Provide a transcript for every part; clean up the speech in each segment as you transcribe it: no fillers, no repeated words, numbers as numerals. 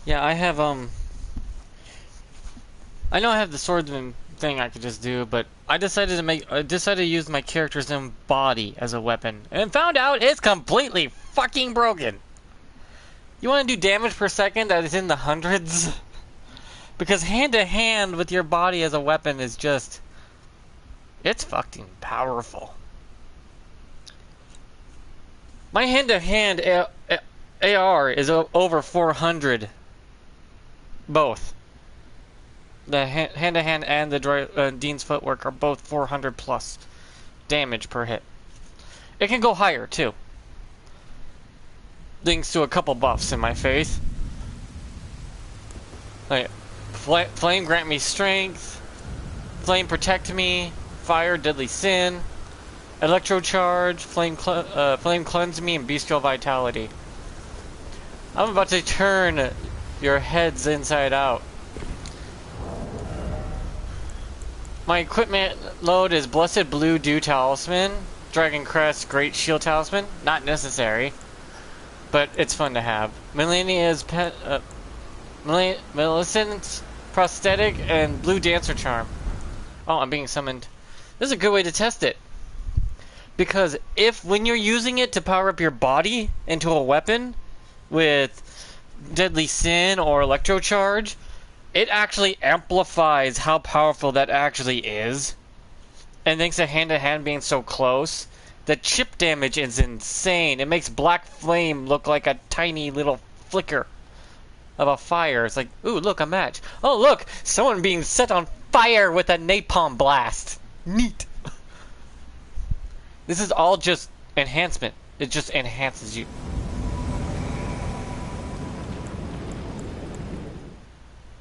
Yeah, I have I know I have the swordsman thing I could just do, but I decided to use my character's own body as a weapon, and found out it's completely fucking broken. You want to do damage per second that is in the hundreds? Because hand to hand with your body as a weapon is just, it's fucking powerful. My hand to hand AR is over 400. Both. The hand to hand and the Dean's footwork are both 400 plus damage per hit. It can go higher too, thanks to a couple buffs in my face. Like, flame grant me strength, flame protect me, fire deadly sin, electro charge, flame cleanse me, and bestial vitality. I'm about to turn your heads inside out. My equipment load is Blessed Blue Dew Talisman, Dragon Crest Great Shield Talisman, not necessary, but it's fun to have. Millicent's Prosthetic, and Blue Dancer Charm. Oh, I'm being summoned. This is a good way to test it. Because when you're using it to power up your body into a weapon with Deadly Sin or Electro Charge, it actually amplifies how powerful that actually is. And thanks to hand-to-hand being so close, the chip damage is insane. It makes Black Flame look like a tiny little flicker of a fire. It's like, ooh, look, a match. Oh, look, someone being set on fire with a napalm blast. Neat. This is all just enhancement. It just enhances you.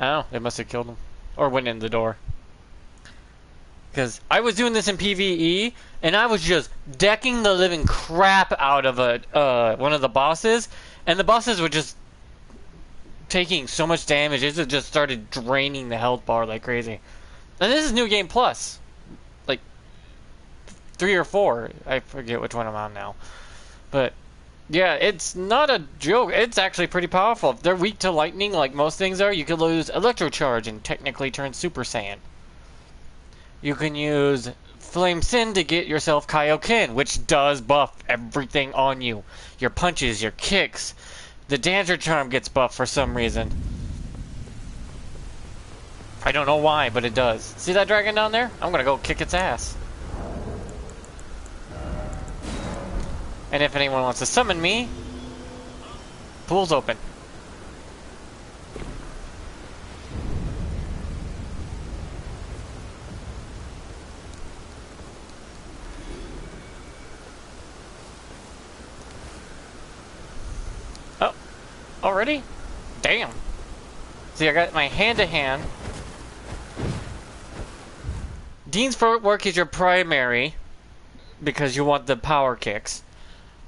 Oh, they must have killed him. Or went in the door. Because I was doing this in PvE, and I was just decking the living crap out of one of the bosses, and the bosses were just taking so much damage, it just started draining the health bar like crazy. And this is New Game Plus. Like, 3 or 4. I forget which one I'm on now. But yeah, it's not a joke. It's actually pretty powerful. If they're weak to lightning, like most things are, you could lose Electro Charge and technically turn Super Saiyan. You can use Flame Sin to get yourself Kaioken, which does buff everything on you. Your punches, your kicks. The Dancer Charm gets buffed for some reason. I don't know why, but it does. See that dragon down there? I'm gonna go kick its ass. And if anyone wants to summon me, pool's open. Oh, already? Damn. See, I got my hand-to-hand. Dean's footwork is your primary, because you want the power kicks.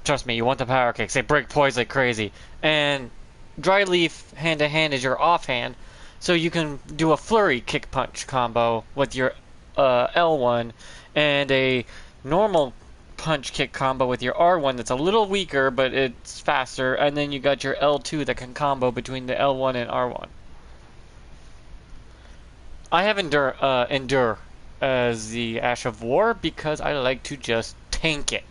Trust me, you want the power kicks. They break poise like crazy. And Dry Leaf hand-to-hand is your offhand, so you can do a flurry kick punch combo with your L1 and a normal punch kick combo with your R1 that's a little weaker, but it's faster. And then you got your L2 that can combo between the L1 and R1. I have Endure as the Ash of War because I like to just tank it.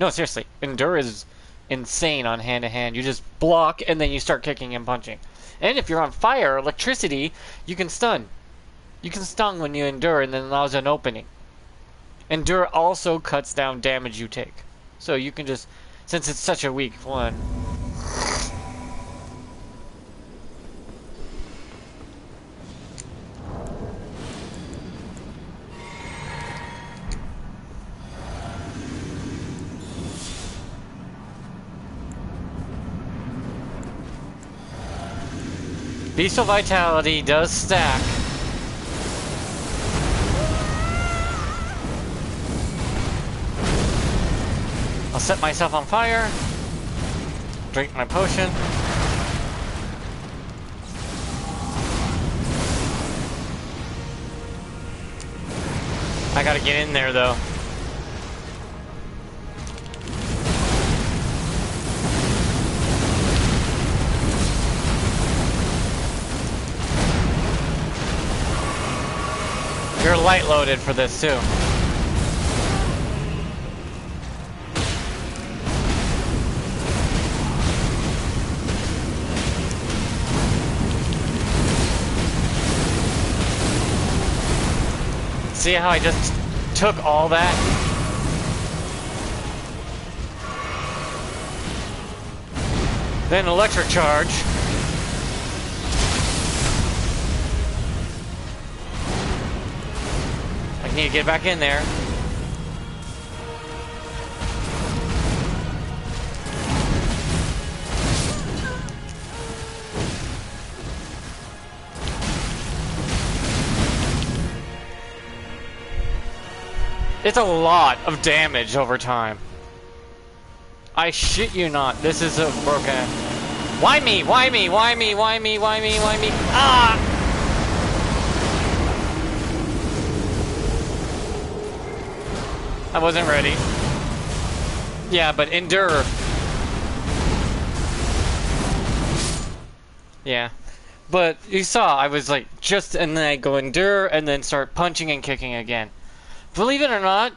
No, seriously, Endure is insane on hand-to-hand. You just block, and then you start kicking and punching. And if you're on fire or electricity, you can stun. You can stun when you Endure, and then allows an opening. Endure also cuts down damage you take. So you can just, since it's such a weak one... Bestial Vitality does stack. I'll set myself on fire. Drink my potion. I gotta get in there though. You're light loaded for this too. See how I just took all that? Then electric charge. I need to get back in there. It's a lot of damage over time. I shit you not. This is a broken. Why me? Why me? Why me? Why me? Why me? Why me? Ah! I wasn't ready. Yeah, but endure. Yeah. But you saw, I was like, and then I go endure, and then start punching and kicking again. Believe it or not,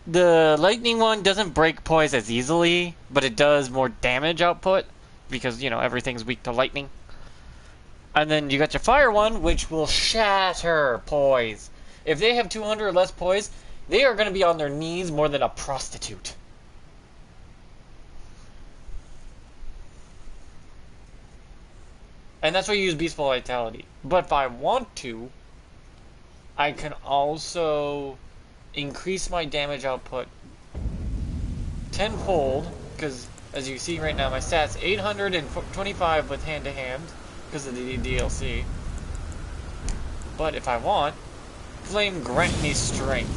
the lightning one doesn't break poise as easily, but it does more damage output, because, you know, everything's weak to lightning. And then you got your fire one, which will shatter poise. If they have 200 or less poise, they are going to be on their knees more than a prostitute. And that's why you use Beastful Vitality. But if I want to, I can also increase my damage output tenfold, because as you see right now, my stats 825 with hand-to-hand because of the DLC. But if I want, Flame grant me strength.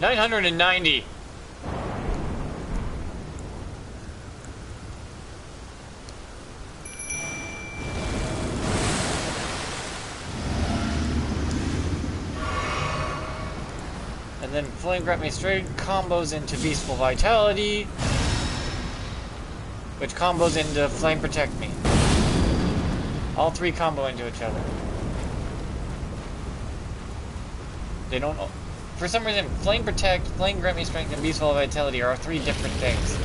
$990. And then Flame grant me strength combos into Beastful Vitality, which combos into Flame Protect Me. All three combo into each other. They don't. For some reason, Flame Protect, Flame Grant Me Strength, and Beastful Vitality are three different things.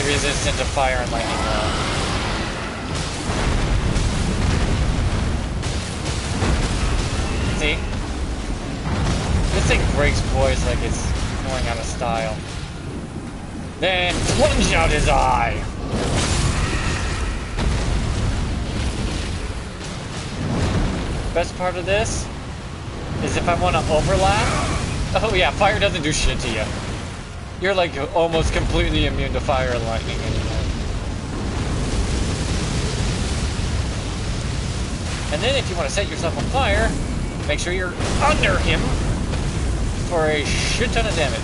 Resistant to fire and lightning now. See? This thing breaks poise like it's going out of style. Then plunge out his eye! Best part of this is if I want to overlap. Oh yeah, fire doesn't do shit to you. You're like almost completely immune to fire and lightning anymore. And then if you want to set yourself on fire, make sure you're under him for a shit ton of damage.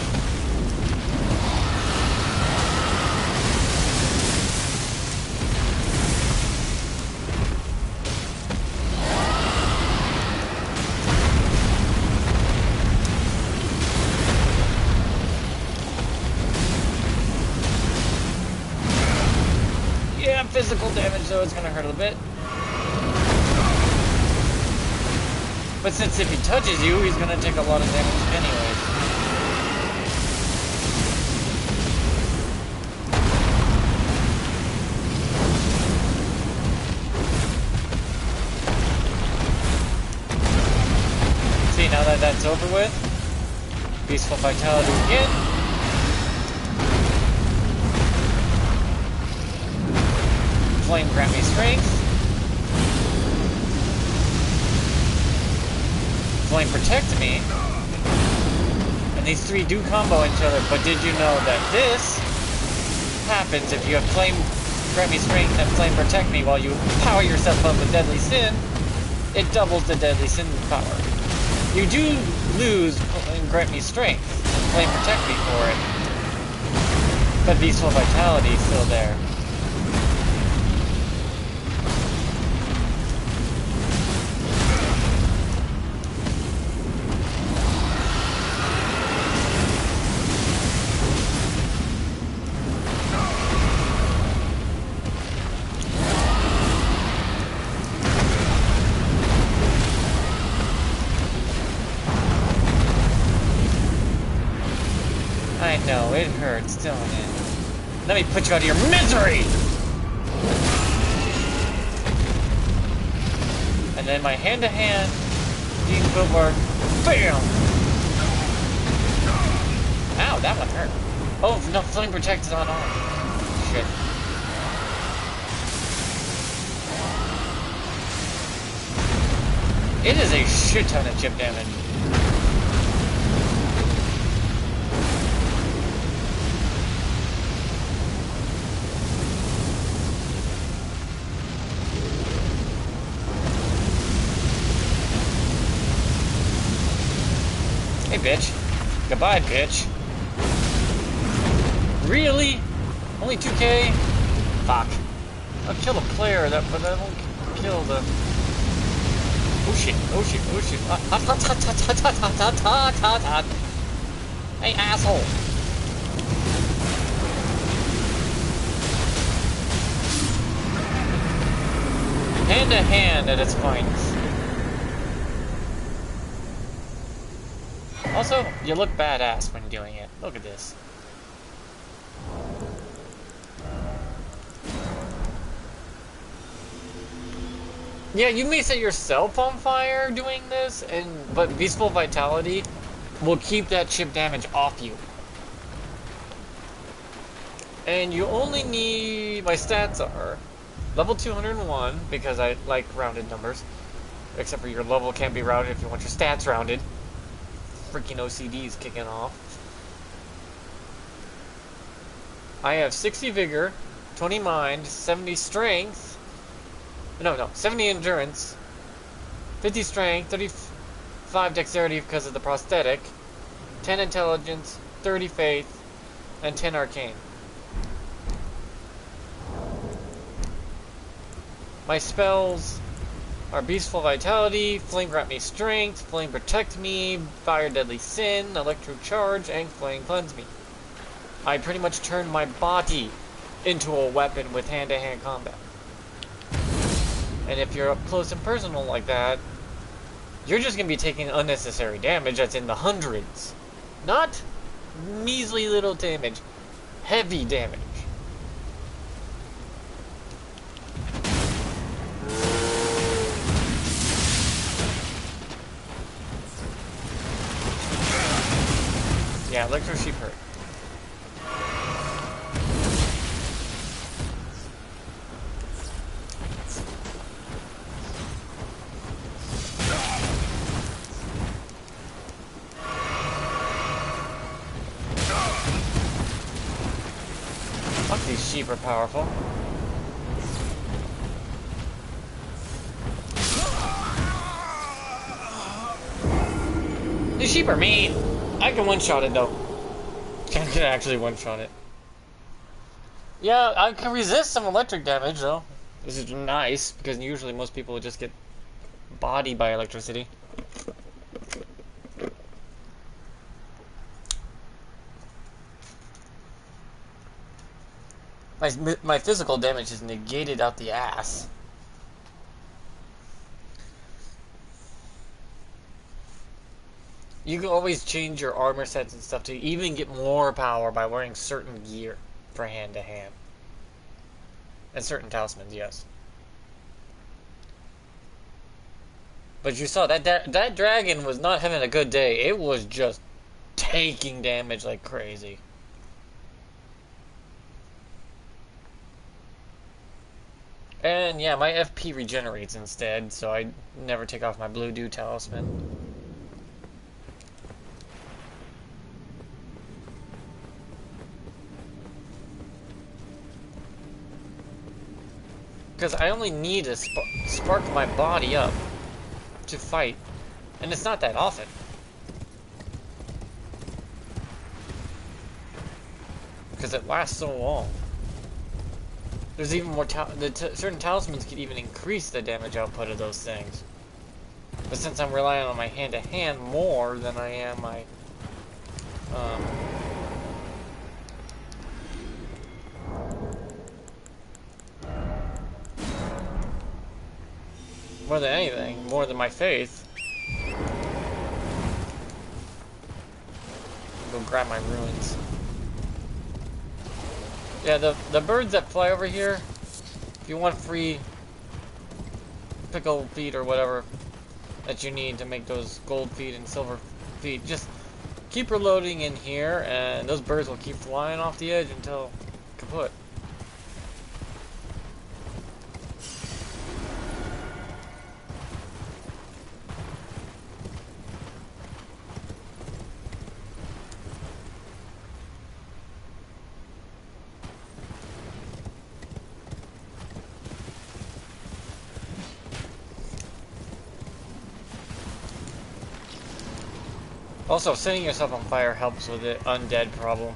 Physical damage, though, it's gonna hurt a little bit. But since if he touches you, he's gonna take a lot of damage anyways. See, now that that's over with, Beastful Vitality again. Flame grant me strength. Flame Protect me. And these three do combo each other, but did you know that this happens if you have Flame Grant Me Strength and Flame Protect Me while you power yourself up with Deadly Sin? It doubles the Deadly Sin power. You do lose Grant Me Strength and Flame Protect Me for it, but Beastful Vitality is still there. I know, it hurts, don't it? Let me put you out of your misery! And then my hand-to-hand, deep footwork, BAM! Ow, that one hurt. Oh, no, Flame Protect is on arm. Shit. It is a shit ton of chip damage. Hey, bitch. Goodbye, bitch. Really? Only 2K? Fuck. I'll kill the player, but I won't kill the... Oh shit, oh shit, oh shit. Hey, asshole. Hand to hand at its finest. Also, you look badass when doing it. Look at this. Yeah, you may set yourself on fire doing this, but Beastful Vitality will keep that chip damage off you. And you only need... My stats are level 201, because I like rounded numbers. Except for your level can't be rounded if you want your stats rounded. Freaking OCD's kicking off. I have 60 vigor, 20 mind, 70 strength. No, 70 endurance, 50 strength, 35 dexterity because of the prosthetic, 10 intelligence, 30 faith, and 10 arcane. My spells are Beastful Vitality, Flame Grant Me Strength, Flame Protect Me, Fire Deadly Sin, Electro Charge, and Flame Cleanse Me. I pretty much turned my body into a weapon with hand-to-hand combat. And if you're up close and personal like that, you're just going to be taking unnecessary damage that's in the hundreds. Not measly little damage. Heavy damage. Yeah, Electro Sheep hurt. Fuck, these sheep are powerful. These sheep are mean. I can one-shot it, though. I can actually one-shot it. Yeah, I can resist some electric damage, though. This is nice, because usually most people would just get bodied by electricity. My physical damage is negated out the ass. You can always change your armor sets and stuff to even get more power by wearing certain gear for hand-to-hand. And certain talismans, yes. But you saw that dragon was not having a good day. It was just taking damage like crazy. And yeah, my FP regenerates instead, so I never take off my blue dew talisman. Because I only need to spark my body up to fight. And it's not that often. Because it lasts so long. There's even more certain talismans can even increase the damage output of those things. But since I'm relying on my hand-to-hand more than I am my more than anything, more than my faith. Go grab my ruins. Yeah, the birds that fly over here, if you want free pickle feet or whatever that you need to make those gold feet and silver feet, just keep reloading in here and those birds will keep flying off the edge until kaput. Also, setting yourself on fire helps with the undead problem.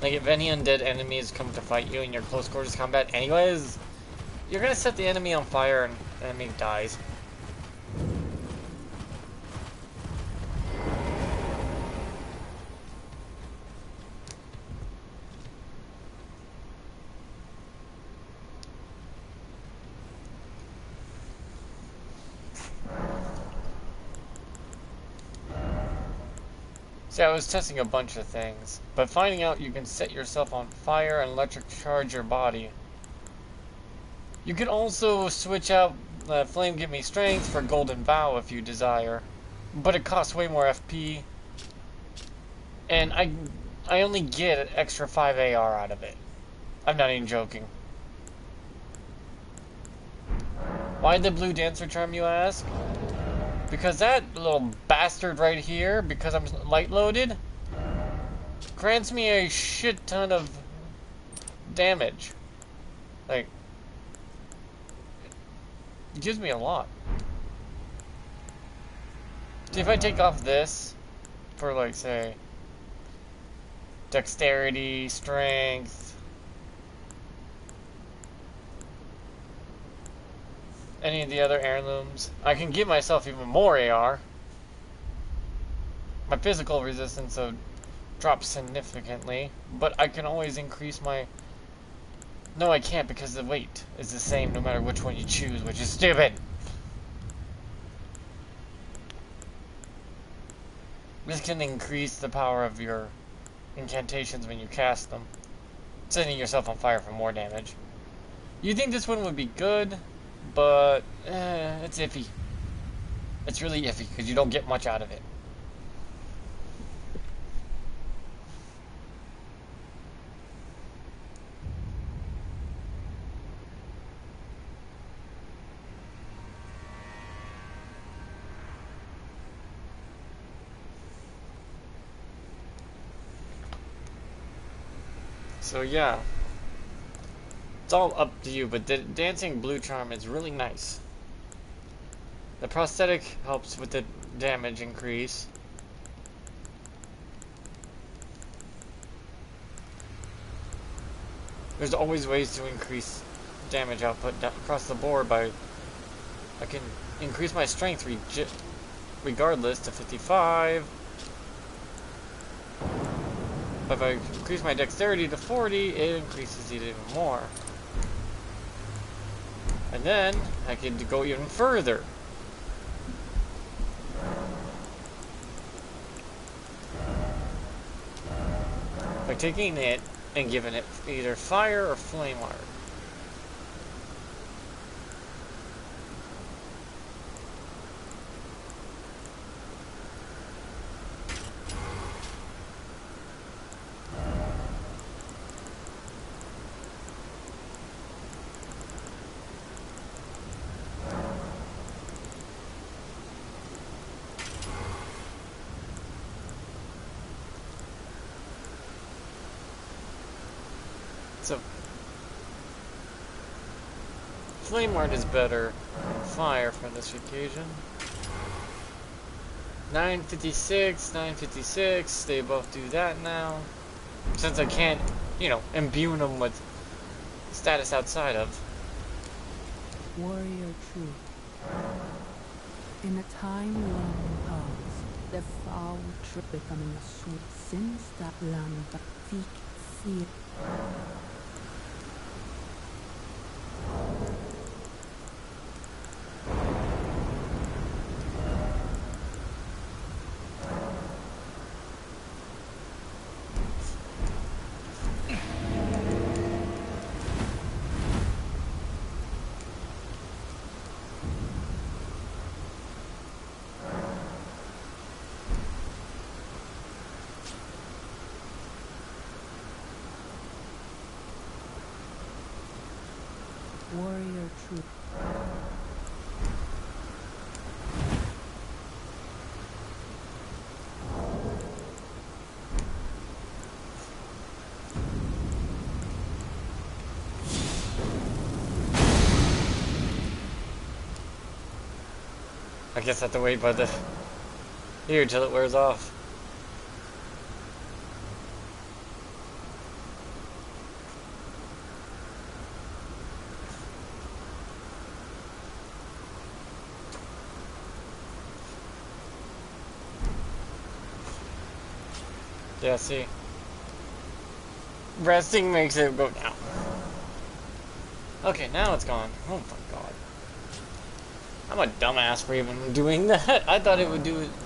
Like, if any undead enemies come to fight you in your close quarters combat anyways, you're gonna set the enemy on fire and the enemy dies. See, I was testing a bunch of things, but finding out you can set yourself on fire and electric charge your body. You can also switch out Flame Give Me Strength for Golden Vow if you desire, but it costs way more FP, and I only get an extra 5 AR out of it. I'm not even joking. Why the blue dancer charm, you ask? Because that little bastard right here, because I'm light loaded, grants me a shit ton of damage. Like, it gives me a lot. See, if I take off this for, like, say, dexterity, strength, any of the other heirlooms, I can give myself even more AR. My physical resistance will drop significantly, but I can always increase my... No, I can't, because the weight is the same no matter which one you choose, which is stupid. This can increase the power of your incantations when you cast them, setting yourself on fire for more damage. You think this one would be good, but it's iffy. It's really iffy because you don't get much out of it. So yeah, it's all up to you, but the dancing blue charm is really nice. The prosthetic helps with the damage increase. There's always ways to increase damage output across the board by... I can increase my strength regardless to 55. But if I increase my dexterity to 40, it increases it even more. And then I can go even further. By taking it and giving it either fire or flame art. So Flame art is better than fire for this occasion. 956, 956. They both do that now. Since I can't, you know, imbue them with status outside of. Warrior truth. In a time long past, the foul trip becoming a sweet since that land that seek fear. Warrior truth. I guess I have to wait by the here till it wears off. Yeah, see. Resting makes it go down. Okay, now it's gone. Oh my god. I'm a dumbass for even doing that. I thought it would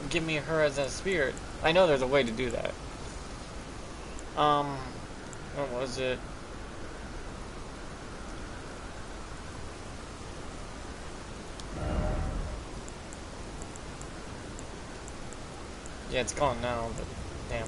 give me her as a spirit. I know there's a way to do that. What was it? Yeah, it's gone now, but damn.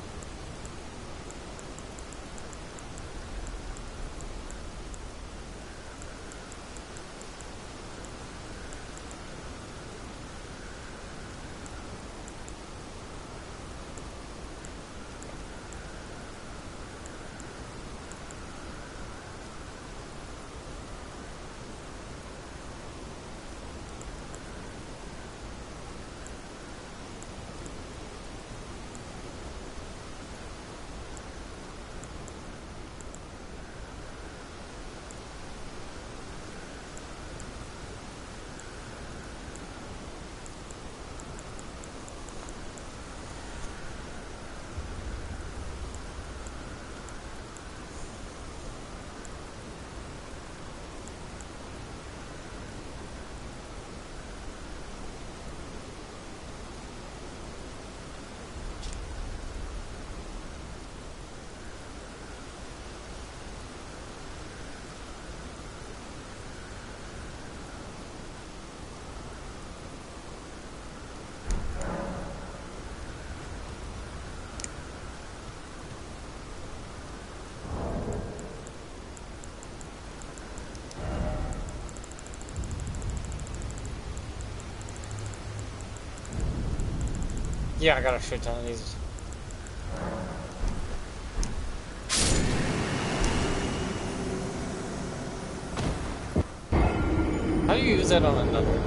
Yeah, I got a shit ton of these. How do you use that on another?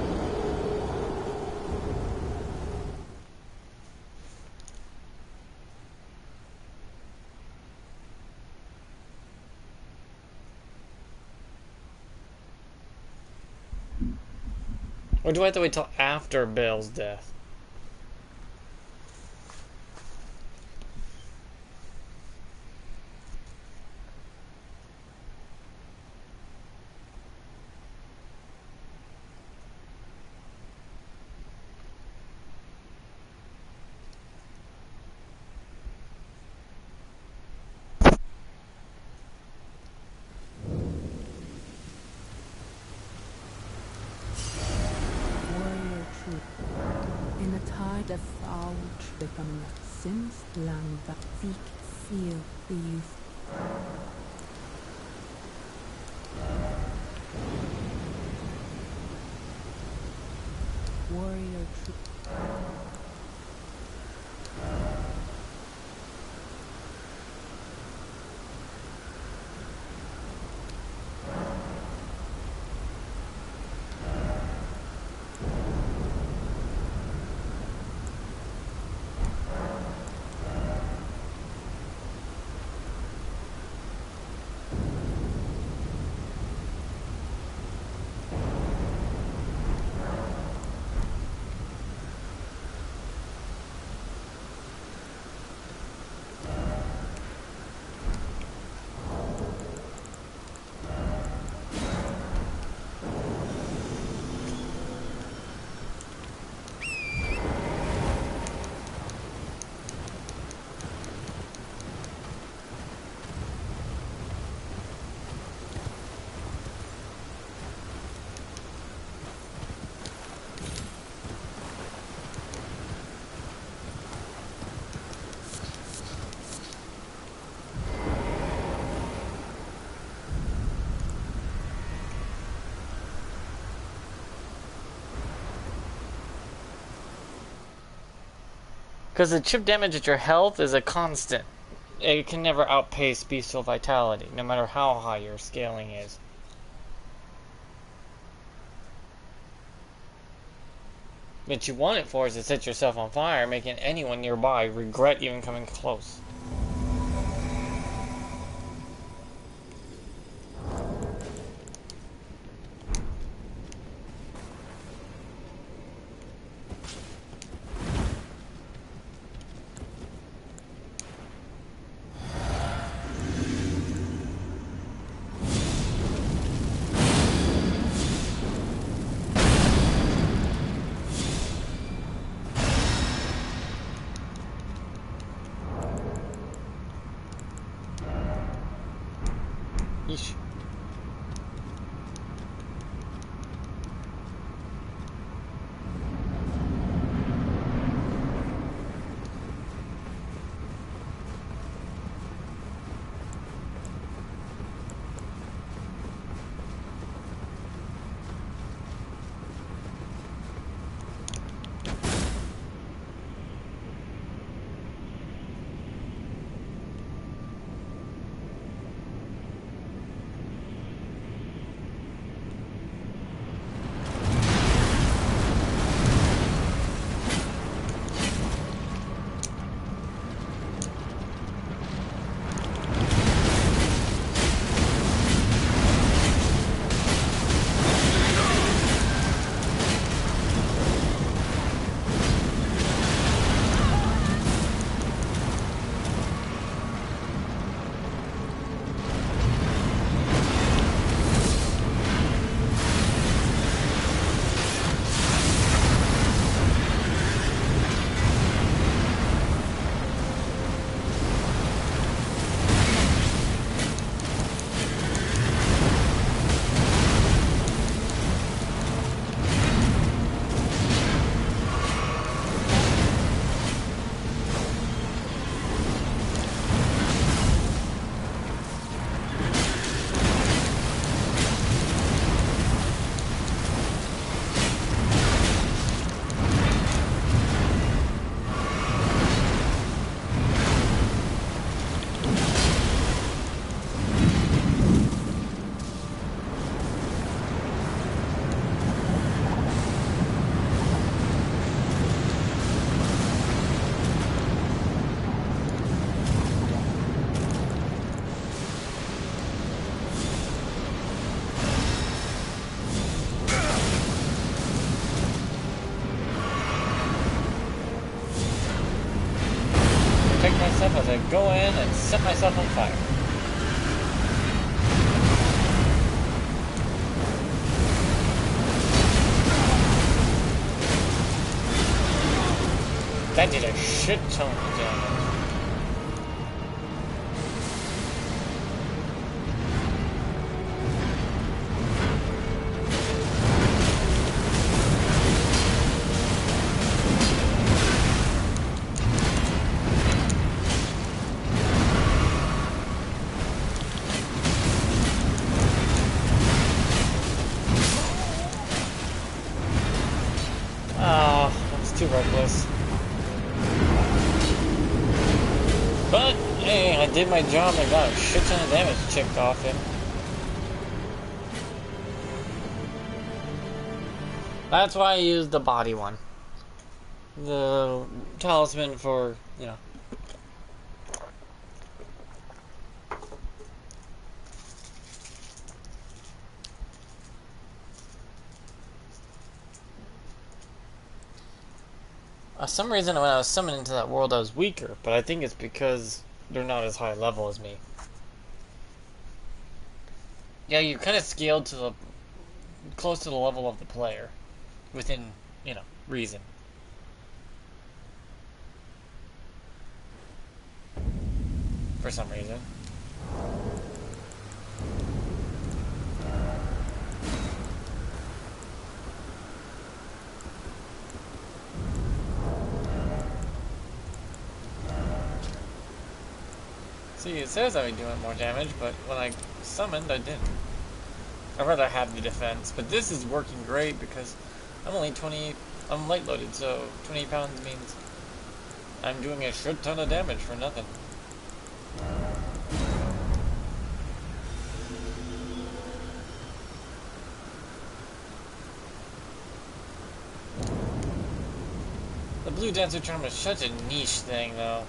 Or do I have to wait till after Bale's death? Warrior truth. In a tide of foul becoming a sin's land that seek feel the youth. Warrior truth. Because the chip damage at your health is a constant. It can never outpace bestial vitality, no matter how high your scaling is. What you want it for is to set yourself on fire, making anyone nearby regret even coming close. Yeesh. Protect myself as I go in and set myself on fire. That did a shit ton of damage. Oh, that was too reckless. But, hey, I did my job and got a shit ton of damage chipped off him. That's why I used the body one. The talisman for, you know. For some reason, when I was summoned into that world, I was weaker, but I think it's because they're not as high level as me. Yeah, you kind of scaled to the close to the level of the player, within, you know, reason. For some reason. See, it says I would do more damage, but when I summoned, I didn't. I'd rather have the defense, but this is working great because I'm only 20, I'm light loaded, so 20 pounds means I'm doing a shit ton of damage for nothing. The Blue Dancer Tournament is such a niche thing, though.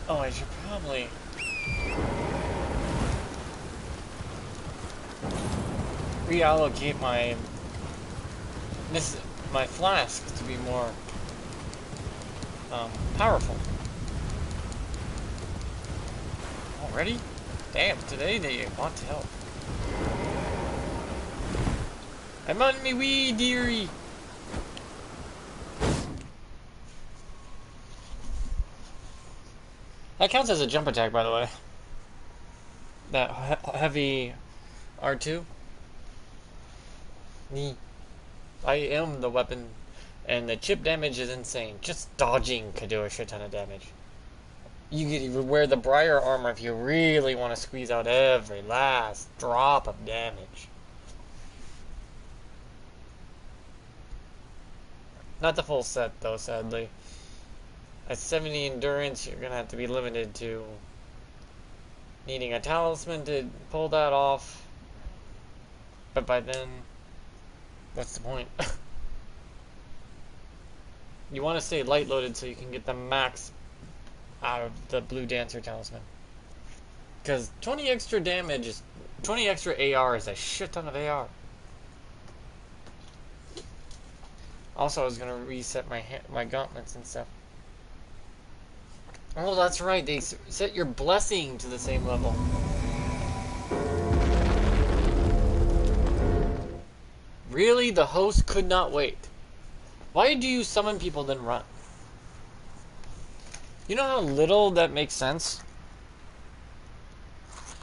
Oh, I should probably reallocate my flask to be more powerful. Already? Damn, today they want to help. I'm on me wee, dearie. That counts as a jump attack, by the way. That heavy R2. Me. I am the weapon, and the chip damage is insane. Just dodging could do a shit ton of damage. You could even wear the Briar armor if you really want to squeeze out every last drop of damage. Not the full set, though, sadly. At 70 endurance, you're gonna have to be limited to needing a talisman to pull that off. But by then, what's the point? You want to stay light loaded so you can get the max out of the Blue Dancer talisman. Because 20 extra damage is 20 extra AR is a shit ton of AR. Also, I was gonna reset my gauntlets and stuff. Oh, that's right. They set your blessing to the same level. Really? The host could not wait. Why do you summon people then run? You know how little that makes sense?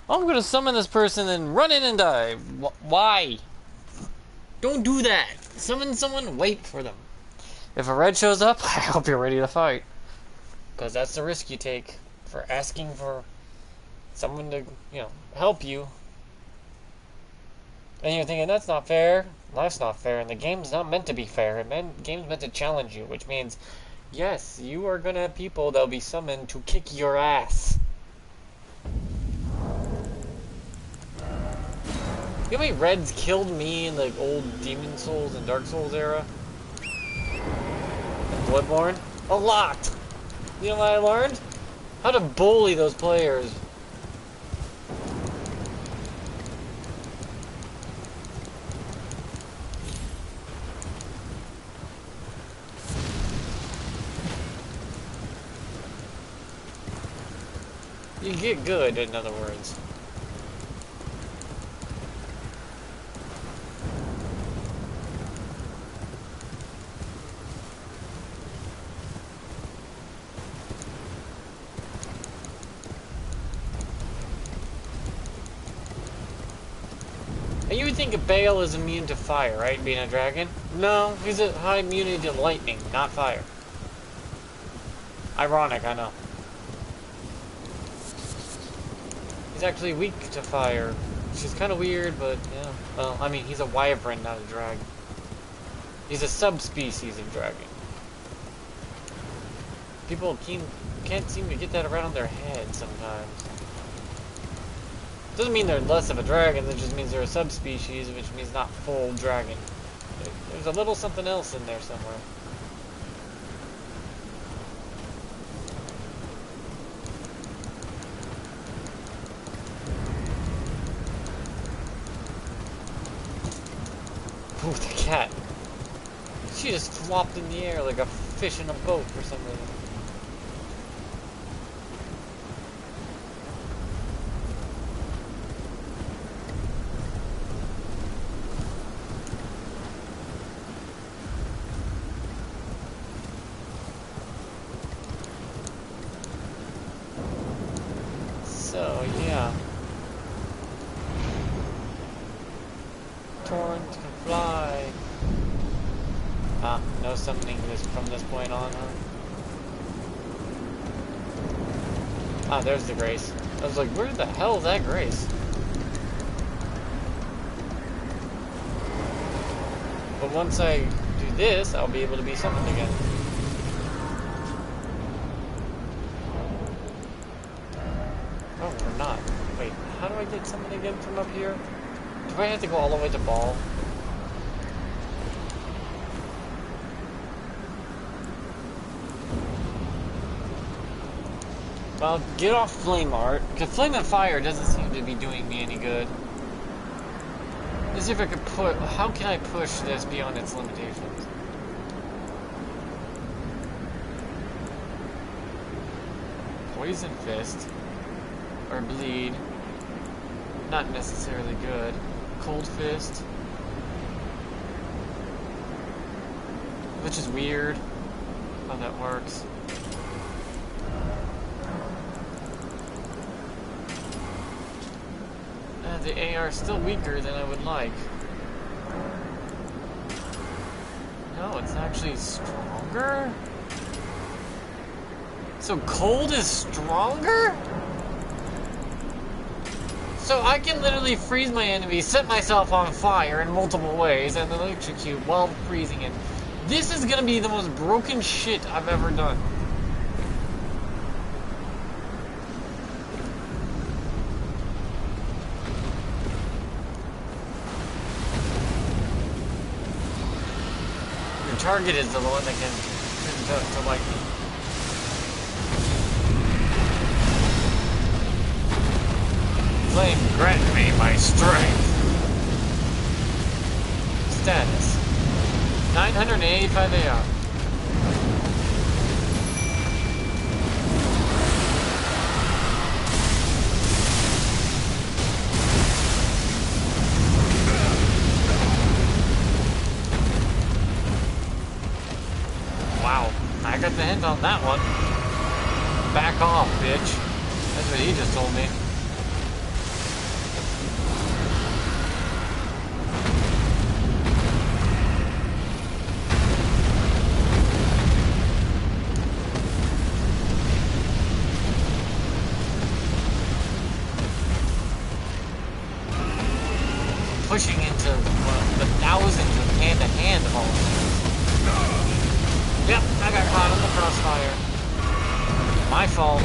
I'm gonna summon this person and run in and die. Why? Don't do that. Summon someone, wait for them. If a red shows up, I hope you're ready to fight. Because that's the risk you take for asking for someone to, help you. And you're thinking, that's not fair. Life's not fair, and the game's not meant to be fair. The game's meant to challenge you, which means, yes, you are gonna have people that'll be summoned to kick your ass. You know how many reds killed me in the old Demon Souls and Dark Souls era? And Bloodborne? A lot! You know what I learned? How to bully those players. You get good, in other words. And you would think a Bale is immune to fire, right? Being a dragon? No, he's a high immunity to lightning, not fire. Ironic, I know. He's actually weak to fire, which is kind of weird, but yeah. Well, I mean, he's a wyvern, not a dragon. He's a subspecies of dragon. People can't seem to get that around their head sometimes. Doesn't mean they're less of a dragon, that just means they're a subspecies, which means not full dragon. There's a little something else in there somewhere. Ooh, the cat. She just flopped in the air like a fish in a boat for some reason. So, yeah. Torrent can fly. No summoning this from this point on, huh? Ah, there's the Grace. I was like, where the hell is that Grace? But once I do this, I'll be able to be summoned again. Oh, or not. Wait, how do I get summoned again from up here? Do I have to go all the way to Ball? Well, get off Flame Art, because Flame and Fire doesn't seem to be doing me any good. Let's see if I can put... How can I push this beyond its limitations? Poison Fist. Or Bleed. Not necessarily good. Cold Fist. Which is weird. How that works. The AR is still weaker than I would like. No, it's actually stronger? So cold is stronger? So I can literally freeze my enemy, set myself on fire in multiple ways, and electrocute while freezing it. This is gonna be the most broken shit I've ever done. Target is the one that can turn to lightning. Flame, grant me my strength. Status 985 AR. I got the hint on that one. Back off, bitch. That's what he just told me. Pushing into the thousands of hand-to-hand of all of this. Yep, I got caught in the crossfire. My fault.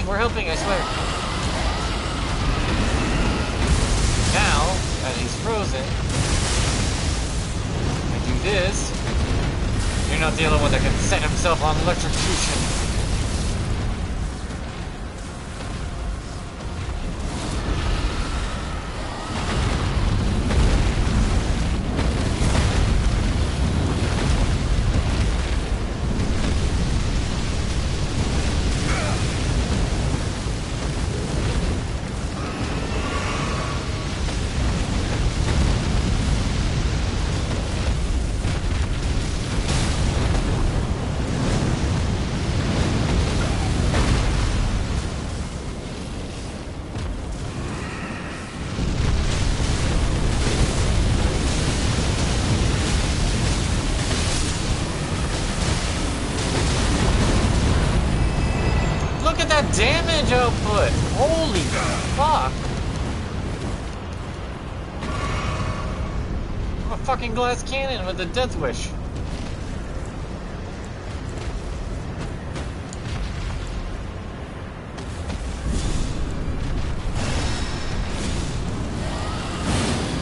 We're helping, I swear. Now, that he's frozen, I do this. You're not the only one that can set himself on electrocution. Damage output! Holy fuck! I'm a fucking glass cannon with a death wish.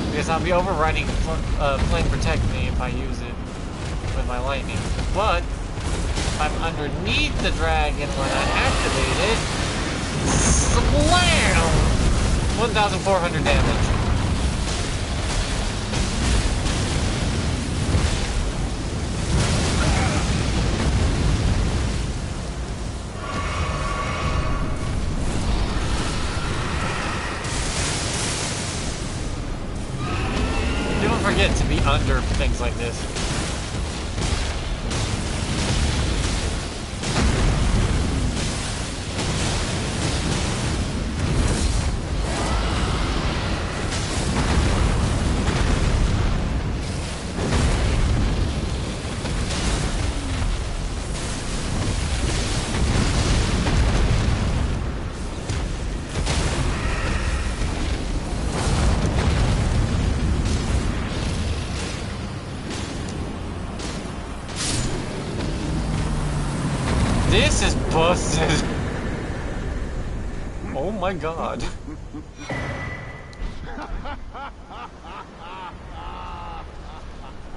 I guess I'll be overriding Flame Protect me if I use it with my lightning. But I'm underneath the dragon when I activate it. Slam! 1,400 damage. Don't forget to be under things like this. This is busted. Oh my god.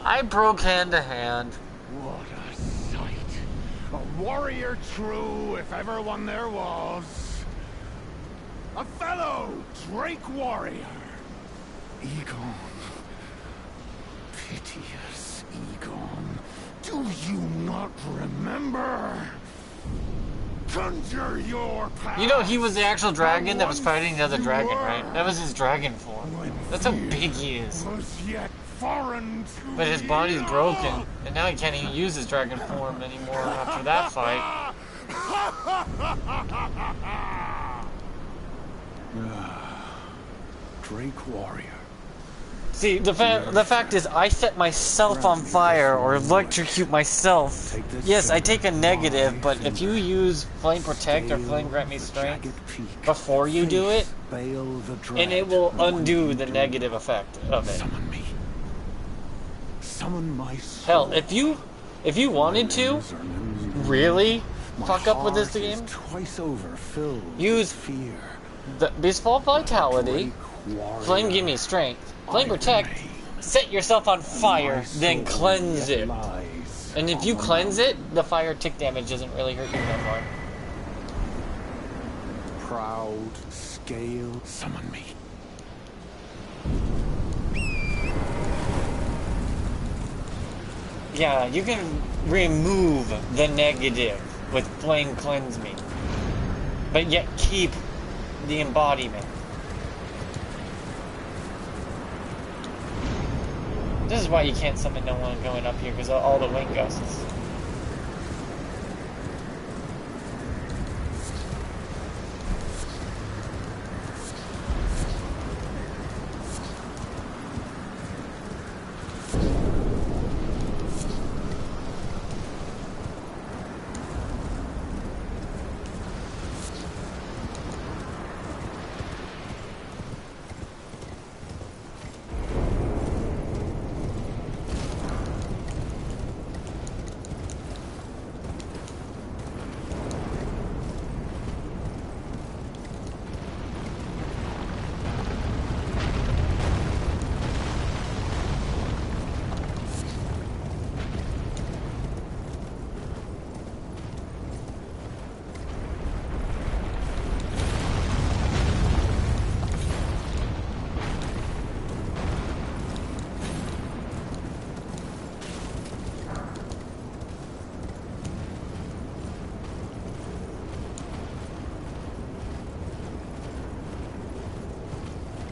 I broke hand to hand. What a sight. A warrior true, if ever one there was. A fellow Drake warrior. Egon. Piteous Egon. Do you not remember? Conjure your past. You know, he was the actual dragon that was fighting the other dragon, right? That was his dragon form. That's how big he is. Was yet foreign to But his body's broken, and now he can't even use his dragon form anymore after that fight. Drake warrior. See, the fact is, I set myself on fire or electrocute myself. Yes, I take a negative, but if you use Flame Protect or Flame Grant Me Strength before you do it, and it will undo the negative effect of it. Summon me. Summon my soul. Hell, if you wanted to really fuck up with this game, Twice over filled use fear. the Beastfall Vitality, Flame Give Me Strength, Flame Protect, set yourself on fire, then cleanse it. And if you cleanse it, the fire tick damage doesn't really hurt you that far. Proud scale. Summon me. Yeah, you can remove the negative with Flame Cleanse Me, but yet keep the embodiment. This is why you can't summon no one going up here, because of all the wind gusts.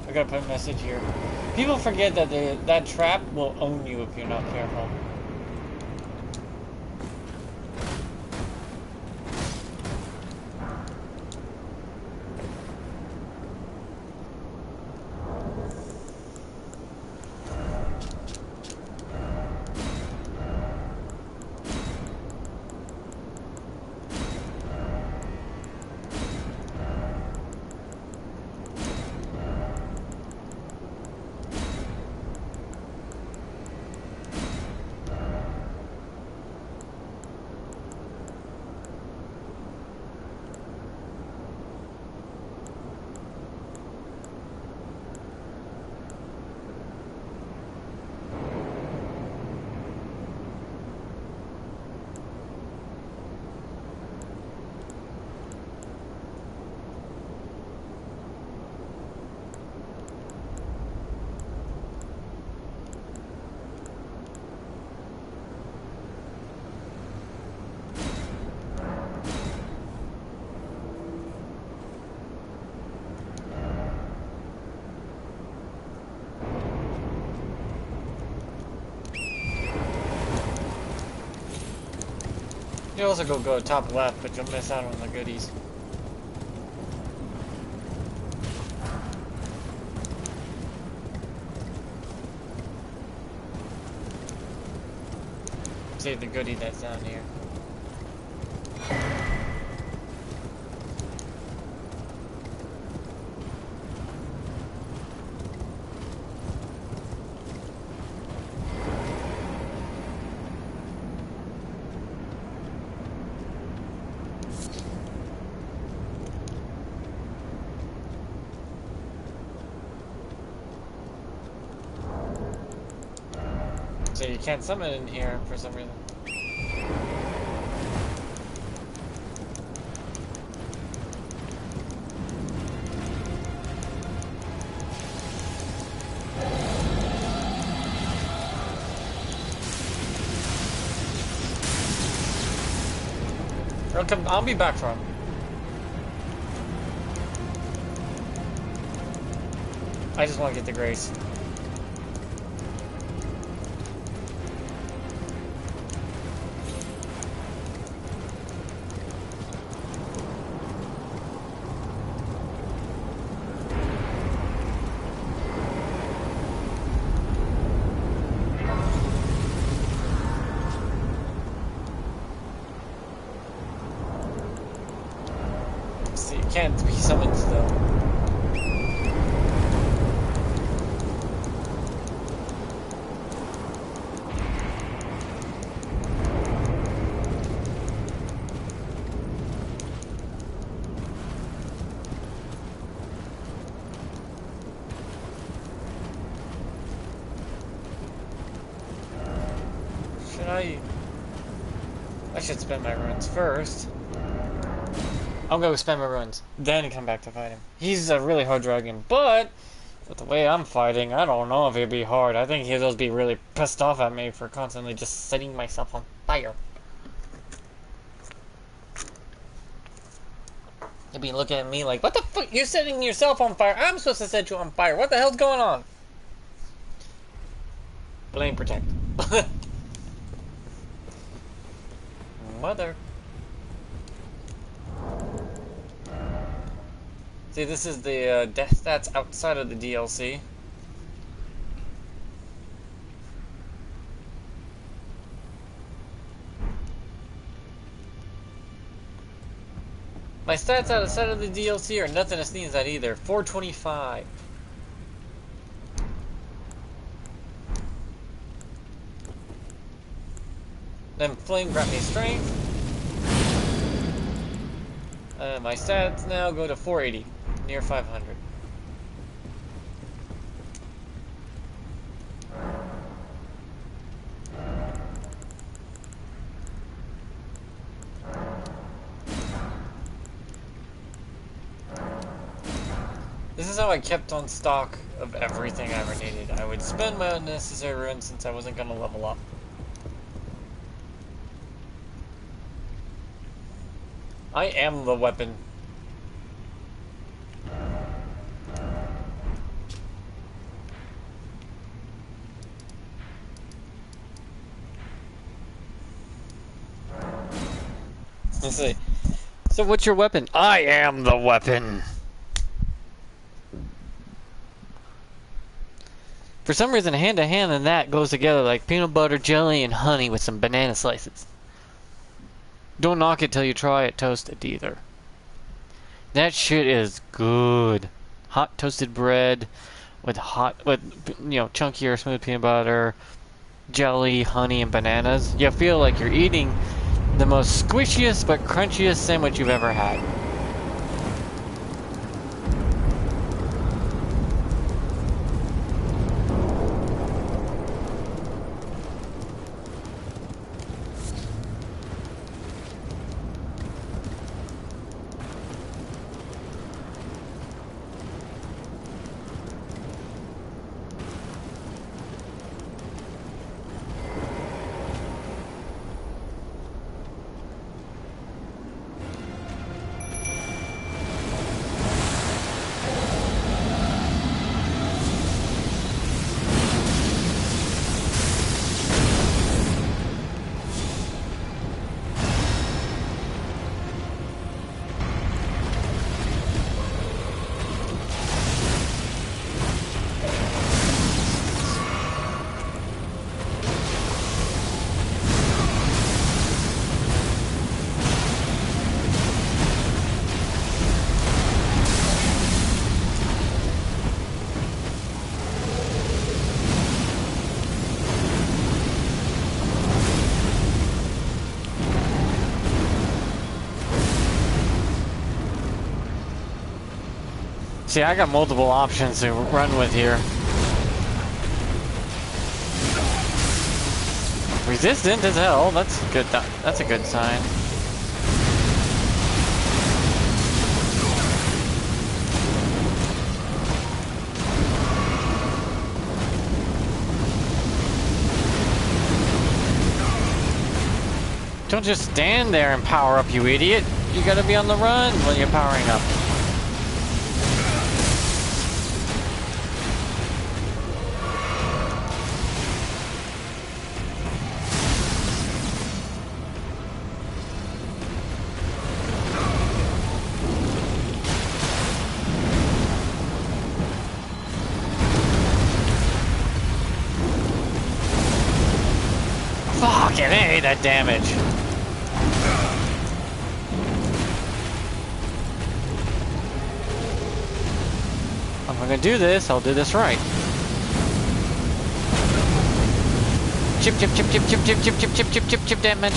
I gotta put a message here. People forget that that trap will own you if you're not careful. could also go top left, but you'll miss out on the goodies. See the goodie that's down here. So you can't summon in here for some reason. I'll be back for him. I just want to get the grace. See, you can't be summoned still. I should spend my runes first. I'm gonna spend my runes, then come back to fight him. He's a really hard dragon, but with the way I'm fighting, I don't know if he'd be hard. I think he'll just be really pissed off at me for constantly just setting myself on fire. He'll be looking at me like, what the fuck? You're setting yourself on fire. I'm supposed to set you on fire. What the hell's going on? Blame protect. Mother. See, this is the death stats outside of the DLC. My stats outside of the DLC are nothing to sneeze at either. 425. Then Flame got me strength. My stats now go to 480, near 500. This is how I kept on stock of everything I ever needed. I would spend my unnecessary runes since I wasn't going to level up. I am the weapon. Let's see. So what's your weapon? I am the weapon. For some reason, hand to hand and that goes together like peanut butter, jelly, and honey with some banana slices. Don't knock it till you try it toasted either. That shit is good. Hot toasted bread with chunkier smooth peanut butter, jelly, honey, and bananas. You feel like you're eating the most squishiest but crunchiest sandwich you've ever had. See, I got multiple options to run with here. Resistant as hell. That's good. That's a good sign. Don't just stand there and power up, you idiot. You gotta be on the run when you're powering up. Fucking A, that damage. If I'm gonna do this, I'll do this right. Chip, chip, chip, chip, chip, chip, chip, chip, chip, chip, chip, chip damage.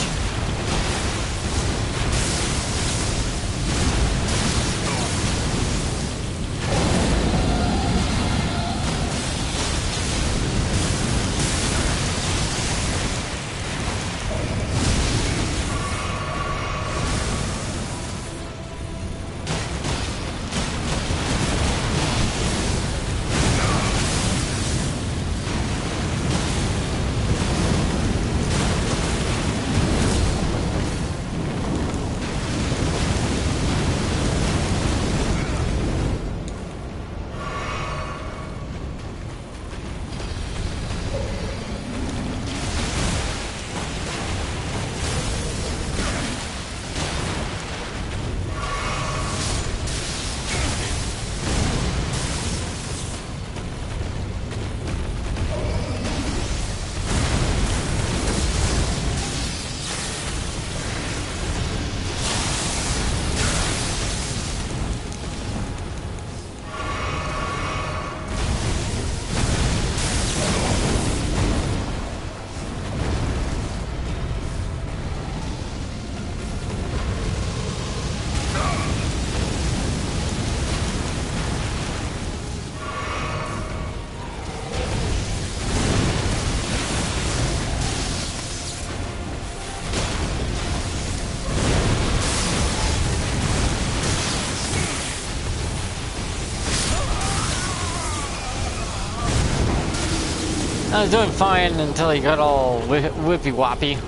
I was doing fine until he got all whippy woppy.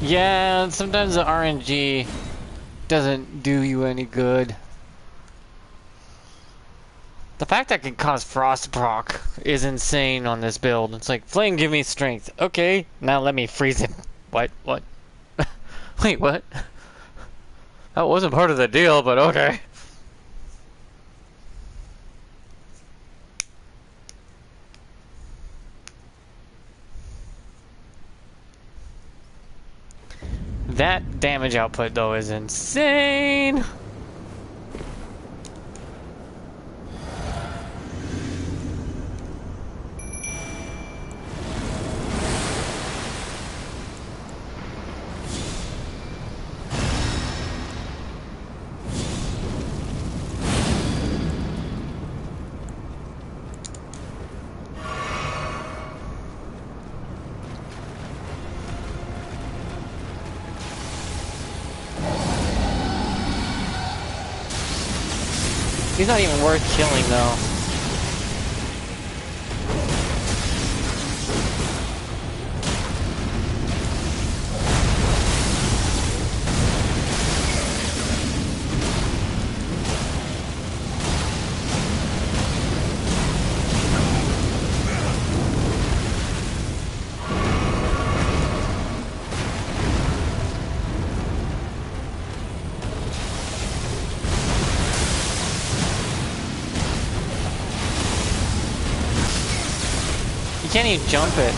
Yeah, sometimes the RNG doesn't do you any good. The fact that it can cause frost proc is insane on this build. It's like, flame, give me strength. Okay, now let me freeze him. What? What? Wait, what? That wasn't part of the deal, but okay. That damage output, though, is insane. He's not even worth killing, though. You can't even jump it.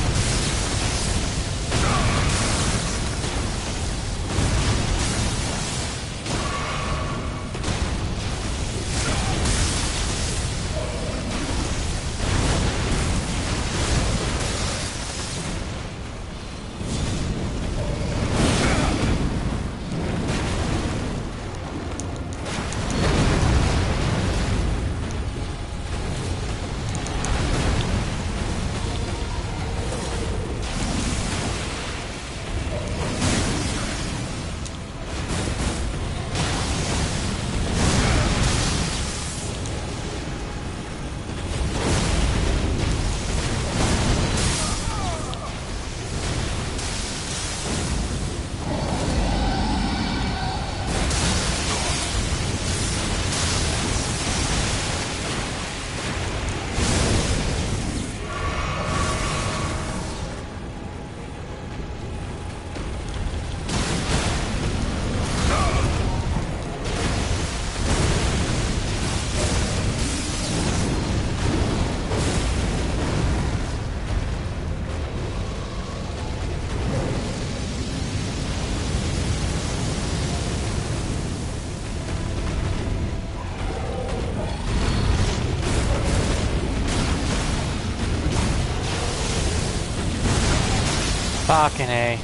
Fucking A.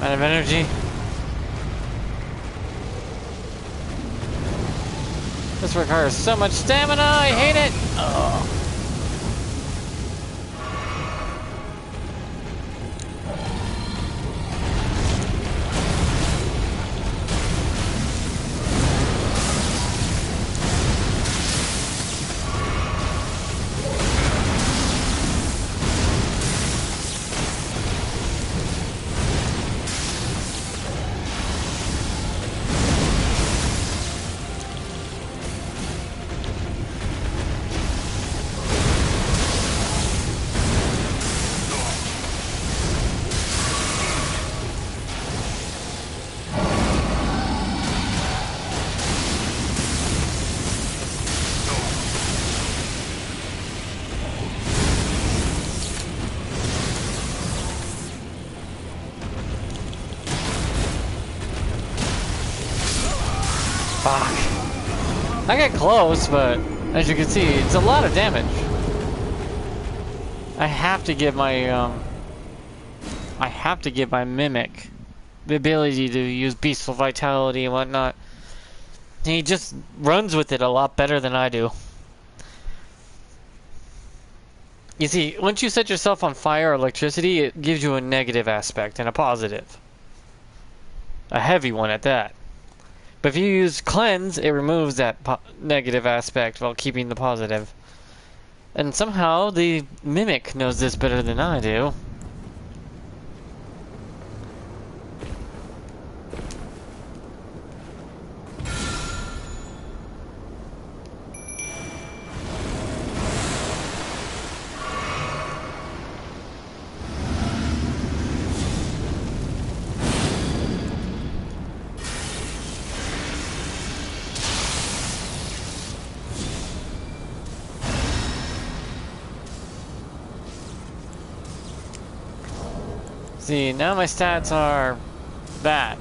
Out of energy. This requires so much stamina, I hate it! Ugh. Fuck. I get close, but as you can see, it's a lot of damage. I have to give my mimic the ability to use beastful vitality and whatnot. He just runs with it a lot better than I do. You see, once you set yourself on fire or electricity, it gives you a negative aspect and a positive. A heavy one at that. But if you use cleanse, it removes that negative aspect while keeping the positive. And somehow the mimic knows this better than I do. See, now my stats are that.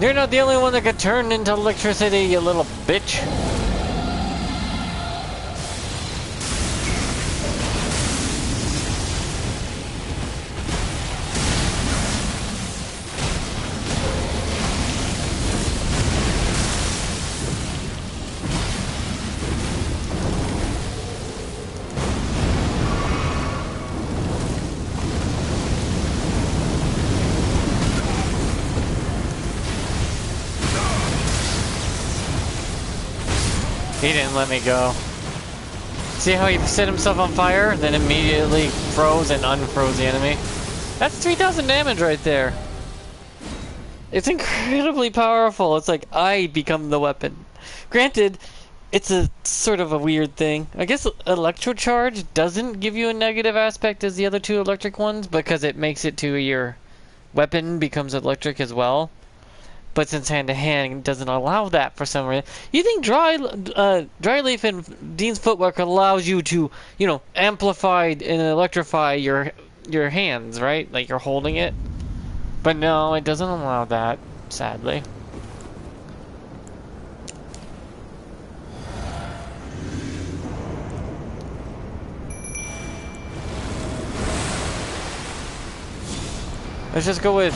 You're not the only one that could turn into electricity, you little bitch. He didn't let me go. See how he set himself on fire, then immediately froze and unfroze the enemy? That's 3,000 damage right there. It's incredibly powerful. It's like I become the weapon. Granted, it's a sort of a weird thing. I guess electrocharge doesn't give you a negative aspect as the other two electric ones because it makes it to your weapon becomes electric as well. But since hand-to-hand doesn't allow that for some reason, you think dry leaf and Dean's footwork allows you to, you know, amplify and electrify your hands, right? Like you're holding it. But no, it doesn't allow that, sadly. Let's just go with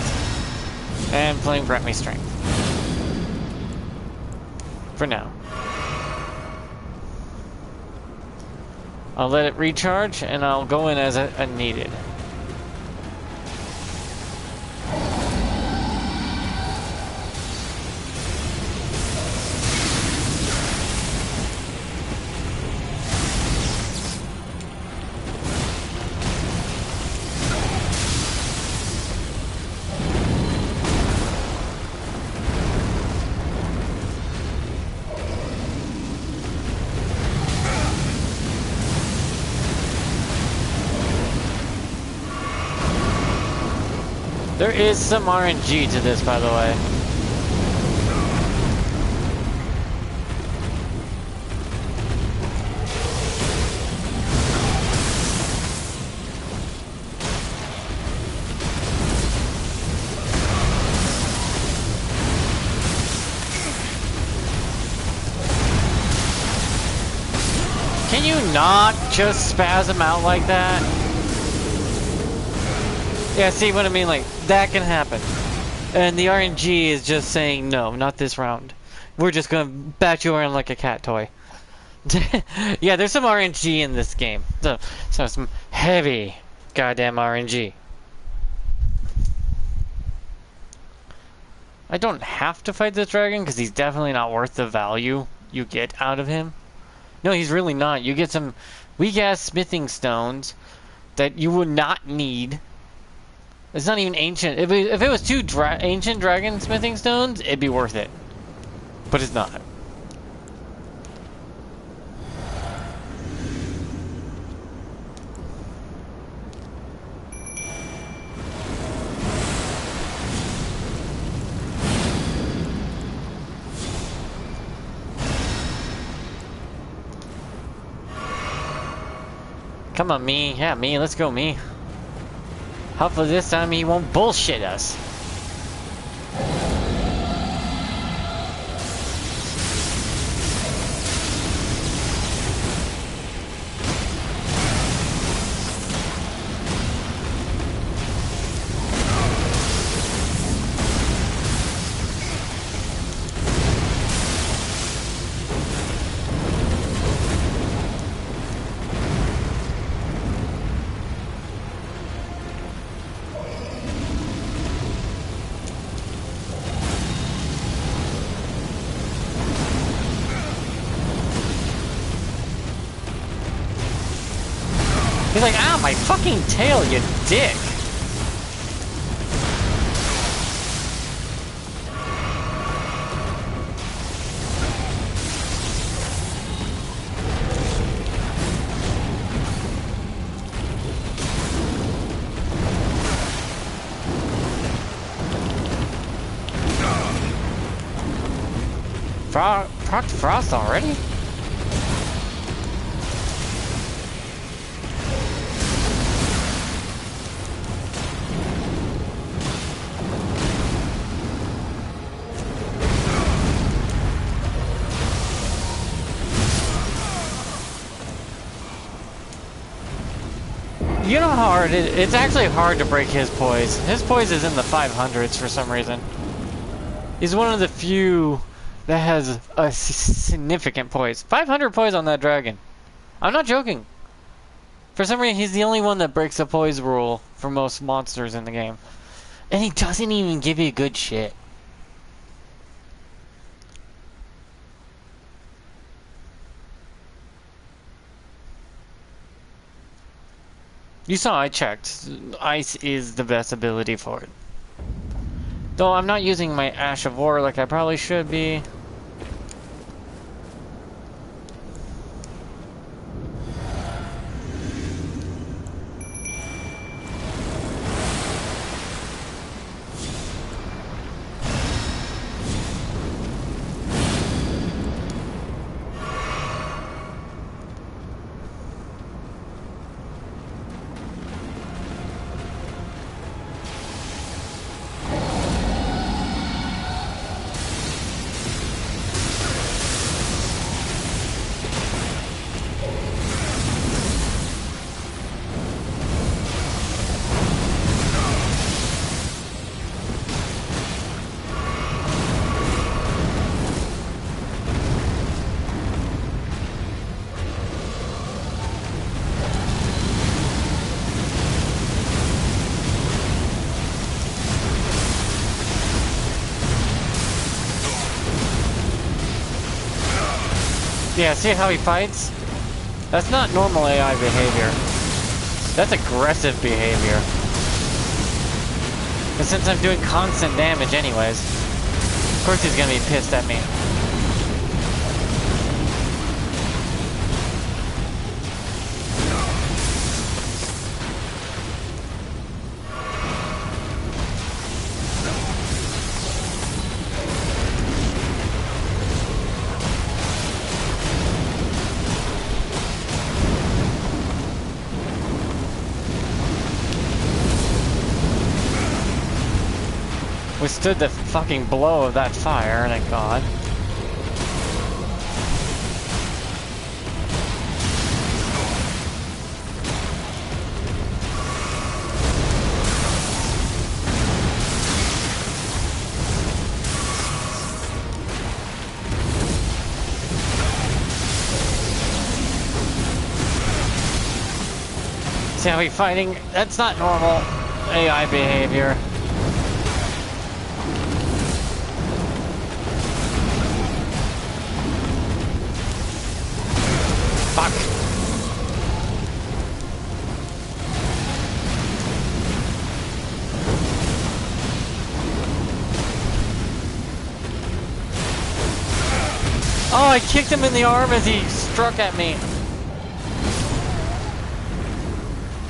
and flame grant me strength. For now. I'll let it recharge and I'll go in as a needed. There is some RNG to this, by the way. Can you not just spasm out like that? Yeah, see what I mean? Like, that can happen. And the RNG is just saying, no, not this round. We're just gonna bat you around like a cat toy. Yeah, there's some RNG in this game. So some heavy goddamn RNG. I don't have to fight this dragon because he's definitely not worth the value you get out of him. No, he's really not. You get some weak-ass smithing stones that you would not need. It's not even ancient. If it was two ancient dragon smithing stones, it'd be worth it. But it's not. Come on, me. Yeah, me. Let's go, me. Hopefully this time he won't bullshit us. He's like, ow, my fucking tail, you dick. Proc Frost already? You know how hard it's actually hard to break his poise. His poise is in the 500s for some reason. He's one of the few that has a significant poise. 500 poise on that dragon. I'm not joking. For some reason, he's the only one that breaks the poise rule for most monsters in the game. And he doesn't even give you good shit. You saw I checked. Ice is the best ability for it. Though I'm not using my Ash of War like I probably should be. Yeah, see how he fights? That's not normal AI behavior. That's aggressive behavior. And since I'm doing constant damage anyways, of course he's gonna be pissed at me. withstood the fucking blow of that fire, thank God. See how we fighting? That's not normal AI behavior. Fuck. Oh, I kicked him in the arm as he struck at me.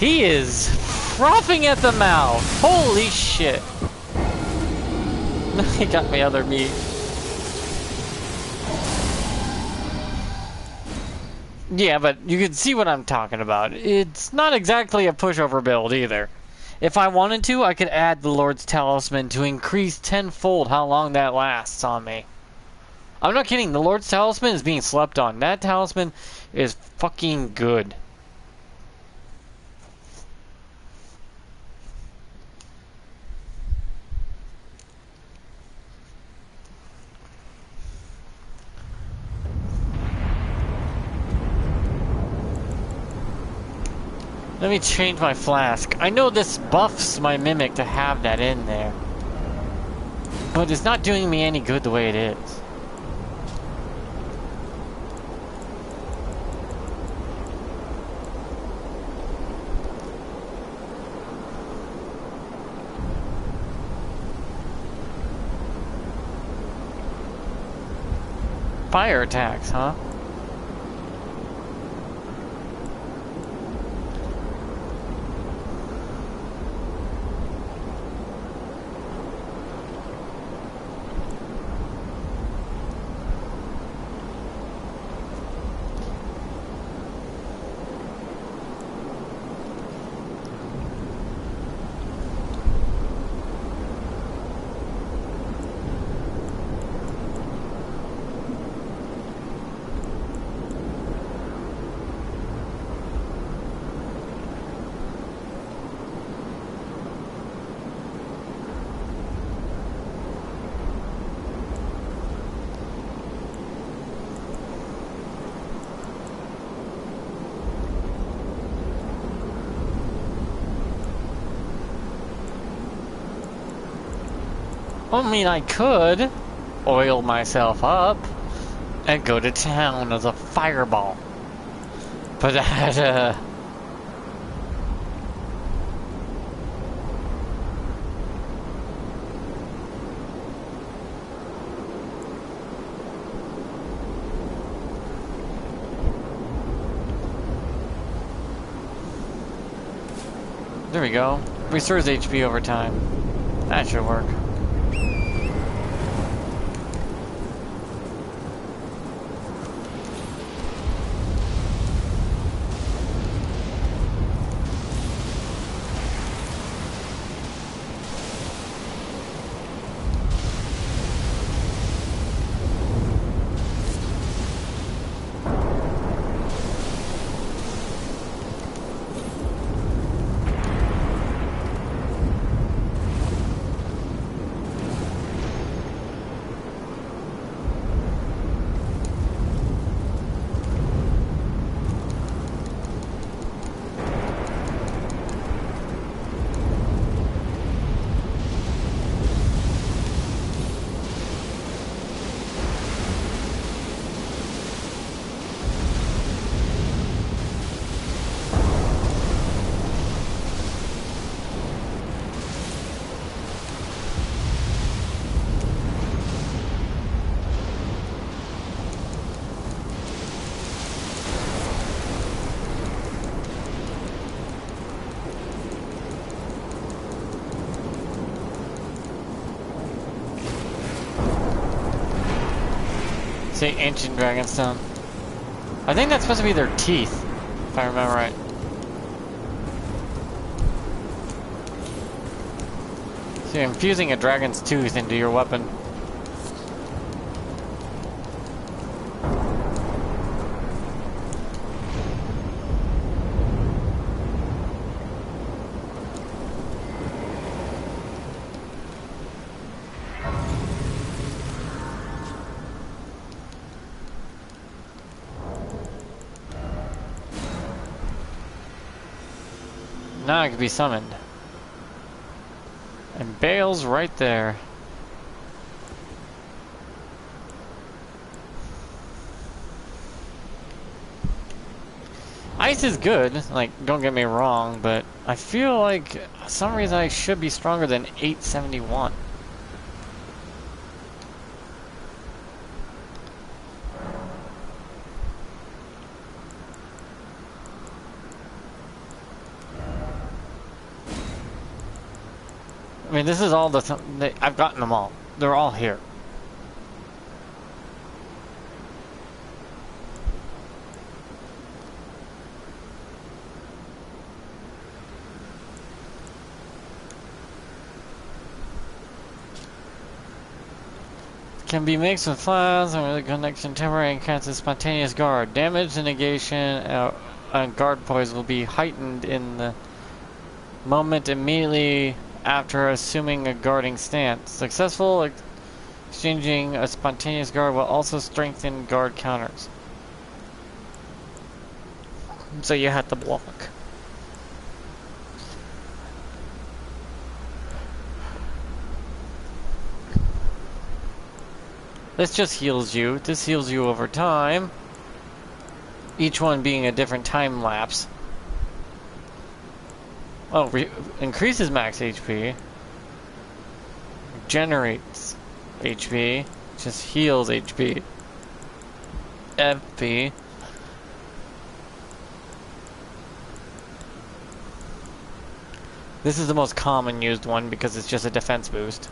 He is frothing at the mouth. Holy shit. He got me other meat. Yeah, but you can see what I'm talking about. It's not exactly a pushover build either. If I wanted to, I could add the Lord's Talisman to increase tenfold how long that lasts on me. I'm not kidding, the Lord's Talisman is being slept on. That talisman is fucking good. Let me change my flask. I know this buffs my mimic to have that in there, but it's not doing me any good the way it is. Fire attacks, huh? I mean, I could oil myself up and go to town as a fireball. But that, there we go. Restores HP over time. That should work. Say ancient dragonstone. I think that's supposed to be their teeth, if I remember right. So you're infusing a dragon's tooth into your weapon. Now I can be summoned. And Bale's right there. Ice is good, like, don't get me wrong, but I feel like for some reason I should be stronger than 871. I mean, this is all I've gotten them all. They're all here. Can be mixed with flaws and with connection temporary and cancels spontaneous guard. Damage and negation on guard poise will be heightened in the moment immediately after assuming a guarding stance. Successful exchanging a spontaneous guard will also strengthen guard counters. So you have to block. This just heals you. This heals you over time. Each one being a different time lapse. Oh, increases max HP. Generates HP. Just heals HP. FP. This is the most common used one because it's just a defense boost.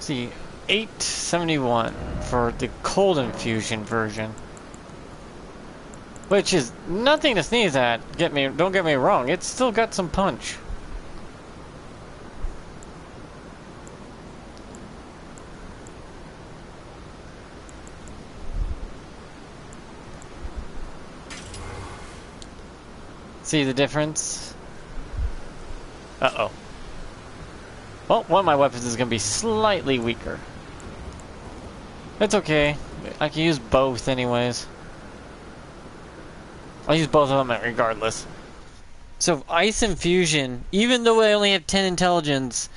See, 871 for the cold infusion version, which is nothing to sneeze at. Don't get me wrong, it's still got some punch. See the difference? Uh-oh. Well, one of my weapons is going to be slightly weaker. It's okay. I can use both anyways. I'll use both of them regardless. So, Ice Infusion, even though I only have 10 intelligence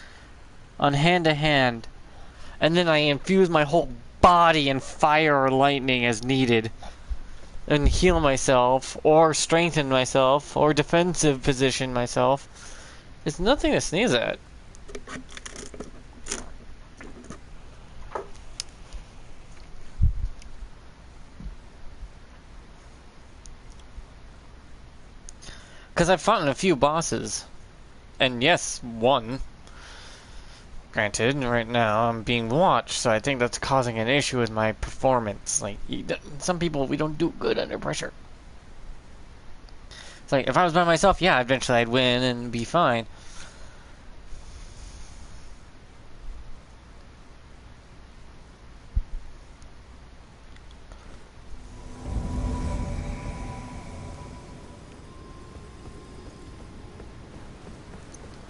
on hand-to-hand, and then I infuse my whole body in fire or lightning as needed, and heal myself, or strengthen myself, or defensive position myself, it's nothing to sneeze at. Because I've fought in a few bosses. And yes, one. Granted, right now I'm being watched, so I think that's causing an issue with my performance. Like, some people, we don't do good under pressure. It's like, if I was by myself, yeah, eventually I'd win and be fine.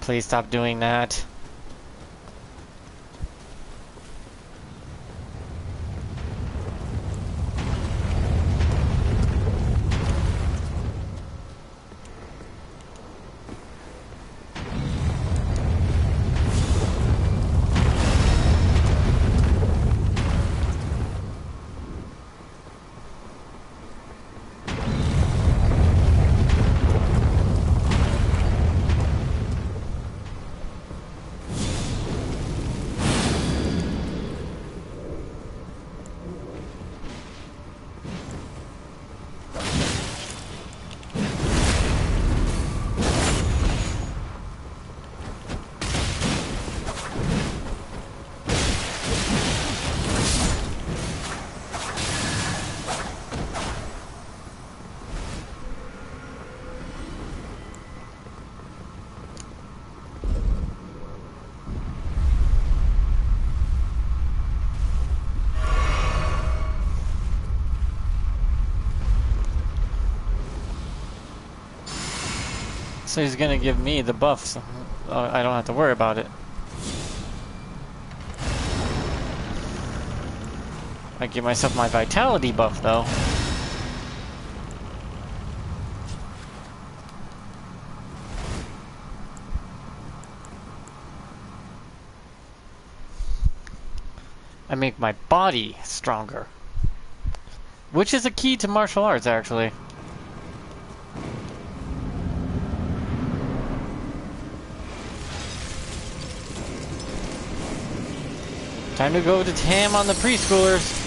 Please stop doing that. So he's gonna give me the buff, so I don't have to worry about it. I give myself my vitality buff though. I make my body stronger. Which is a key to martial arts, actually. Time to go to Tam on the preschoolers.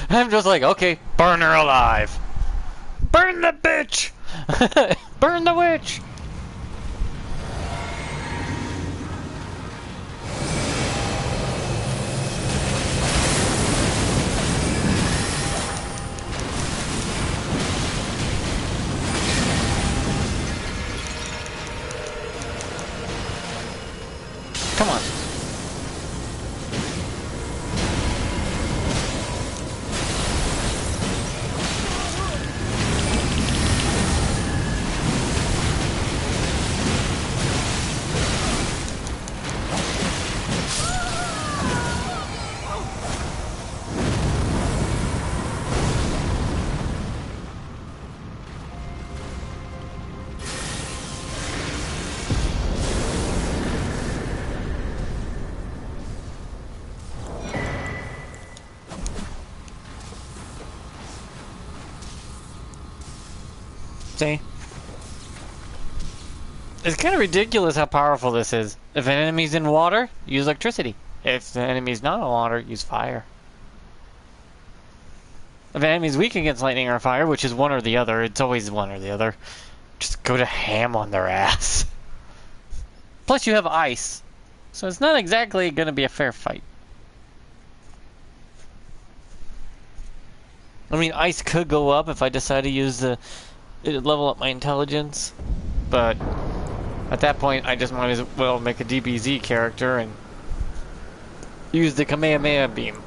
I'm just like, okay, burn her alive. Burn the bitch! Burn the witch! Come on. See? It's kind of ridiculous how powerful this is. If an enemy's in water, use electricity. If the enemy's not in water, use fire. If an enemy's weak against lightning or fire, which is one or the other, it's always one or the other, just go to ham on their ass. Plus you have ice, so it's not exactly going to be a fair fight. I mean, ice could go up if I decide to use the level up my intelligence, but at that point I just might as well make a DBZ character and use the Kamehameha beam.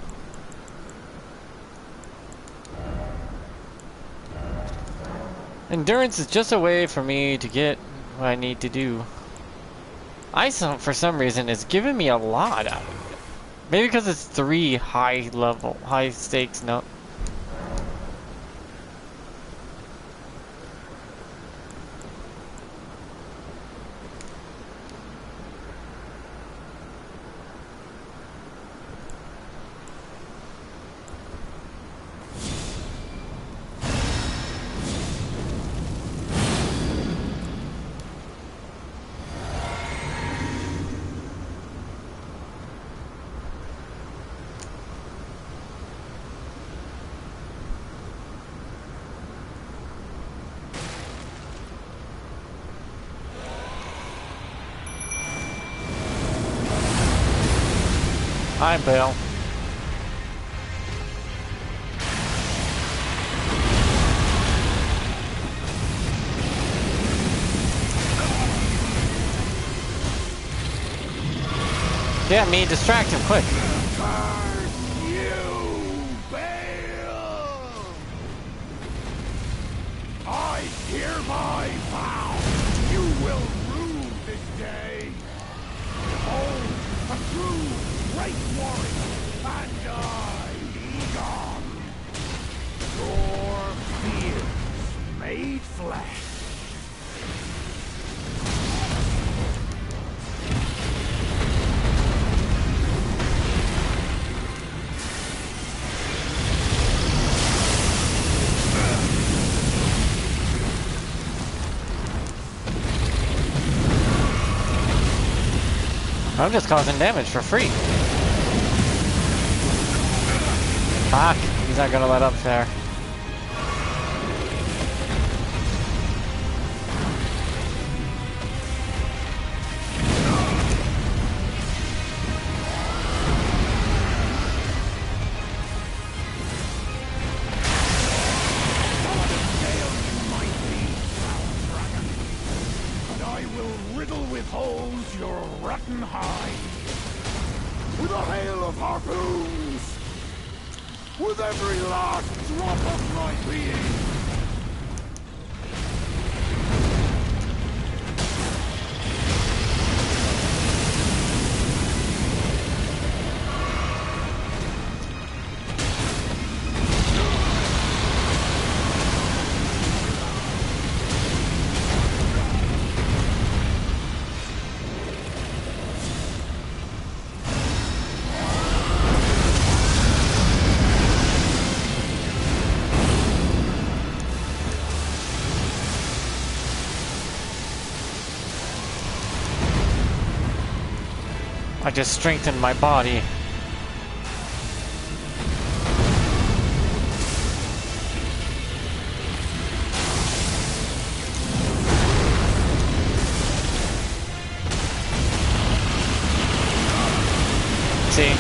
Endurance is just a way for me to get what I need to do. Ice, for some reason, is giving me a lot out of it. Maybe because it's 3 high stakes no. Hi, Bill. Yeah, me, distract him, quick. Curse you, Bale! I hereby vow you will rue this day. Behold, a true great warrior, and I, Egon, your fears made flesh. I'm just causing damage for free. Fuck, he's not gonna let up there. rotten hide. With a hail of harpoons. With every last drop of my being. I just strengthened my body. See?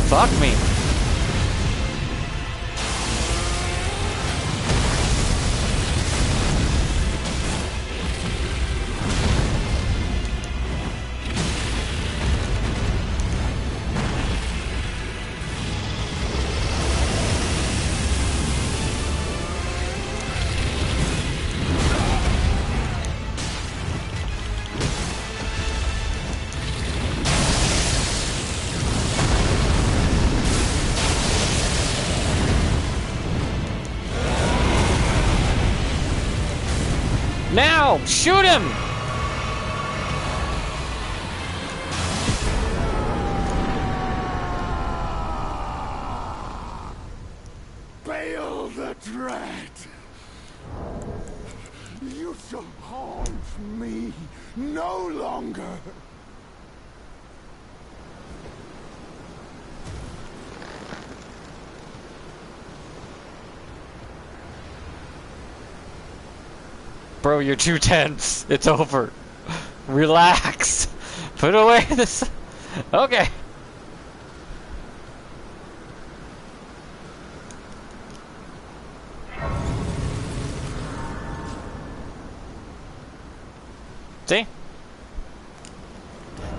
Fuck me. Now! Shoot him! Bail the dread. You shall haunt me no longer. Bro, you're too tense. It's over. Relax. Put away this. Okay. See?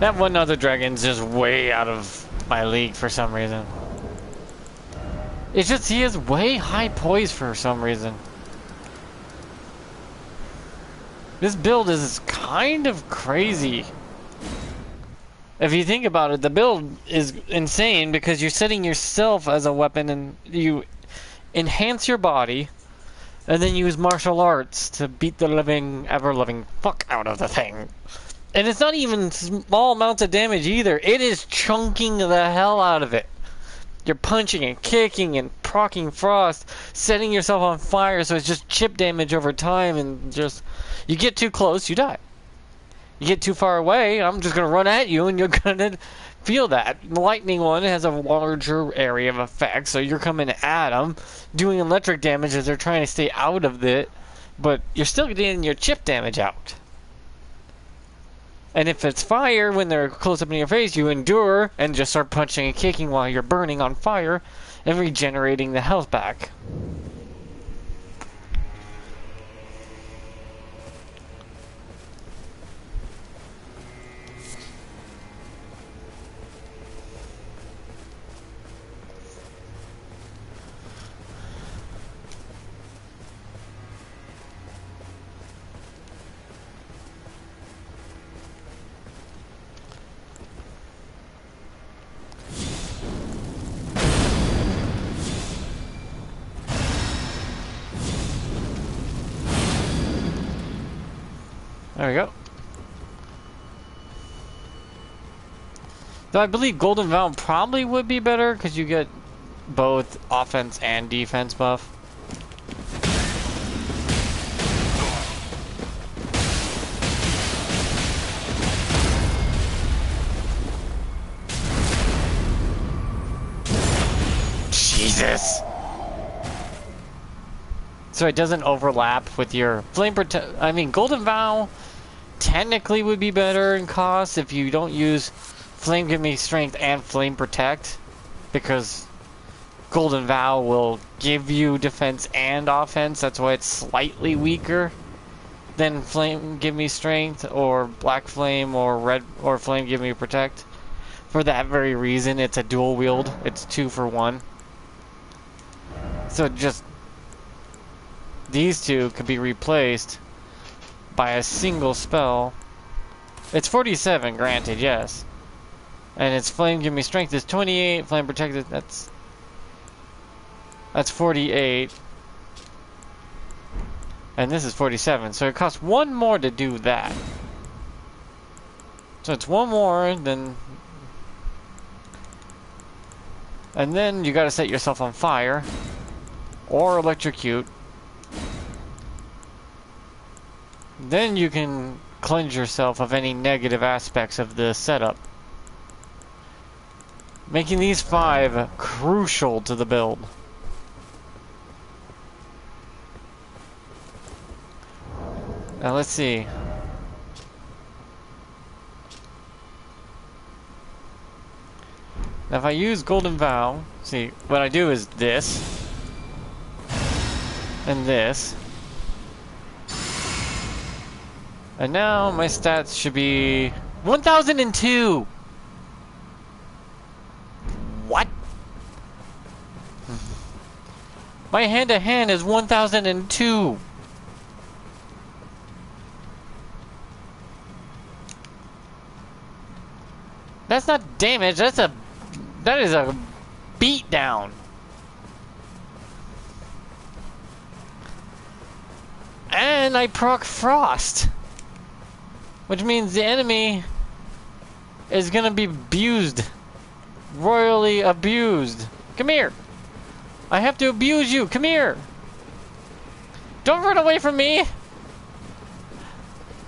That one other dragon's just way out of my league for some reason. It's just he has way high poise for some reason. This build is kind of crazy. If you think about it, the build is insane because you're setting yourself as a weapon and you enhance your body and then use martial arts to beat the living, ever-living fuck out of the thing. And it's not even small amounts of damage either. It is chunking the hell out of it. You're punching and kicking and proccing frost, setting yourself on fire so it's just chip damage over time and just... You get too close, you die. You get too far away, I'm just going to run at you and you're going to feel that. The lightning one has a larger area of effect, so you're coming at them, doing electric damage as they're trying to stay out of it, but you're still getting your chip damage out. And if it's fire, when they're close up in your face, you endure and just start punching and kicking while you're burning on fire and regenerating the health back. There we go. Though I believe Golden Vow probably would be better because you get both offense and defense buff. Jesus! So it doesn't overlap with your Flame Protect. I mean, Golden Vow technically would be better in cost if you don't use Flame Give Me Strength and Flame Protect, because Golden Vow will give you defense and offense. That's why it's slightly weaker than Flame Give Me Strength or Black Flame or Red or Flame Give Me Protect. For that very reason, it's a dual wield. It's 2 for 1. So just these two could be replaced by a single spell. It's 47, granted, yes. And its Flame Give Me Strength is 28, Flame Protected, that's 48. And this is 47, so it costs 1 more to do that. So it's 1 more, then... And then you gotta set yourself on fire. Or electrocute. Then you can cleanse yourself of any negative aspects of the setup. Making these 5 crucial to the build. Now let's see. Now if I use Golden Vow, see, what I do is this. And this. And now my stats should be 1002. What? My hand-to-hand is 1002. That's not damage, that is a beat down. And I proc Frost, which means the enemy is gonna be abused, royally abused. Come here. I have to abuse you. Come here. Don't run away from me.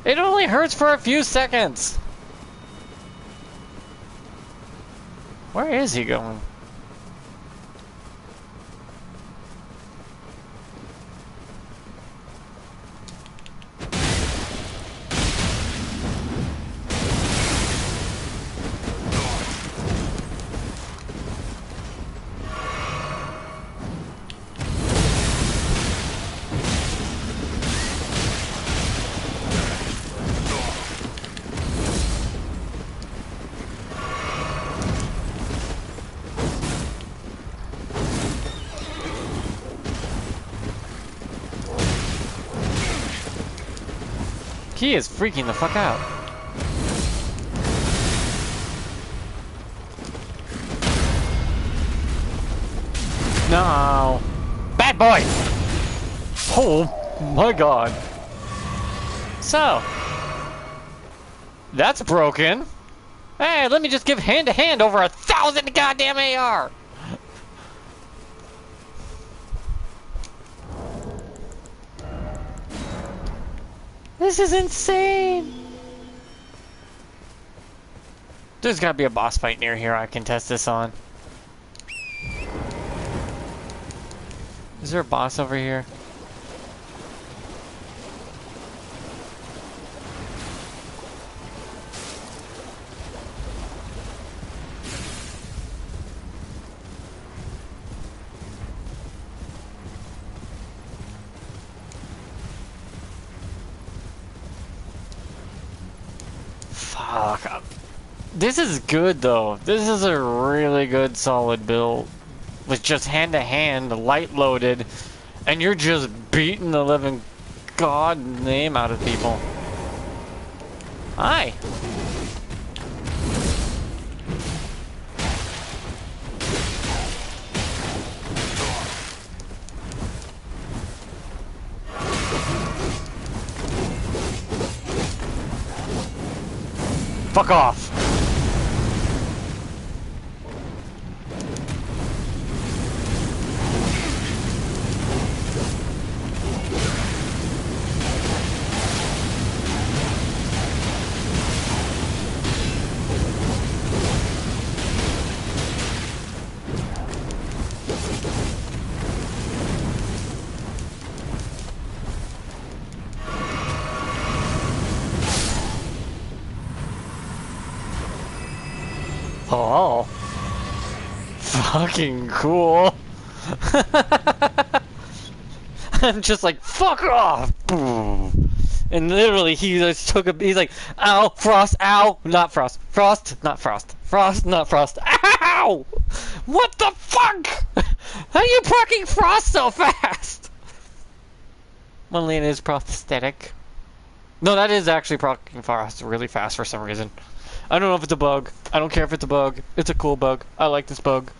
It only hurts for a few seconds. Where is he going? He is freaking the fuck out. No. Bad boy! Oh my god. So. That's broken. Hey, let me just give hand to hand over 1,000 goddamn AR! This is insane! There's gotta be a boss fight near here I can test this on. Is there a boss over here? Fuck. This is good though. This is a really good solid build. With just hand to hand, light loaded, and you're just beating the living god name out of people. Hi. Fuck off. Oh, fucking cool. I'm just like, fuck off! Boom. And literally, he just took a. He's like, ow, frost, ow, not frost, frost, not frost, frost, not frost, ow! What the fuck? How are you proccing frost so fast? One is prosthetic. No, that is actually proccing frost really fast for some reason. I don't know if it's a bug. I don't care if it's a bug. It's a cool bug. I like this bug.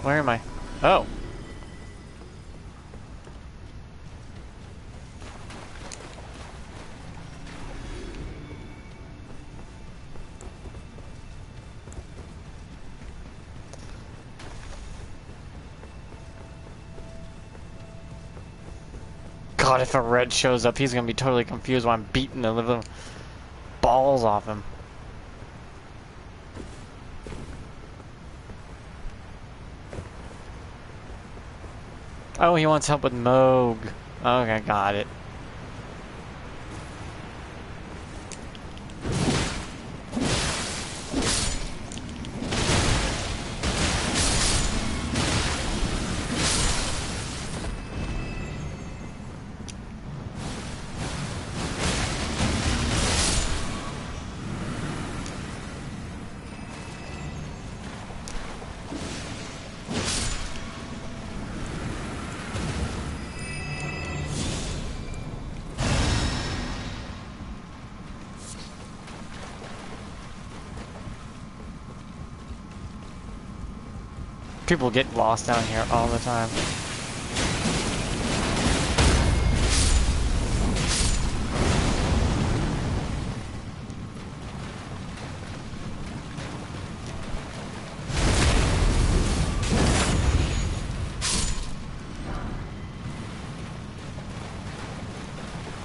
Where am I? Oh. God, if a red shows up, he's gonna be totally confused while I'm beating the living balls off him. Oh, he wants help with Moog. Okay, got it. People get lost down here all the time.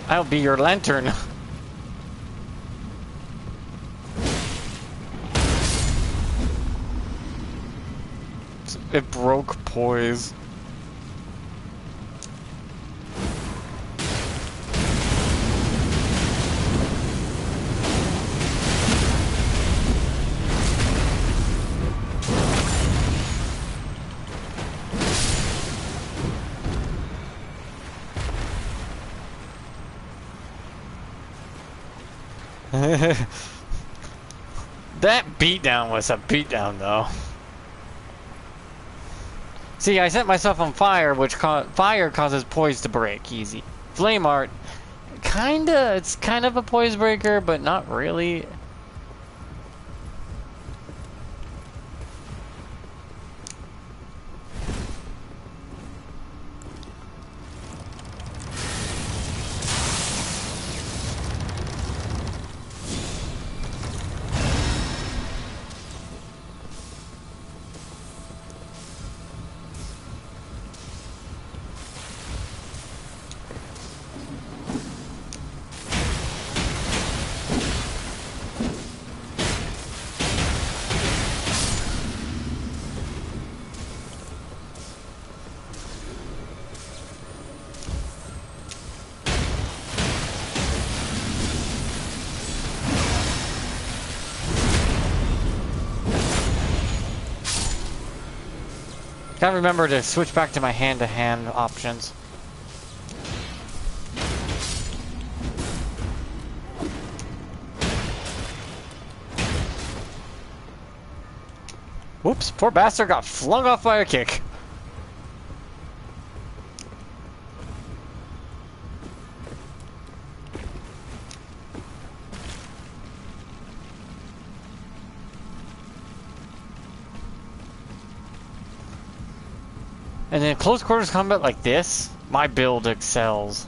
I'll be your lantern. It broke poise. That beatdown was a beatdown, though. See, I set myself on fire, which fire causes poise to break easy. Flame art, it's kind of a poise breaker, but not really. Gotta remember to switch back to my hand-to-hand options. Whoops, poor bastard got flung off by a kick. And in close quarters combat like this, my build excels.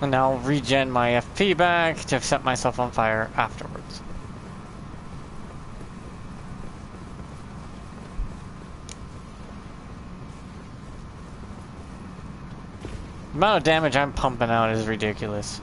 And now I'll regen my FP back to set myself on fire afterwards. The amount of damage I'm pumping out is ridiculous.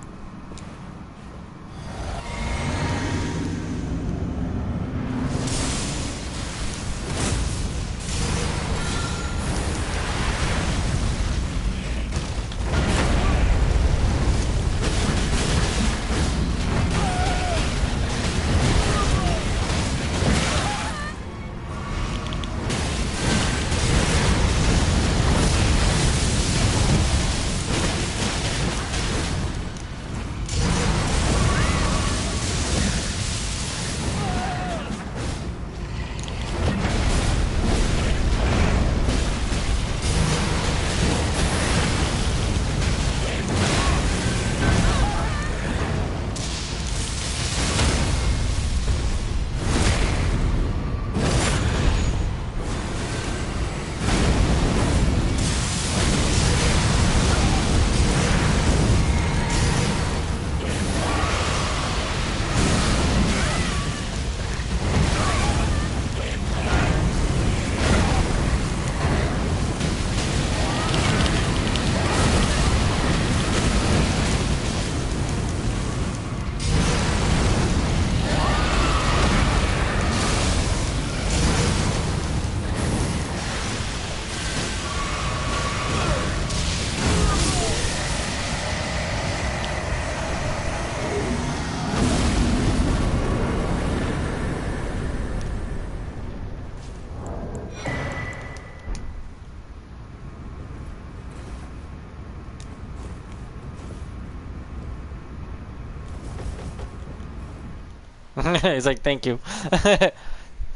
He's like, thank you. That's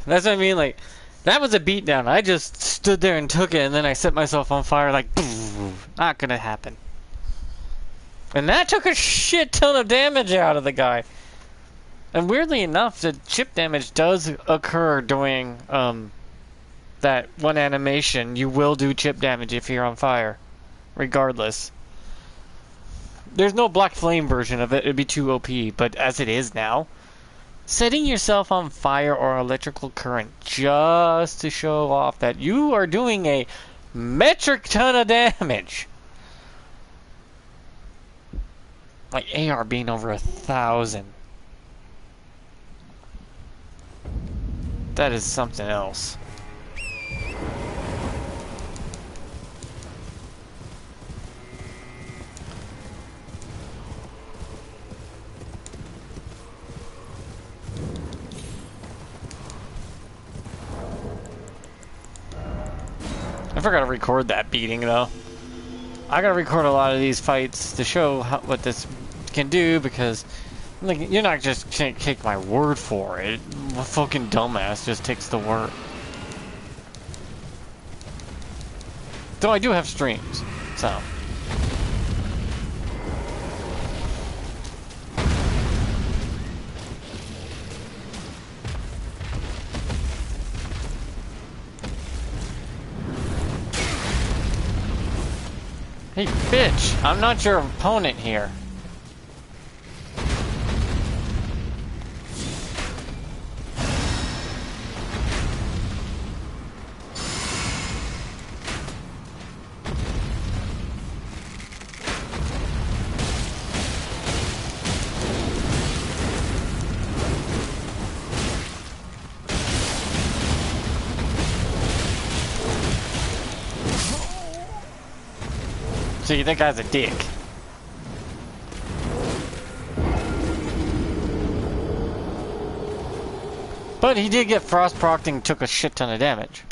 what I mean, like, that was a beatdown. I just stood there and took it, and then I set myself on fire, like, not gonna happen. And that took a shit ton of damage out of the guy. And weirdly enough, the chip damage does occur during, that one animation. You will do chip damage if you're on fire, regardless. There's no Black Flame version of it, it'd be too OP, but as it is now, setting yourself on fire or electrical current just to show off that you are doing a metric ton of damage. Like AR being over 1,000. That is something else. I forgot to record that beating though. I gotta record a lot of these fights to show what this can do because, like, you're not just gonna take my word for it. A fucking dumbass just takes the word. Though I do have streams, so. Hey, bitch! I'm not your opponent here. So you think I was a dick? But he did get frost procced and took a shit ton of damage.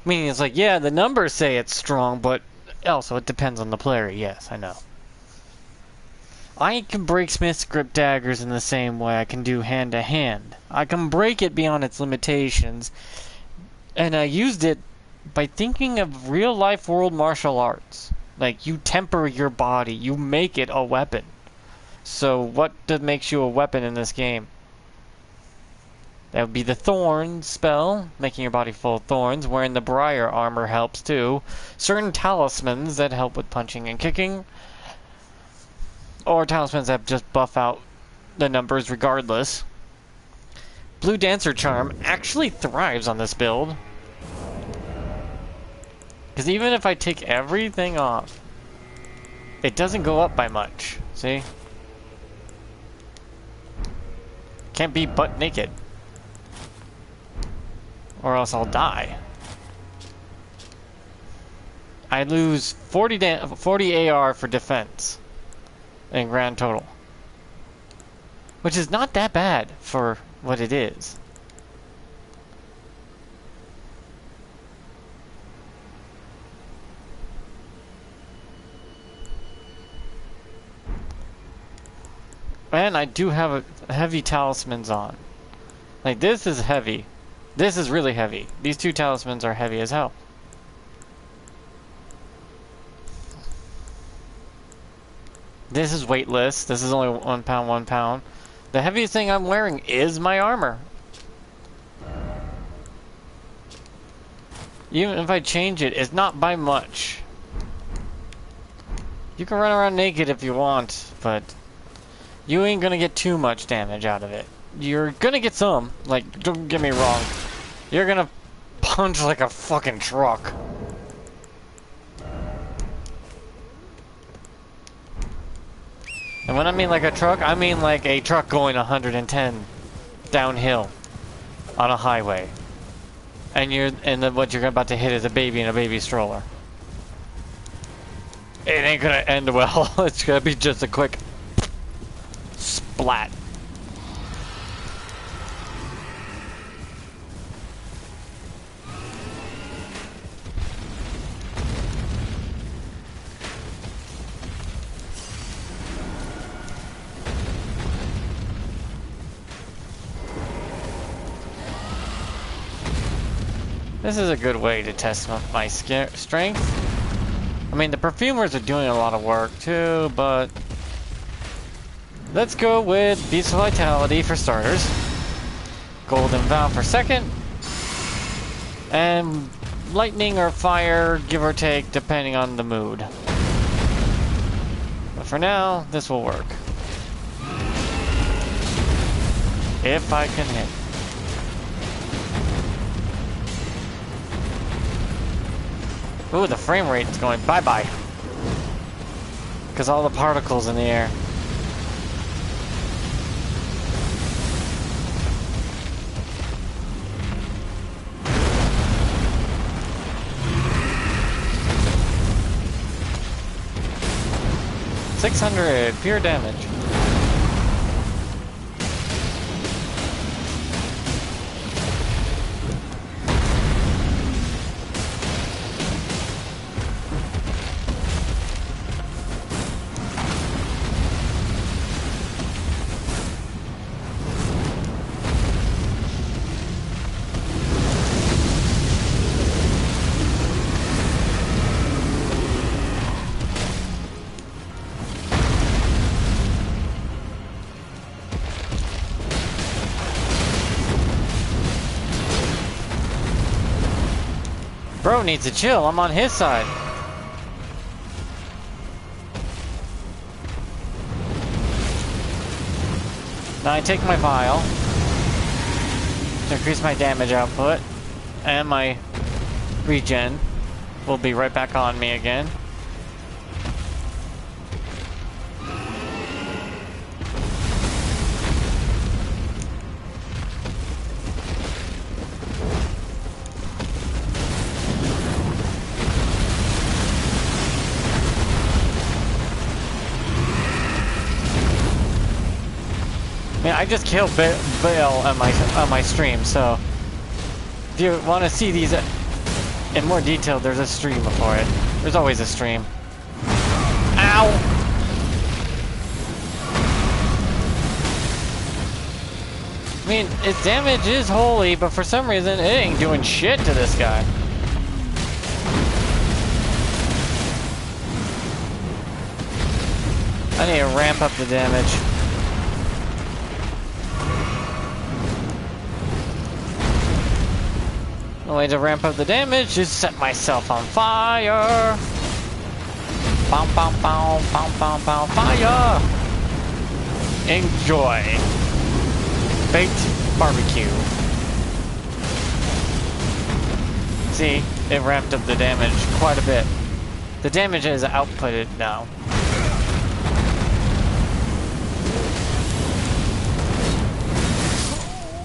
Meaning it's like, yeah, the numbers say it's strong, but also it depends on the player. Yes, I know. I can break Smith's grip daggers in the same way I can do hand to hand. I can break it beyond its limitations, and I used it by thinking of real life world martial arts. Like, you temper your body, you make it a weapon. So what makes you a weapon in this game? That would be the Thorn spell, making your body full of thorns. Wearing the Briar armor helps too. Certain talismans that help with punching and kicking. Or talismans that just buff out the numbers regardless. Blue Dancer Charm actually thrives on this build. Because even if I take everything off, it doesn't go up by much. See? Can't be butt naked. Or else I'll die. I lose 40 AR for defense. In grand total. Which is not that bad for what it is. And I do have a heavy talismans on. Like, this is heavy. This is really heavy. These two talismans are heavy as hell. This is weightless. This is only 1 pound, 1 pound. The heaviest thing I'm wearing is my armor. Even if I change it, it's not by much. You can run around naked if you want, but you ain't gonna get too much damage out of it. You're gonna get some. Like, don't get me wrong. You're gonna punch like a fucking truck. And when I mean like a truck, I mean like a truck going 110 downhill on a highway. And what you're about to hit is a baby in a baby stroller. It ain't gonna end well. It's gonna be just a quick splat. This is a good way to test my strength. I mean, the perfumers are doing a lot of work too, but let's go with Beast of Vitality for starters, Golden Vow for second, and Lightning or Fire, give or take, depending on the mood. But for now, this will work. If I can hit. Ooh, the frame rate is going bye-bye. Because all the particles in the air. $600 pure damage. Bro needs to chill. I'm on his side. Now I take my vial to increase my damage output, and my regen will be right back on me again. I just killed Bale on my stream, so if you want to see these in more detail, there's a stream for it. There's always a stream. Ow! I mean, its damage is holy, but for some reason, it ain't doing shit to this guy. I need to ramp up the damage. The way to ramp up the damage is set myself on fire. Bam, bam, bam, bam, bam, bam, fire. Enjoy. Baked barbecue. See, it ramped up the damage quite a bit. The damage is outputted now.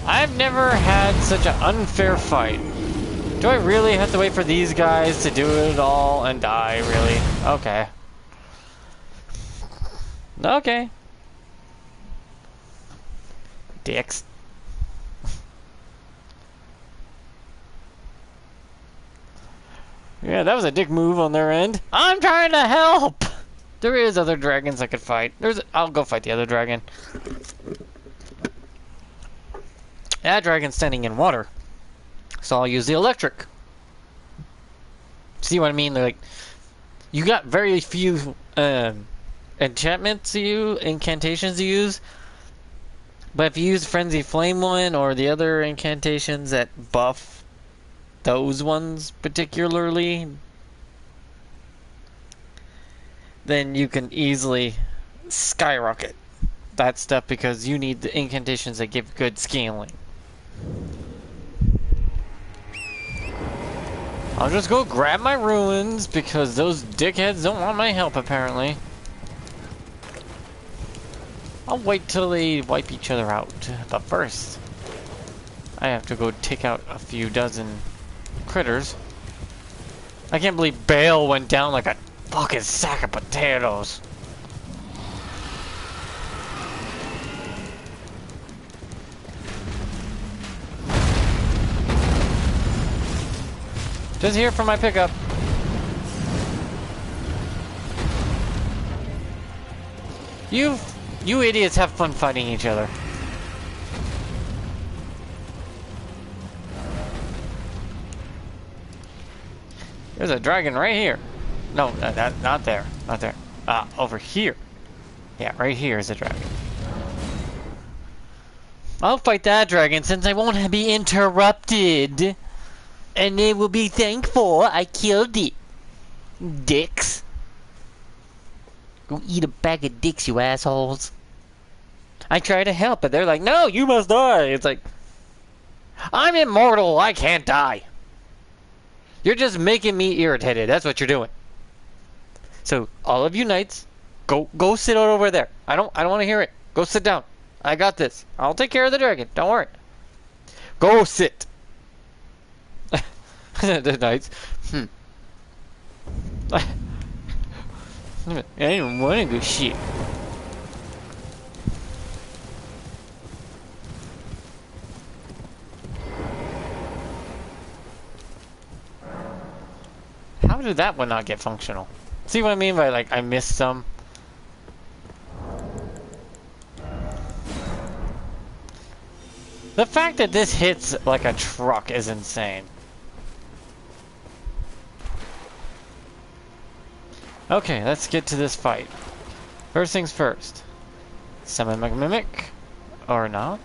I've never had such an unfair fight. Do I really have to wait for these guys to do it all and die, really? Okay. Okay. Dicks. Yeah, that was a dick move on their end. I'm trying to help! There is other dragons I could fight. I'll go fight the other dragon. That dragon's standing in water. So I'll use the electric. See what I mean? Like, you got very few enchantments incantations to use. But if you use Frenzy Flame one or the other incantations that buff those ones particularly, then you can easily skyrocket that stuff because you need the incantations that give good scaling. I'll just go grab my ruins because those dickheads don't want my help apparently. I'll wait till they wipe each other out, but first I have to go take out a few dozen critters. I can't believe Bale went down like a fucking sack of potatoes. Just here for my pickup. You idiots have fun fighting each other. There's a dragon right here. No, not there. Not there. Over here. Yeah, right here is a dragon. I'll fight that dragon since I won't be interrupted. And they will be thankful I killed it. Dicks. Go eat a bag of dicks, you assholes. I try to help, but they're like, no, you must die. It's like, I'm immortal. I can't die. You're just making me irritated. That's what you're doing. So, all of you knights, go sit out over there. I don't want to hear it. Go sit down. I got this. I'll take care of the dragon. Don't worry. Go sit. The knights. I don't want to go shit. How did that one not get functional? See what I mean by, like, I missed some? The fact that this hits like a truck is insane. Okay, let's get to this fight. First things first. Summon my mimic. Or not.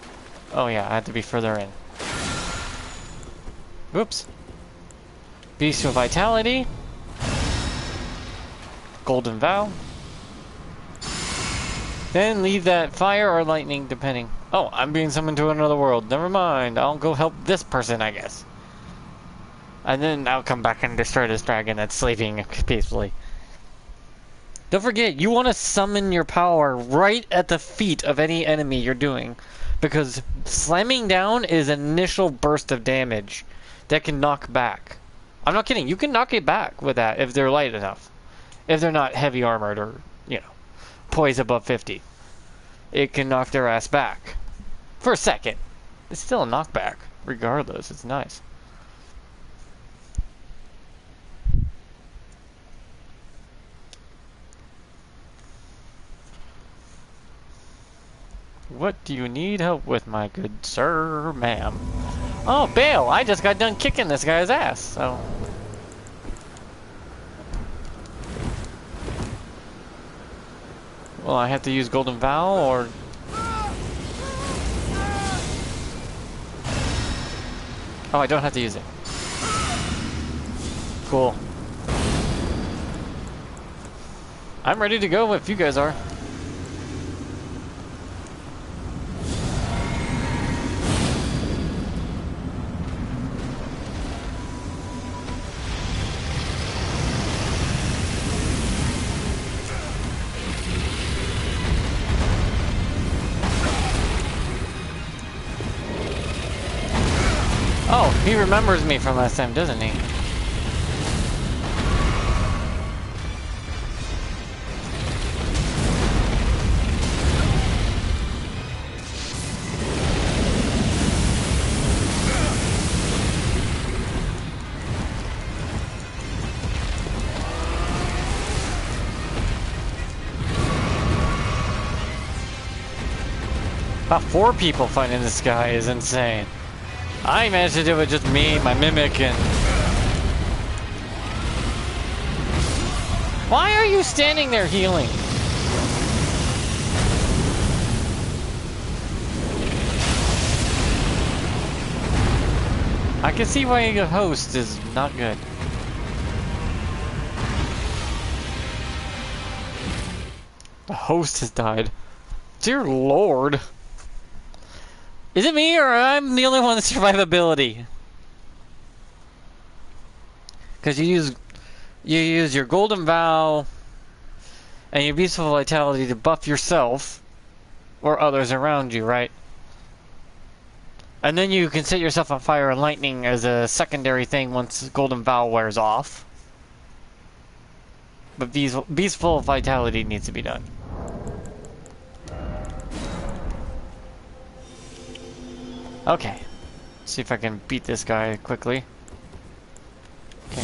Oh yeah, I have to be further in. Whoops. Beast of Vitality. Golden Vow. Then leave that fire or lightning, depending. Oh, I'm being summoned to another world. Never mind. I'll go help this person, I guess. And then I'll come back and destroy this dragon that's sleeping peacefully. Don't forget, you want to summon your power right at the feet of any enemy you're doing. Because slamming down is an initial burst of damage that can knock back. I'm not kidding. You can knock it back with that if they're light enough. If they're not heavy armored or, you know, poise above 50. It can knock their ass back. For a second. It's still a knockback. Regardless, it's nice. What do you need help with, my good sir, ma'am? Oh, Bale! I just got done kicking this guy's ass, so... Well, I have to use Golden Vow, or... Oh, I don't have to use it. Cool. I'm ready to go if you guys are. Oh, he remembers me from last time, doesn't he? About 4 people fighting this guy is insane. I managed to do it just me, my mimic, and... Why are you standing there healing? I can see why a host is not good. The host has died. Dear Lord. Is it me, or I'm the only one with survivability? Because you use your Golden Vow and your Beautiful Vitality to buff yourself or others around you, right? And then you can set yourself on fire and lightning as a secondary thing once Golden Vow wears off. But Beautiful Vitality needs to be done. Okay, see if I can beat this guy quickly. Okay.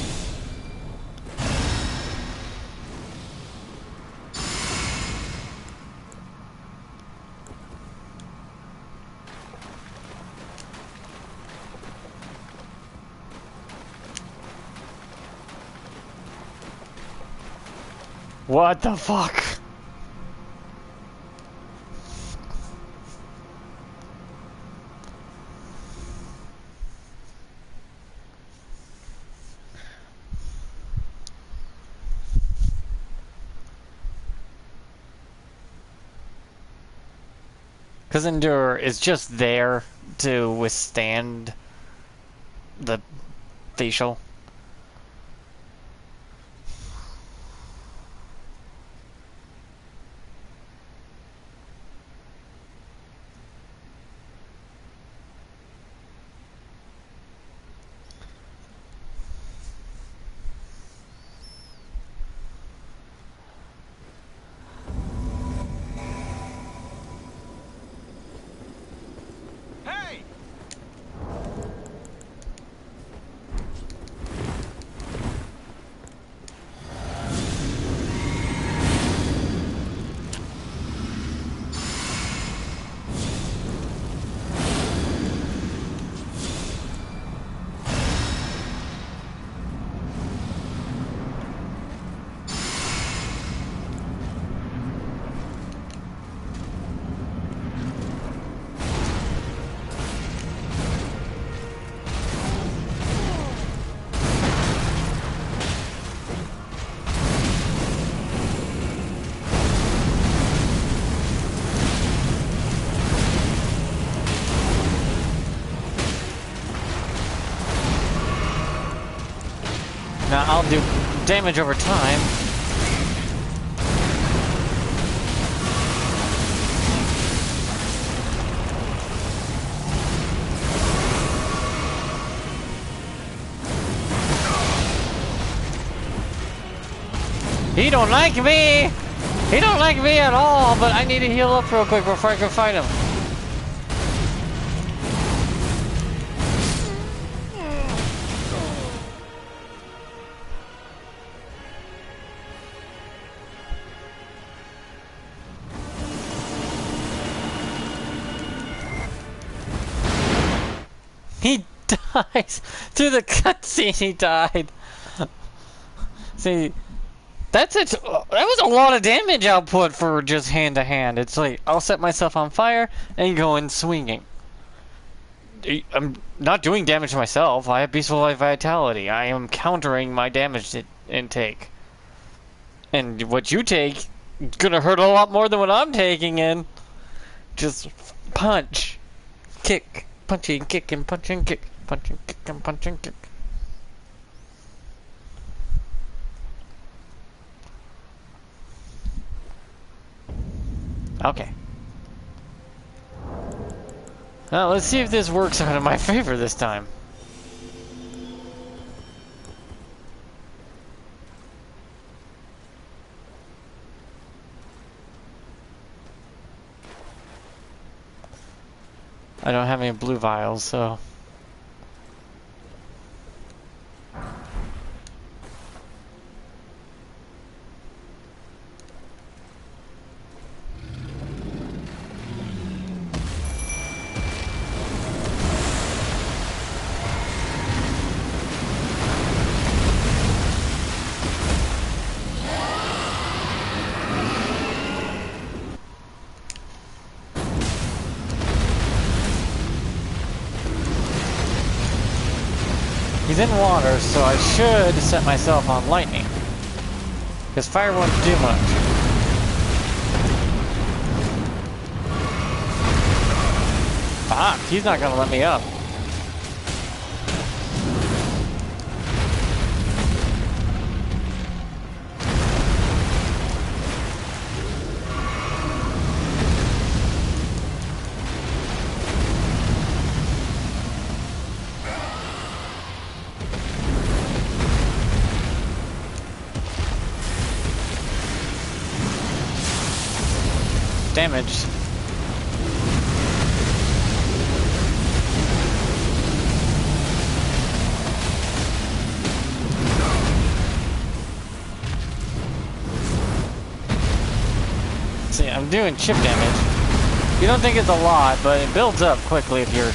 What the fuck? Because Endure is just there to withstand the facial. I'll do damage over time. He don't like me! He don't like me at all, but I need to heal up real quick before I can fight him. He dies! Through the cutscene he died! See, that's it. That was a lot of damage output for just hand to hand. It's like, I'll set myself on fire and go in swinging. I'm not doing damage to myself. I have peaceful life vitality. I am countering my damage intake. And what you take is gonna hurt a lot more than what I'm taking in. Just punch, kick, punching, kick, and punching, kick, punching, kick, and punching, kick. Okay. Now let's see if this works out in my favor this time. I don't have any blue vials, so... He's in water, so I should set myself on lightning. Because fire won't do much. Fuck, he's not gonna let me up. Damaged. See, I'm doing chip damage. You don't think it's a lot, but it builds up quickly if you're...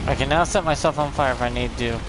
I can now set myself on fire if I need to.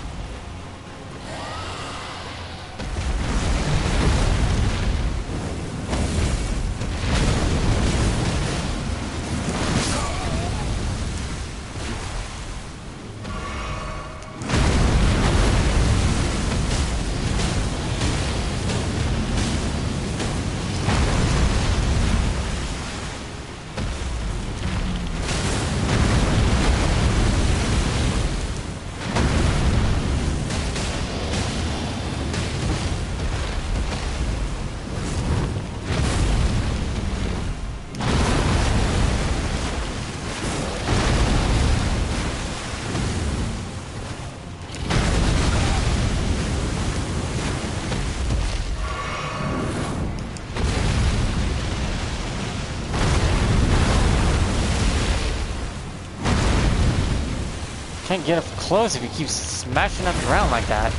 Can't get up close if he keeps smashing up the ground like that.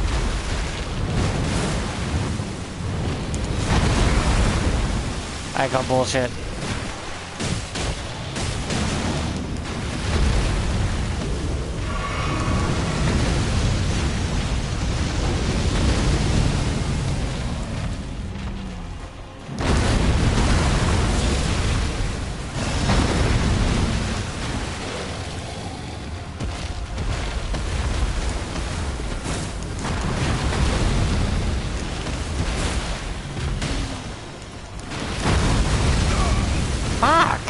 I got bullshit. Fuck!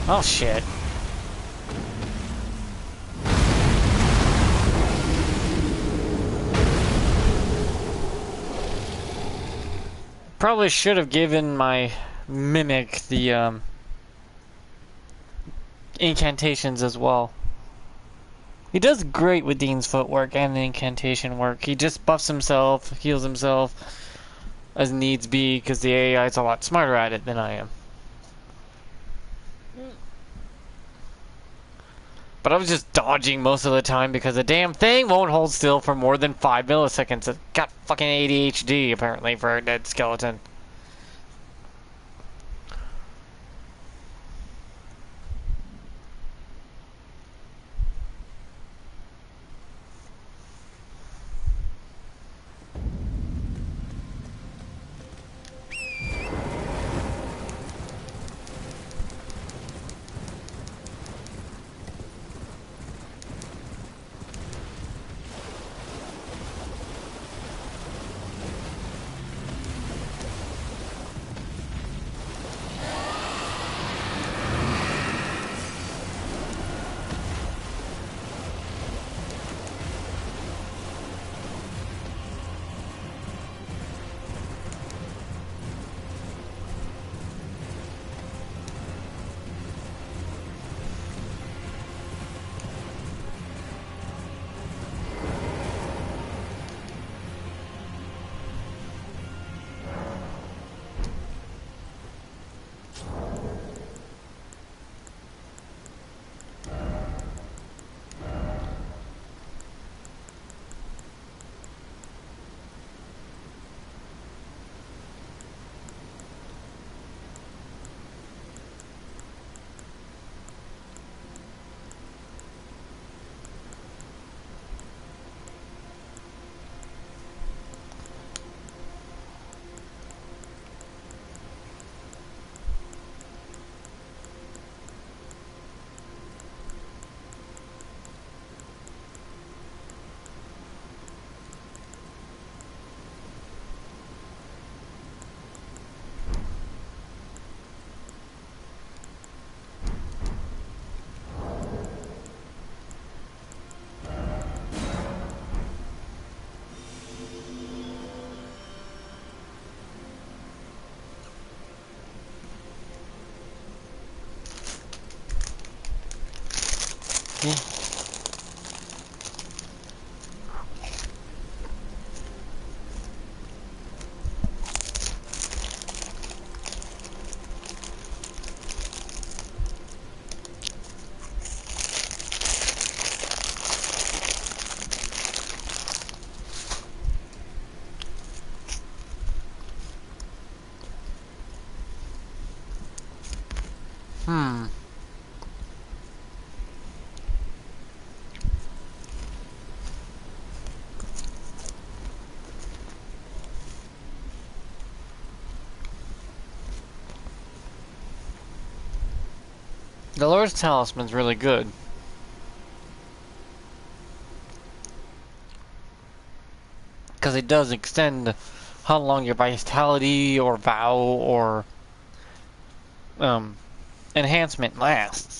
Oh shit. Probably should have given my mimic the incantations as well. He does great with Dean's footwork and the incantation work. He just buffs himself, heals himself as needs be, because the AI is a lot smarter at it than I am. But I was just dodging most of the time because the damn thing won't hold still for more than 5 milliseconds. It got fucking ADHD apparently for a dead skeleton. Yeah. The Lord's Talisman's really good. Because it does extend how long your vitality or vow or enhancement lasts.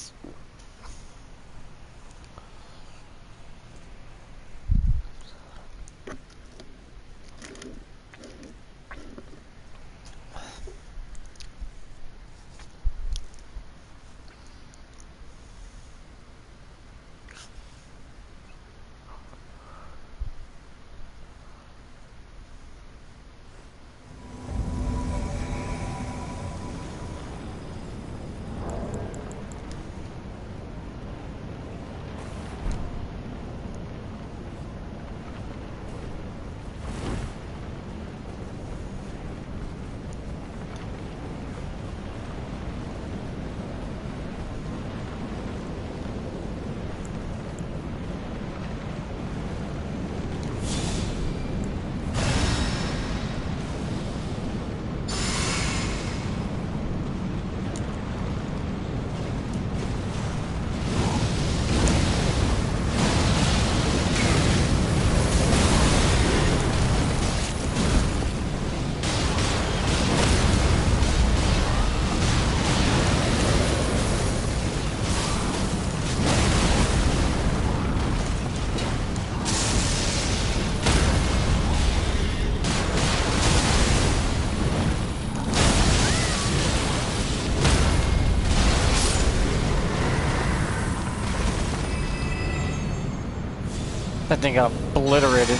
That thing got obliterated.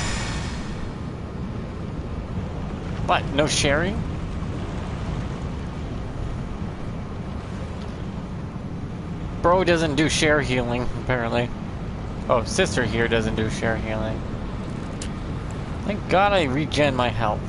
What? No sharing? Bro doesn't do share healing, apparently. Oh, sister here doesn't do share healing. Thank God I regen my health.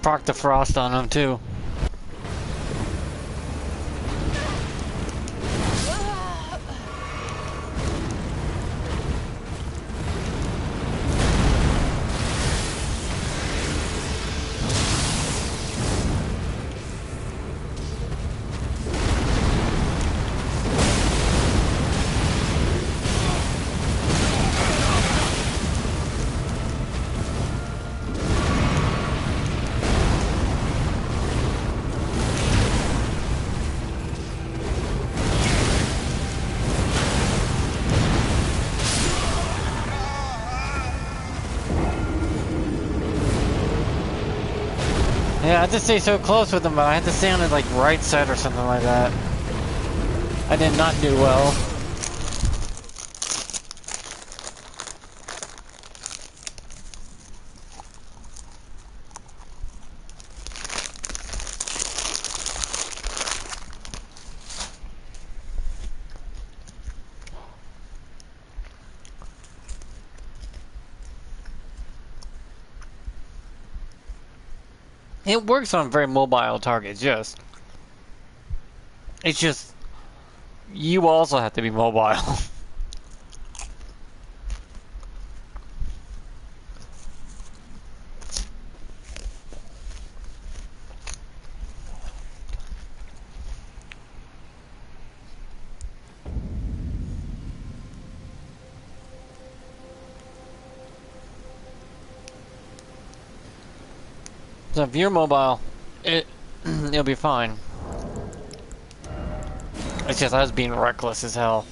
Proc the frost on him too. Yeah, I had to stay so close with him, but I had to stay on his like right side or something like that. I did not do well. It works on very mobile targets, yes. It's just You also have to be mobile. So if you're mobile, it'll be fine. It's just I was being reckless as hell.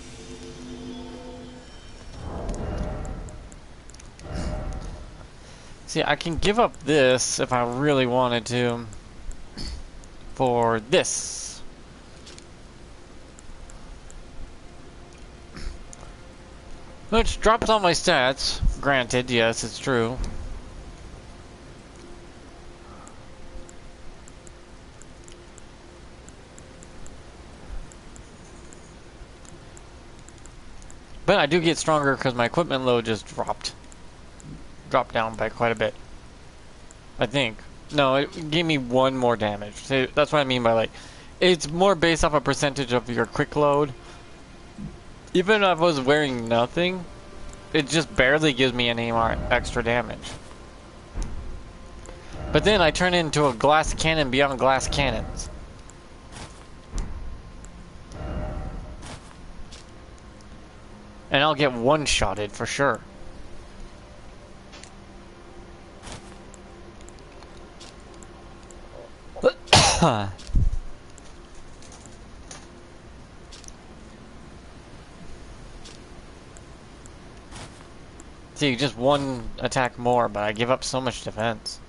See, I can give up this if I really wanted to for this. Which drops all my stats. Granted, yes, it's true. But I do get stronger because my equipment load just dropped down by quite a bit. I think. No, it gave me 1 more damage. So that's what I mean by, like, it's more based off a percentage of your quick load. Even if I was wearing nothing, it just barely gives me any more extra damage. But then I turn into a glass cannon beyond glass cannons. And I'll get one-shotted for sure. See, just 1 attack more, but I give up so much defense.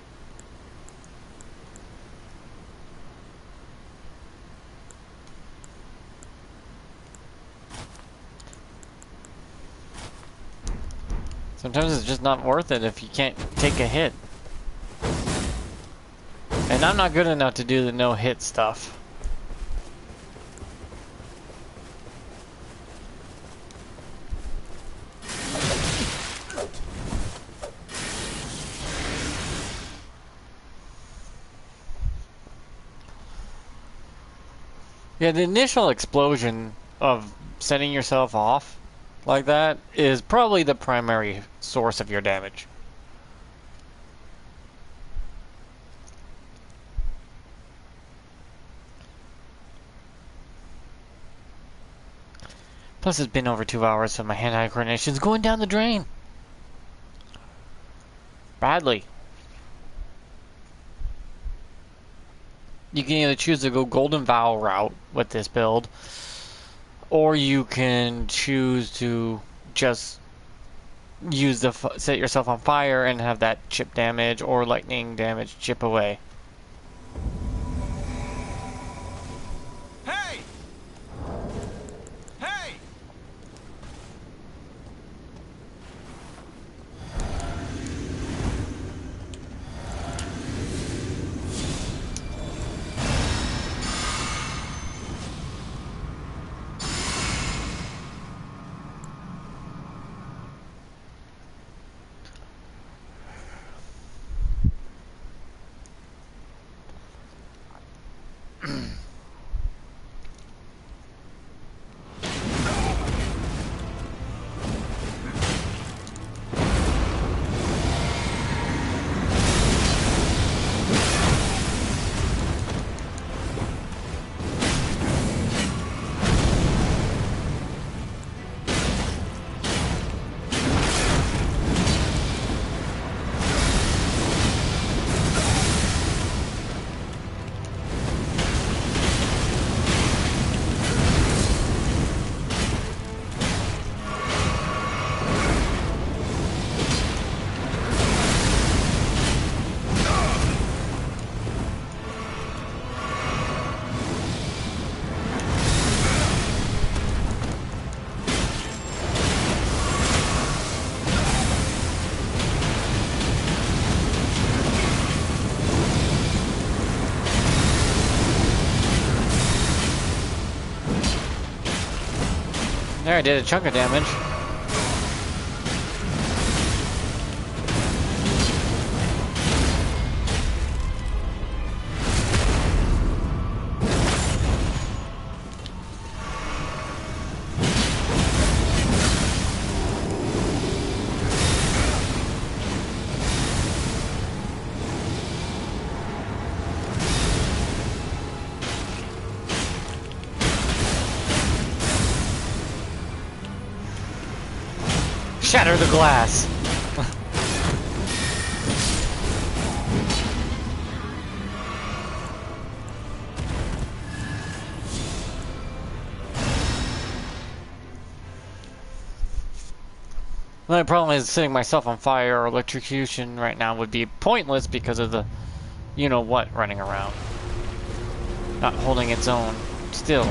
Sometimes it's just not worth it if you can't take a hit. And I'm not good enough to do the no-hit stuff. Yeah, the initial explosion of setting yourself off like that is probably the primary source of your damage. Plus it's been over 2 hours, so my hand-eye coordination's going down the drain. Badly. You can either choose to go Golden Vow route with this build, or you can choose to just use the set yourself on fire and have that chip damage or lightning damage chip away. Hey! Hey! There, I did a chunk of damage. Shatter the glass! The only problem is setting myself on fire or electrocution right now would be pointless because of the you-know-what running around. Not holding its own. Still.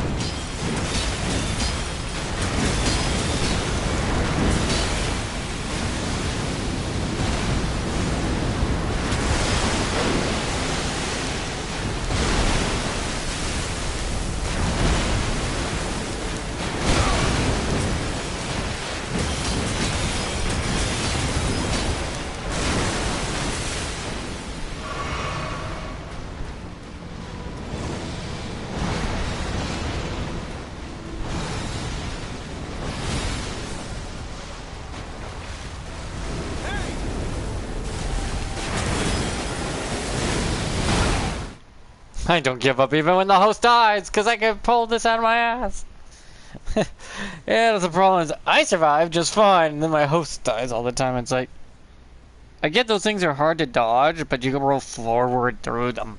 I don't give up even when the host dies, because I can pull this out of my ass. Yeah, that's the problem is I survive just fine, and then my host dies all the time. It's like, I get those things are hard to dodge, but you can roll forward through them.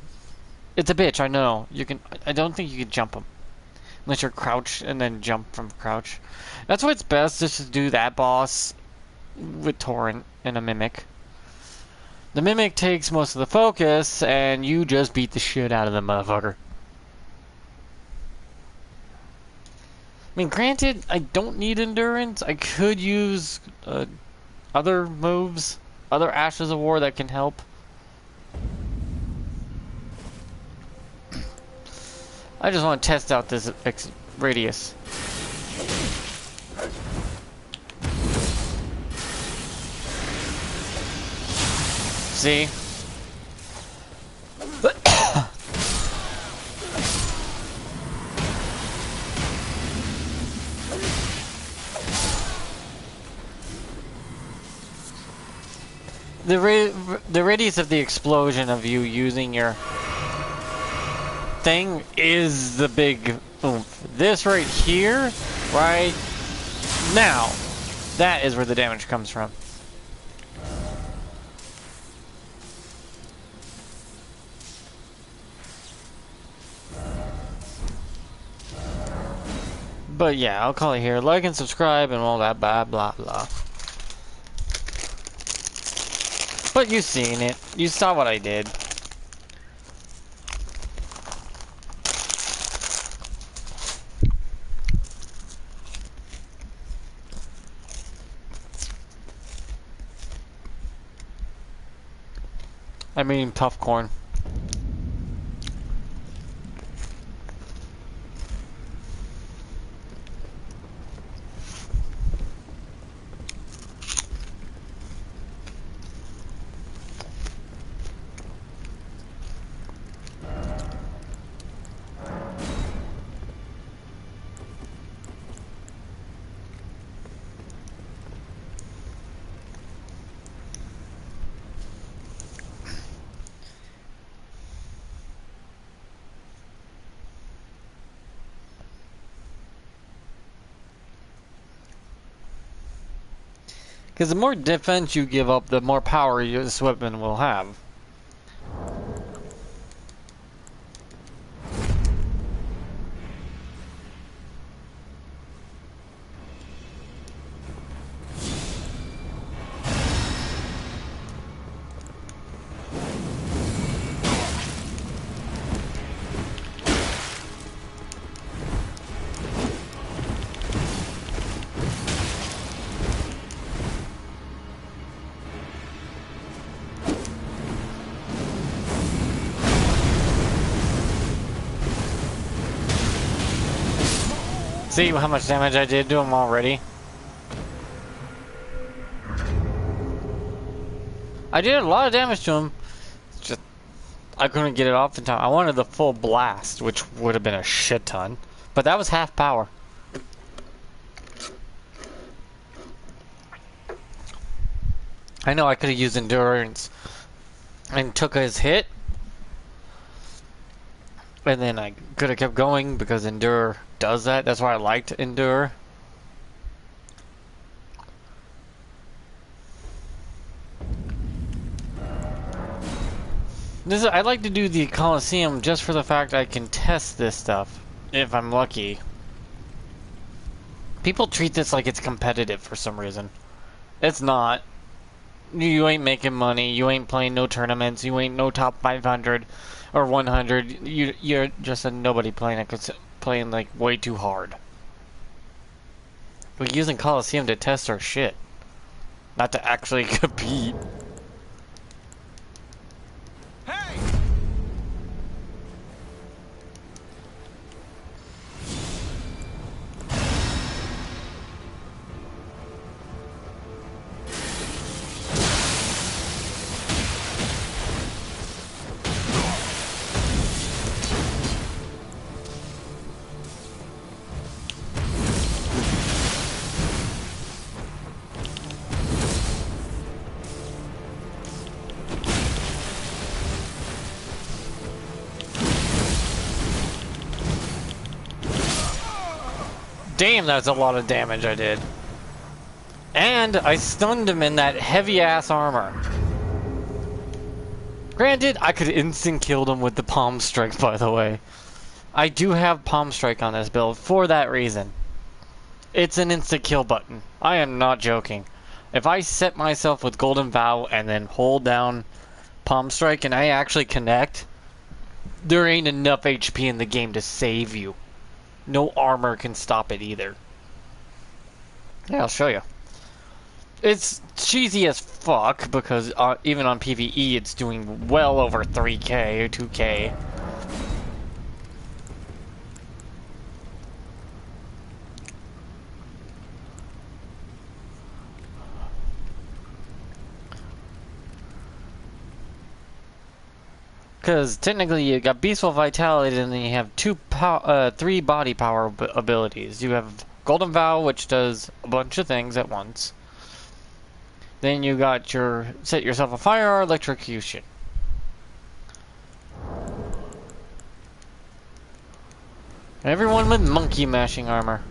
It's a bitch, I know. I don't think you can jump them. Unless you're crouch and then jump from crouch. That's why it's best just to do that boss with Torrent and a Mimic. The Mimic takes most of the focus, and you just beat the shit out of the motherfucker. I mean, granted, I don't need endurance. I could use other moves, other Ashes of War that can help. I just want to test out this radius. See? The radius of the explosion of you using your thing is the big oomph. This right here, right now, that is where the damage comes from. But yeah, I'll call it here. Like and subscribe and all that blah blah blah. But you've seen it. You saw what I did. I mean popcorn. Because the more defense you give up, the more power this weapon will have. See how much damage I did to him already? I did a lot of damage to him. It's just I couldn't get it off in time. I wanted the full blast, which would have been a shit ton. But that was half power. I know I could have used endurance and took his hit. And then I could have kept going because Endure does that. That's why I liked Endure. I like to do the Coliseum just for the fact I can test this stuff if I'm lucky. People treat this like it's competitive for some reason. It's not. You ain't making money. You ain't playing no tournaments. You ain't no top 500 or 100. You're just a nobody playing it 'cause playing like way too hard. We're using Coliseum to test our shit, not to actually compete. Hey! Damn, that's a lot of damage I did. And I stunned him in that heavy-ass armor. Granted, I could instant kill him with the Palm Strike, by the way. I do have Palm Strike on this build for that reason. It's an instant kill button. I am not joking. If I set myself with Golden Vow and then hold down Palm Strike and I actually connect, there ain't enough HP in the game to save you. No armor can stop it either. Yeah, I'll show you. It's cheesy as fuck because even on PvE it's doing well over 3k or 2k. Because technically you got Beastful Vitality and then you have three body power abilities. You have Golden Vow, which does a bunch of things at once. Then you got your set yourself a fire or electrocution. Everyone with monkey mashing armor.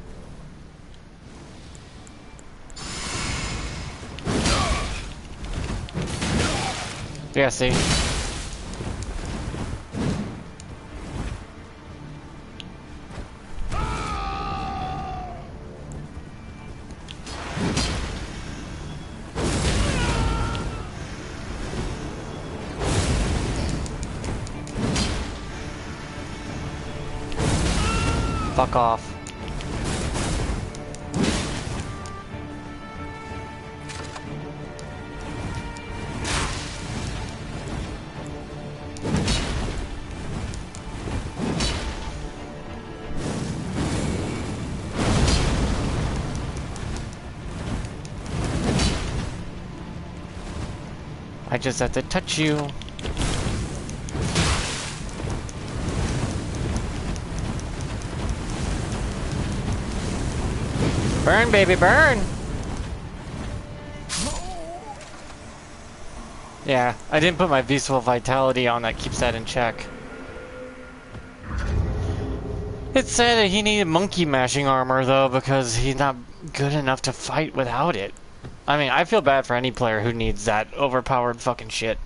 Yeah, see? Fuck off. I just have to touch you. Burn, baby, burn! Yeah, I didn't put my Beastful Vitality on, that keeps that in check. It said that he needed monkey mashing armor though, because he's not good enough to fight without it. I mean, I feel bad for any player who needs that overpowered fucking shit.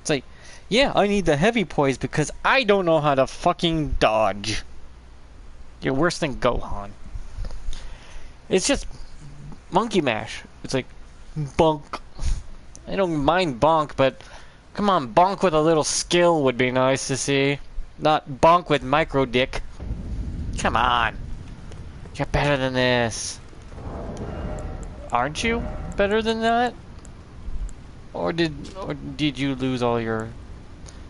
It's like, yeah, I need the heavy poise because I don't know how to fucking dodge. You're worse than Gohan. It's just monkey mash. It's like bonk. I don't mind bonk, but come on, bonk with a little skill would be nice to see. Not bonk with micro dick. Come on. You're better than this. Aren't you better than that? Or did you lose all your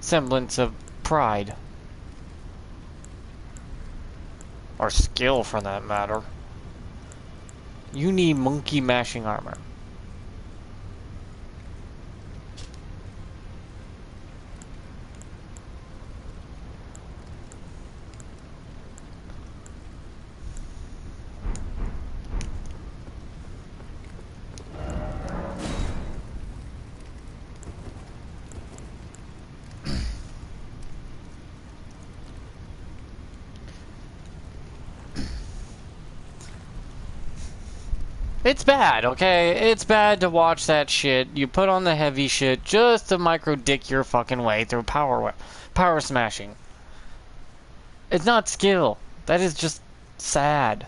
semblance of pride? Or skill for that matter. You need monkey mashing armor. It's bad, okay? It's bad to watch that shit. You put on the heavy shit just to micro dick your fucking way through power smashing. It's not skill. That is just sad.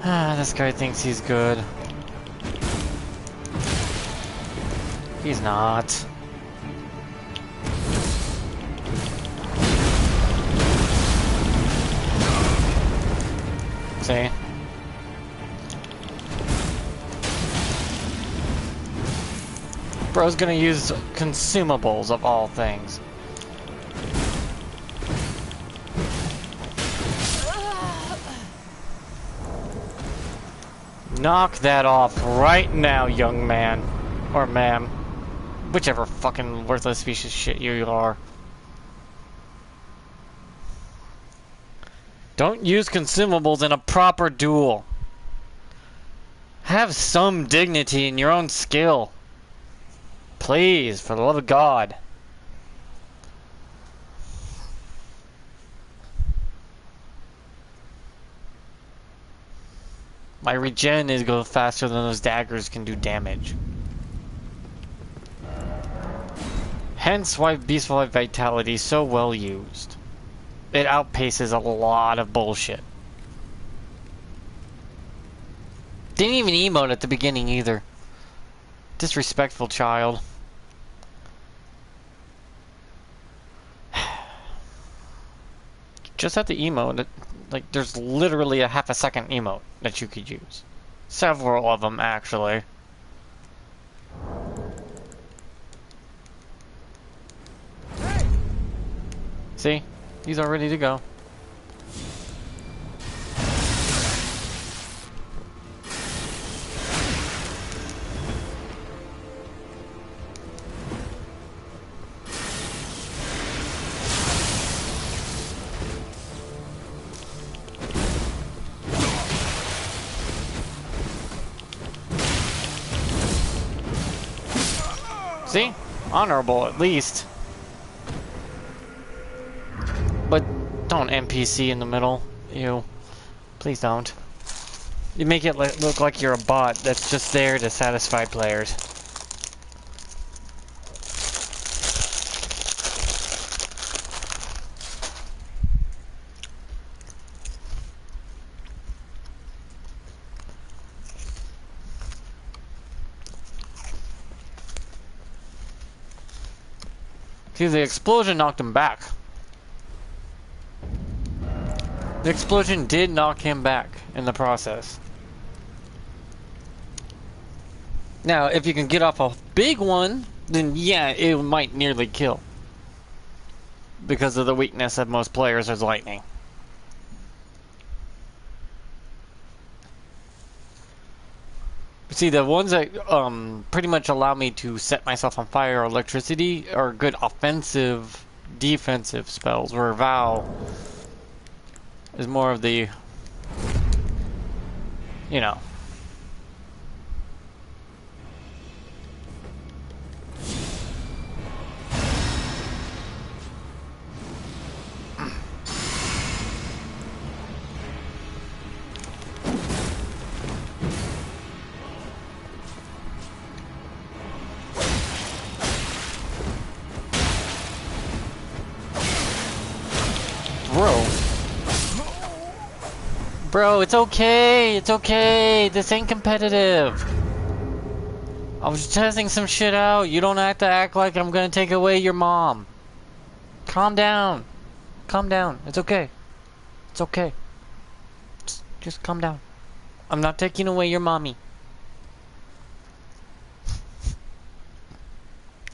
Ah, this guy thinks he's good. He's not. See? Bro's gonna use consumables of all things. Knock that off right now, young man. Or ma'am. Whichever fucking worthless piece of shit you are. Don't use consumables in a proper duel. Have some dignity in your own skill. Please, for the love of God. My regen is go faster than those daggers can do damage. Hence why Beastful Vitality is so well used. It outpaces a lot of bullshit. Didn't even emote at the beginning either. Disrespectful child. Just at the emote, like there's literally a half a second emote that you could use. Several of them actually. Hey! See? He's all ready to go. See? Honorable, at least. But don't NPC in the middle. Ew. Please don't. You make it look like you're a bot that's just there to satisfy players. See, the explosion knocked him back. The explosion did knock him back in the process. Now, if you can get off a big one, then yeah, it might nearly kill. Because of the weakness of most players is lightning. See, the ones that pretty much allow me to set myself on fire or electricity are good offensive, defensive spells, where Vow is more of the, you know. Bro, it's okay. It's okay. This ain't competitive. I was just testing some shit out. You don't have to act like I'm gonna take away your mom. Calm down. Calm down. It's okay. It's okay. Just calm down. I'm not taking away your mommy.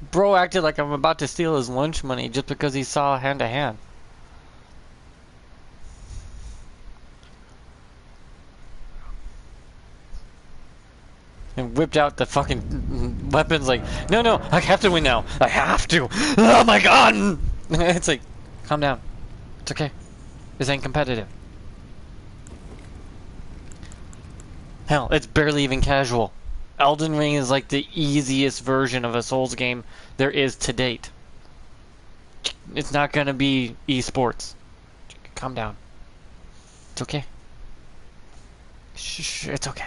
Bro acted like I'm about to steal his lunch money just because he saw hand to hand. and whipped out the fucking weapons like, no, no, I have to win now. I have to. Oh my god! It's like, calm down. It's okay. This ain't competitive. Hell, it's barely even casual. Elden Ring is like the easiest version of a Souls game there is to date. It's not gonna be esports. Calm down. It's okay. Shh, it's okay.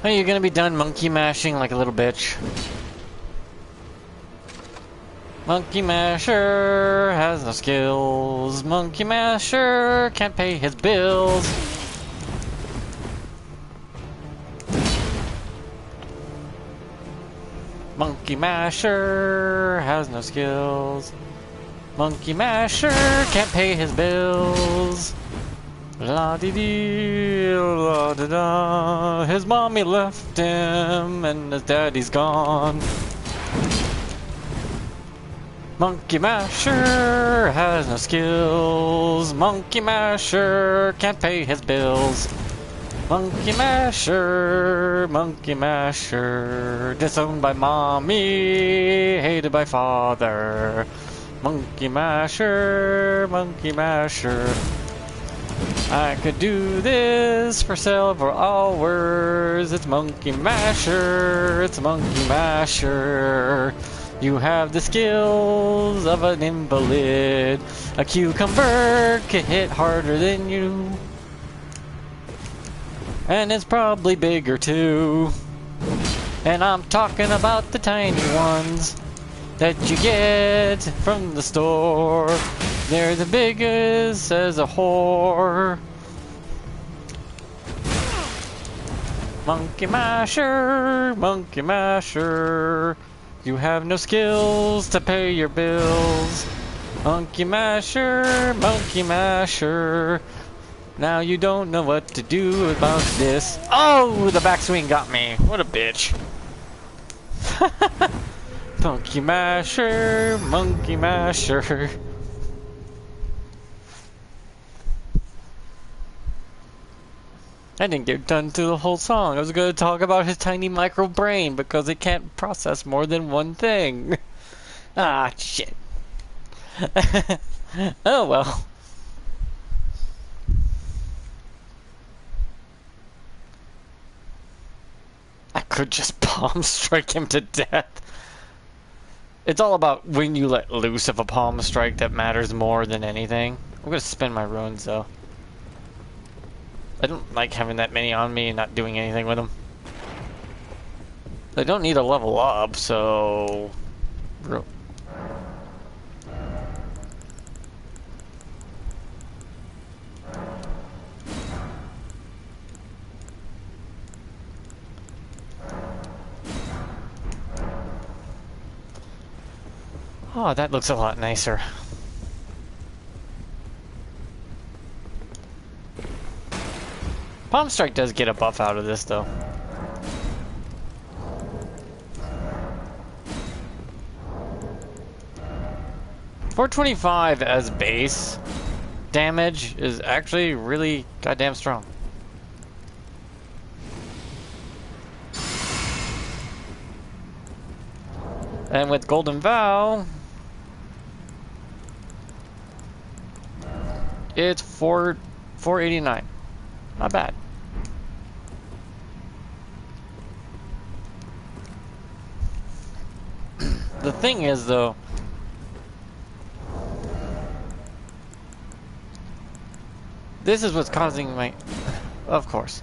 Are you gonna be done monkey mashing like a little bitch? Monkey masher has no skills. Monkey masher can't pay his bills. Monkey masher has no skills. Monkey masher can't pay his bills. La dee dee, la da da. His mommy left him and his daddy's gone. Monkey masher has no skills. Monkey masher can't pay his bills. Monkey masher, disowned by mommy, hated by father. Monkey masher, I could do this for several hours. It's monkey masher, it's monkey masher. You have the skills of an invalid. A cucumber can hit harder than you. And it's probably bigger too. And I'm talking about the tiny ones that you get from the store. They're the biggest as a whore. Monkey masher, you have no skills to pay your bills. Monkey masher, now you don't know what to do about this. Oh, the backswing got me. What a bitch. Monkey masher. I didn't get done through the whole song. I was going to talk about his tiny micro brain because it can't process more than one thing. Ah, shit. Oh well. I could just palm strike him to death. It's all about when you let loose of a palm strike that matters more than anything. I'm gonna spin my runes though. I don't like having that many on me and not doing anything with them. I don't need a level up, so... Oh, that looks a lot nicer. Palm Strike does get a buff out of this, though. $425 as base damage is actually really goddamn strong. And with Golden Vow, it's $489. Not bad. The thing is, though, this is what's causing my... Of course.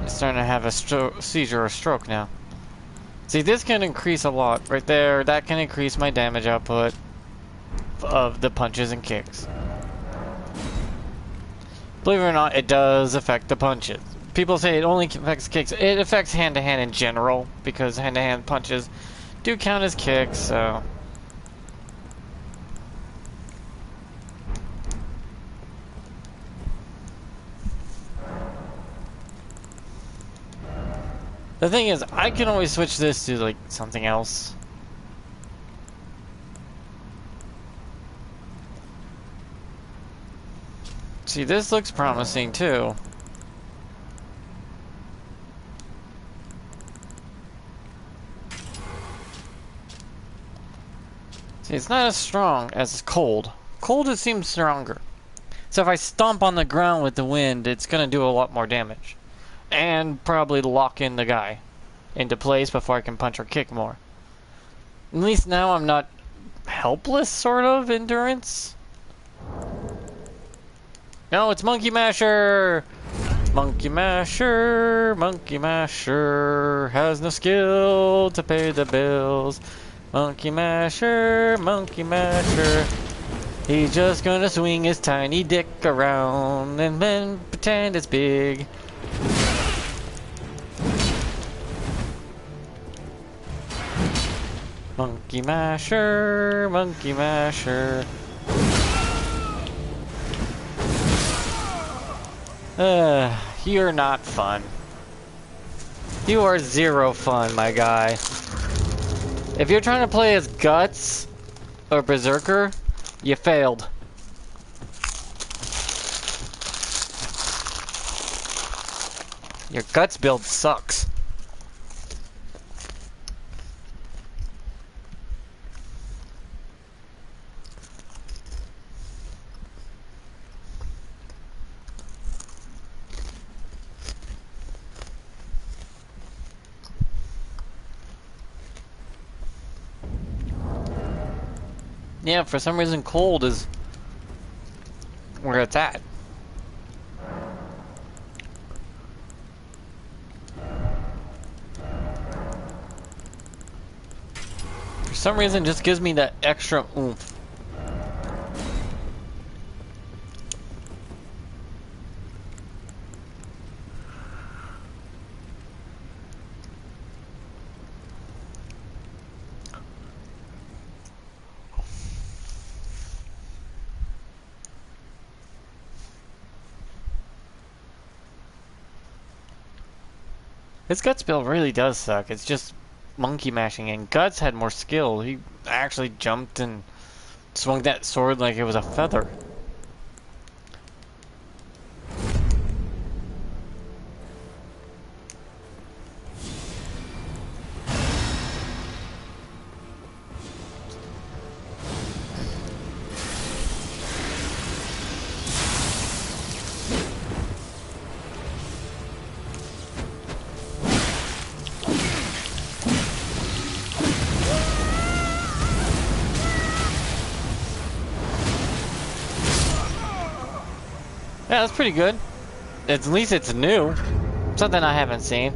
It's starting to have a seizure or stroke now. See, this can increase a lot. Right there, that can increase my damage output of the punches and kicks. Believe it or not, it does affect the punches. People say it only affects kicks. It affects hand-to-hand in general, because hand-to-hand punches do count as kicks, so... The thing is, I can always switch this to, like, something else. See, this looks promising, too. See, it's not as strong as cold. Cold, it seems stronger. So if I stomp on the ground with the wind, it's gonna do a lot more damage. And probably lock in the guy into place before I can punch or kick more. At least now I'm not helpless, sort of, endurance. No, it's Monkey Masher! Monkey Masher, Monkey Masher, has no skill to pay the bills. Monkey Masher, Monkey Masher. He's just gonna swing his tiny dick around and then pretend it's big. Monkey Masher, Monkey Masher. You're not fun. You are zero fun, my guy. If you're trying to play as Guts or Berserker, you failed. Your Guts build sucks. Yeah, for some reason cold is where it's at. For some reason it just gives me that extra oomph. His Guts build really does suck. It's just monkey mashing, and Guts had more skill. He actually jumped and swung that sword like it was a feather. Yeah, that's pretty good. At least it's new. Something I haven't seen.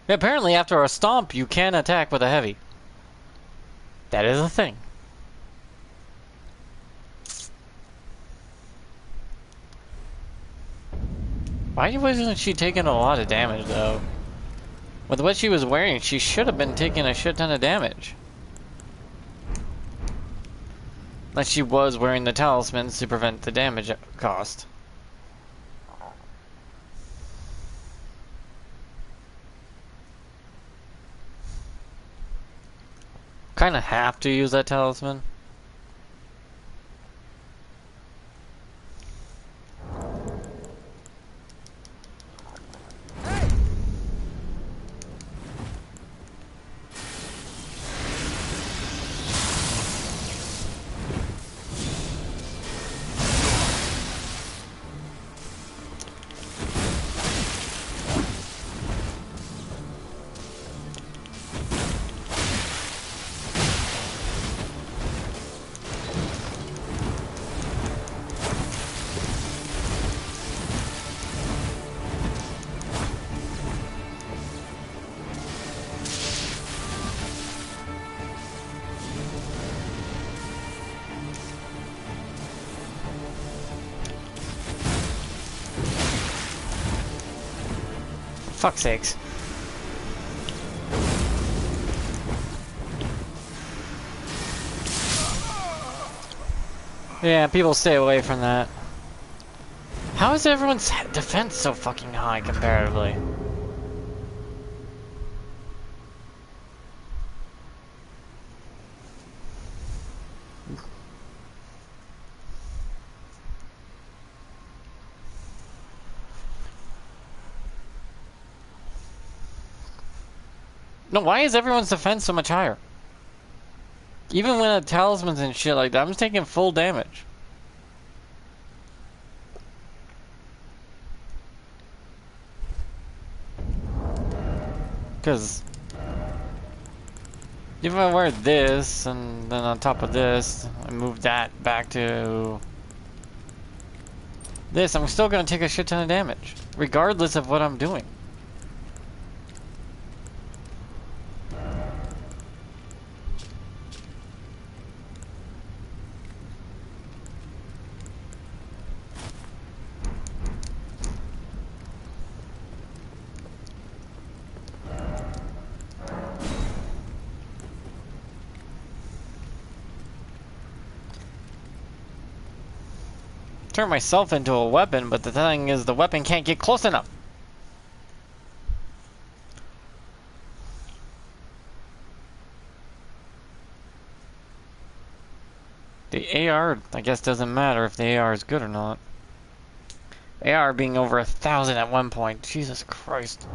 Apparently after a stomp you can attack with a heavy. That is a thing. Why wasn't she taking a lot of damage, though? With what she was wearing, she should have been taking a shit ton of damage. Like she was wearing the talismans to prevent the damage cost. Kinda have to use that talisman. Fuck's sakes. Yeah, people stay away from that. How is everyone's defense so fucking high comparatively? No, why is everyone's defense so much higher? Even when a talisman's and shit like that, I'm just taking full damage. Because if I wear this, and then on top of this, I move that back to this, I'm still going to take a shit ton of damage, regardless of what I'm doing. Turn myself into a weapon, but the thing is the weapon can't get close enough. The AR, I guess, doesn't matter if the AR is good or not. AR being over 1,000 at one point. Jesus Christ.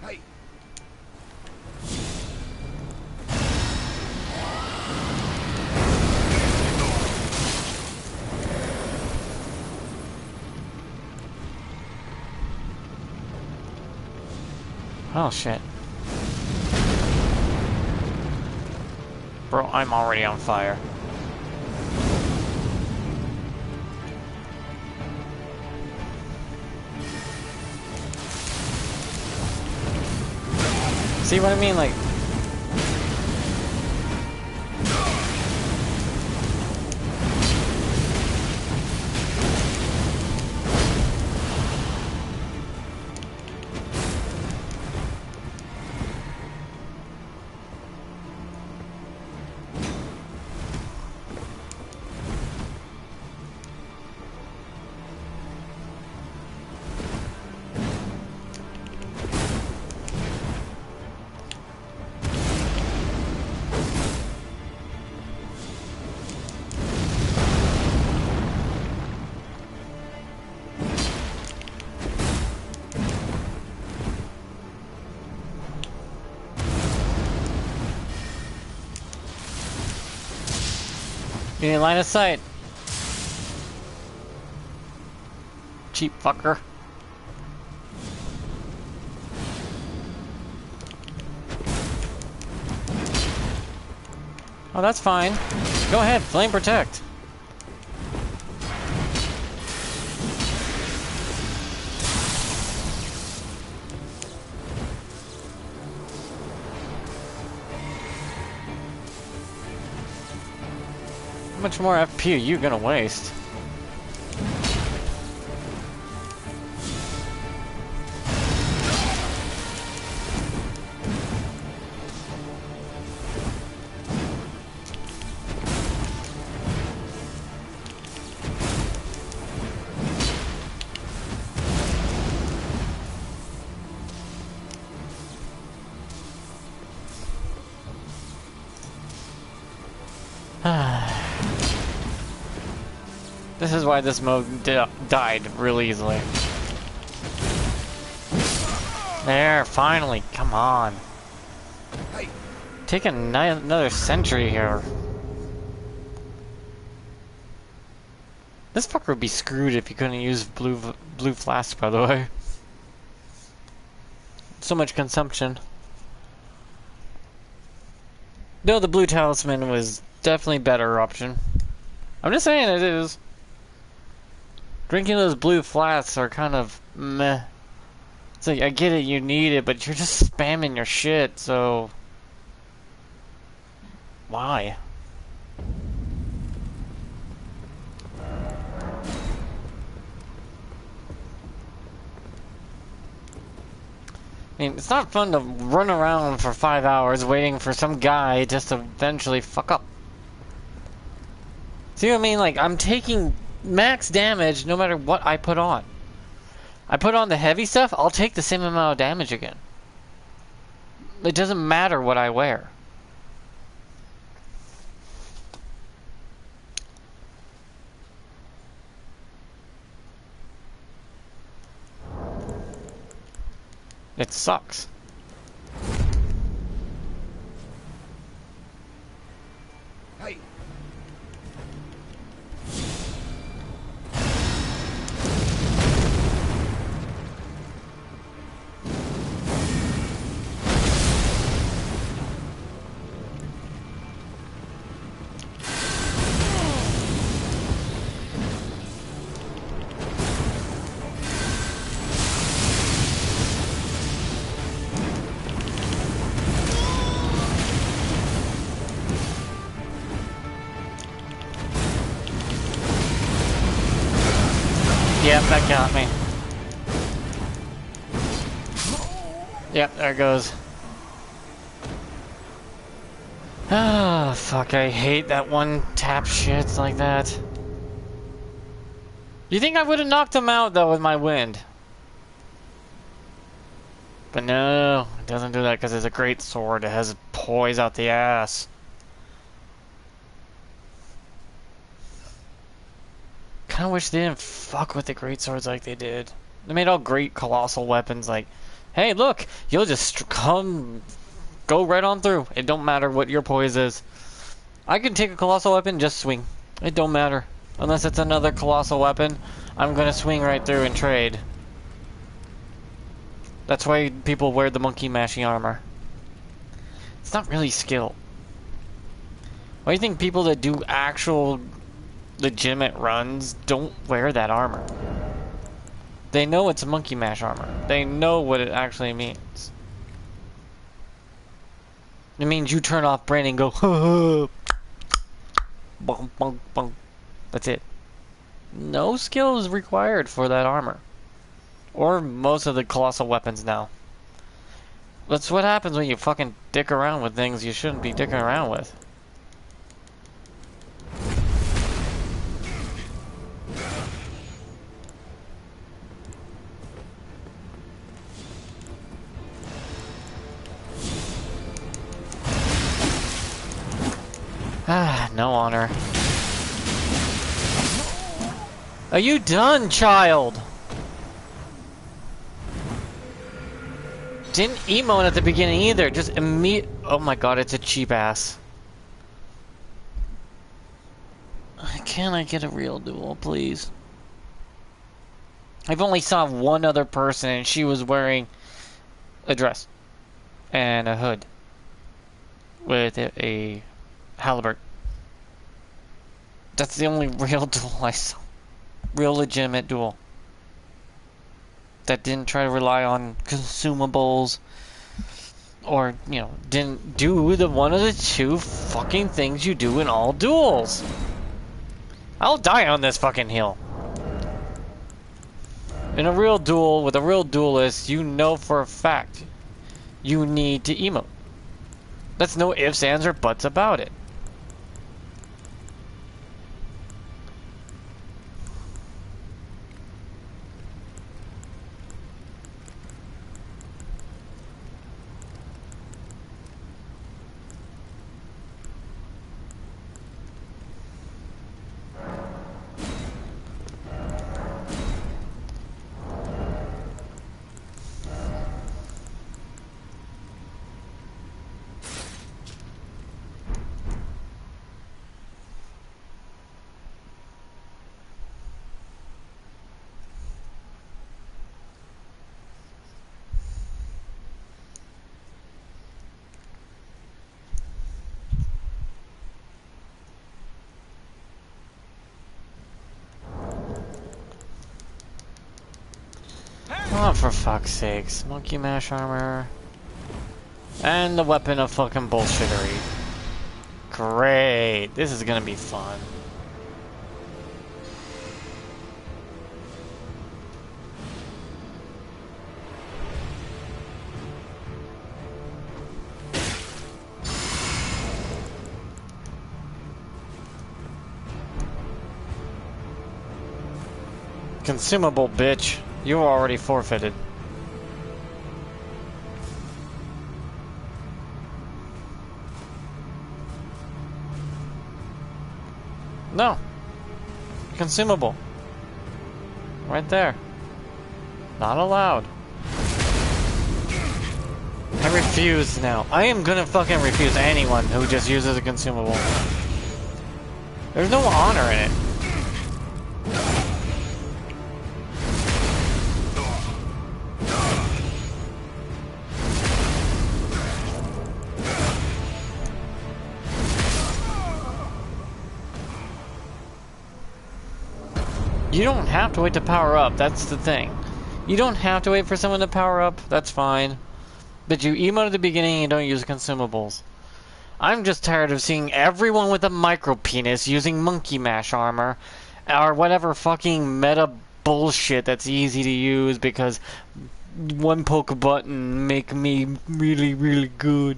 Hey. Oh shit. Bro, I'm already on fire. See what I mean? Like, you need line of sight. Cheap fucker. Oh, that's fine. Go ahead, flame protect. How much more FP are you gonna waste? This is why this mode died real easily. There, finally, come on. Hey. Take another century here. This fucker would be screwed if he couldn't use blue flask, by the way. So much consumption. No, the blue talisman was definitely a better option. I'm just saying it is. Drinking those blue flasks are kind of meh. It's like, I get it, you need it, but you're just spamming your shit, so... Why? I mean, it's not fun to run around for 5 hours waiting for some guy just to eventually fuck up. See what I mean? Like, I'm taking max damage no matter what I put on. I put on the heavy stuff, I'll take the same amount of damage again. It doesn't matter what I wear. It sucks. Hey, Yep, that got me. Yep, there it goes. Ah, fuck, I hate that one tap shit like that. You think I would have knocked him out, though, with my wind? But no, it doesn't do that because it's a great sword. It has poise out the ass. Kinda wish they didn't fuck with the great swords like they did. They made all great colossal weapons like, hey, look, you'll just go right on through. It don't matter what your poise is. I can take a colossal weapon and just swing. It don't matter. Unless it's another colossal weapon, I'm gonna swing right through and trade. That's why people wear the monkey mashing armor. It's not really skill. Why do you think people that do actual legitimate runs don't wear that armor? They know it's monkey mash armor. They know what it actually means. It means you turn off brain and go, bong, bong, bong. That's it. No skill is required for that armor. Or most of the colossal weapons now. That's what happens when you fucking dick around with things you shouldn't be dicking around with. Ah, no honor. Are you done, child? Didn't emote at the beginning either. Just oh my god, it's a cheap ass. Can I get a real duel, please? I've only saw one other person and she was wearing a dress and a hood with a halberd. That's the only real duel I saw. Real legitimate duel. That didn't try to rely on consumables or, you know, didn't do the one of the two fucking things you do in all duels. I'll die on this fucking hill. In a real duel with a real duelist, you know for a fact you need to emote. That's no ifs, ands, or buts about it. Oh, for fuck's sakes. Monkey mash armor. And the weapon of fucking bullshittery. Great. This is gonna be fun. Consumable, bitch. You were already forfeited. No. Consumable. Right there. Not allowed. I refuse now. I am gonna fucking refuse anyone who just uses a consumable. There's no honor in it. You don't have to wait to power up, that's the thing. You don't have to wait for someone to power up, that's fine. But you emote at the beginning and don't use consumables. I'm just tired of seeing everyone with a micro penis using monkey mash armor. Or whatever fucking meta bullshit that's easy to use because one poke a button make me really, really good.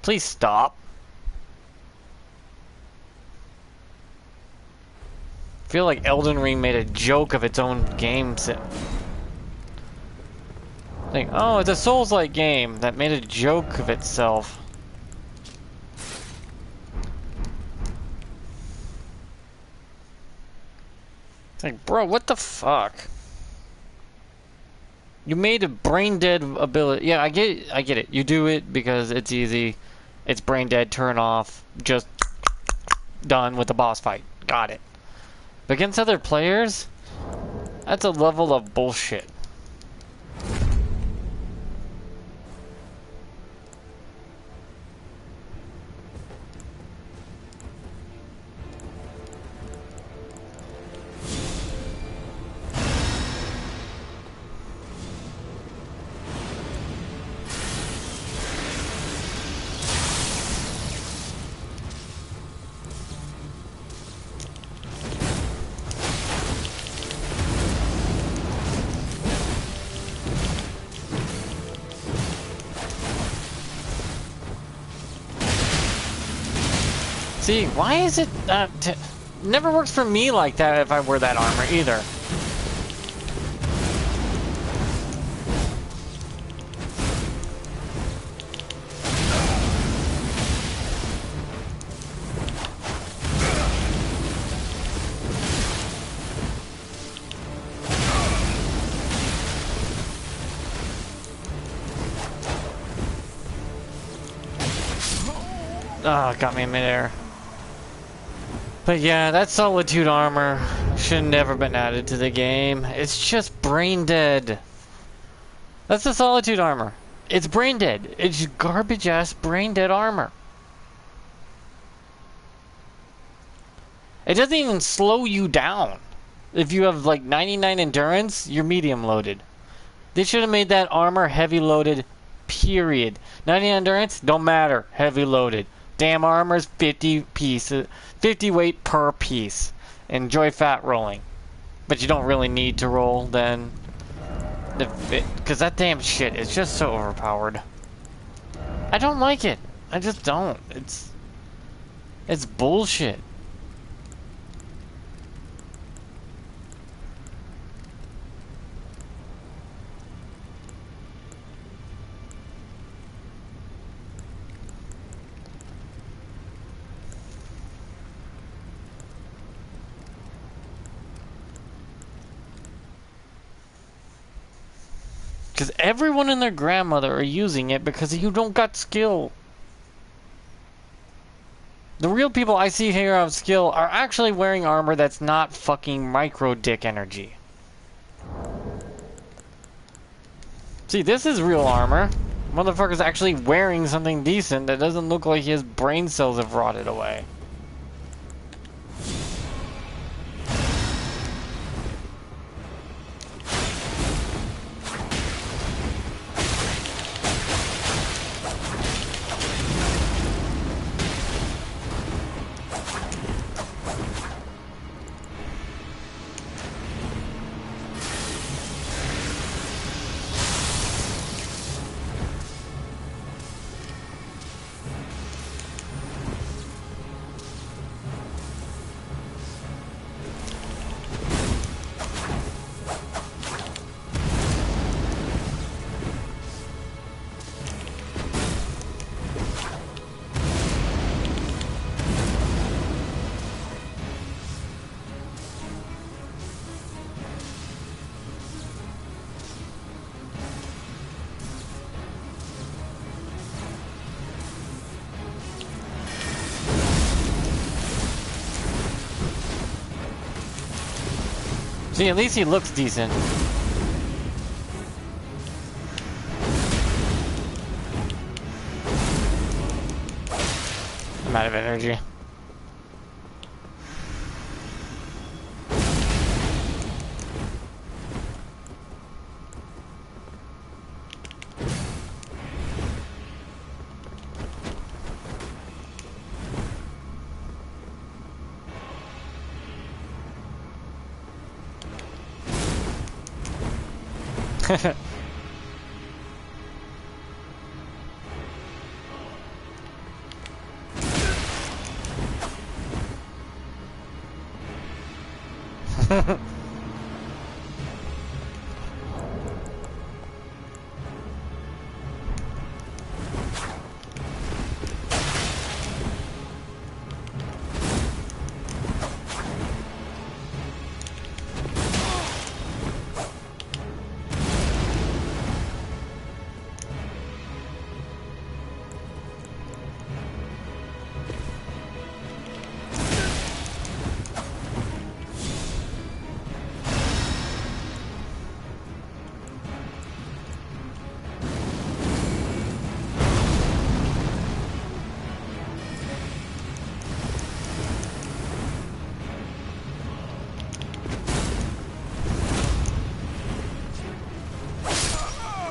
Please stop. I feel like Elden Ring made a joke of its own game set. Like, oh, it's a Souls-like game that made a joke of itself. It's like, bro, what the fuck? You made a brain dead ability. Yeah, I get it. You do it because it's easy. It's brain dead, turn off, just done with the boss fight. Got it. But against other players, that's a level of bullshit. See, why is it never works for me like that if I wear that armor either. Oh, got me in midair. But yeah, that Solitude armor should have never been added to the game. It's just brain dead. That's the Solitude armor. It's brain dead. It's garbage ass brain dead armor. It doesn't even slow you down. If you have like 99 endurance, you're medium loaded. They should have made that armor heavy loaded, period. 99 endurance, don't matter, heavy loaded. Damn armor's 50 pieces, 50 weight per piece. Enjoy fat rolling. But you don't really need to roll then. Because that damn shit is just so overpowered. I don't like it. I just don't. It's bullshit. Because everyone and their grandmother are using it because you don't got skill. The real people I see here of skill are actually wearing armor that's not fucking micro dick energy. See, this is real armor. Motherfucker's actually wearing something decent that doesn't look like his brain cells have rotted away. See, at least he looks decent. I'm out of energy.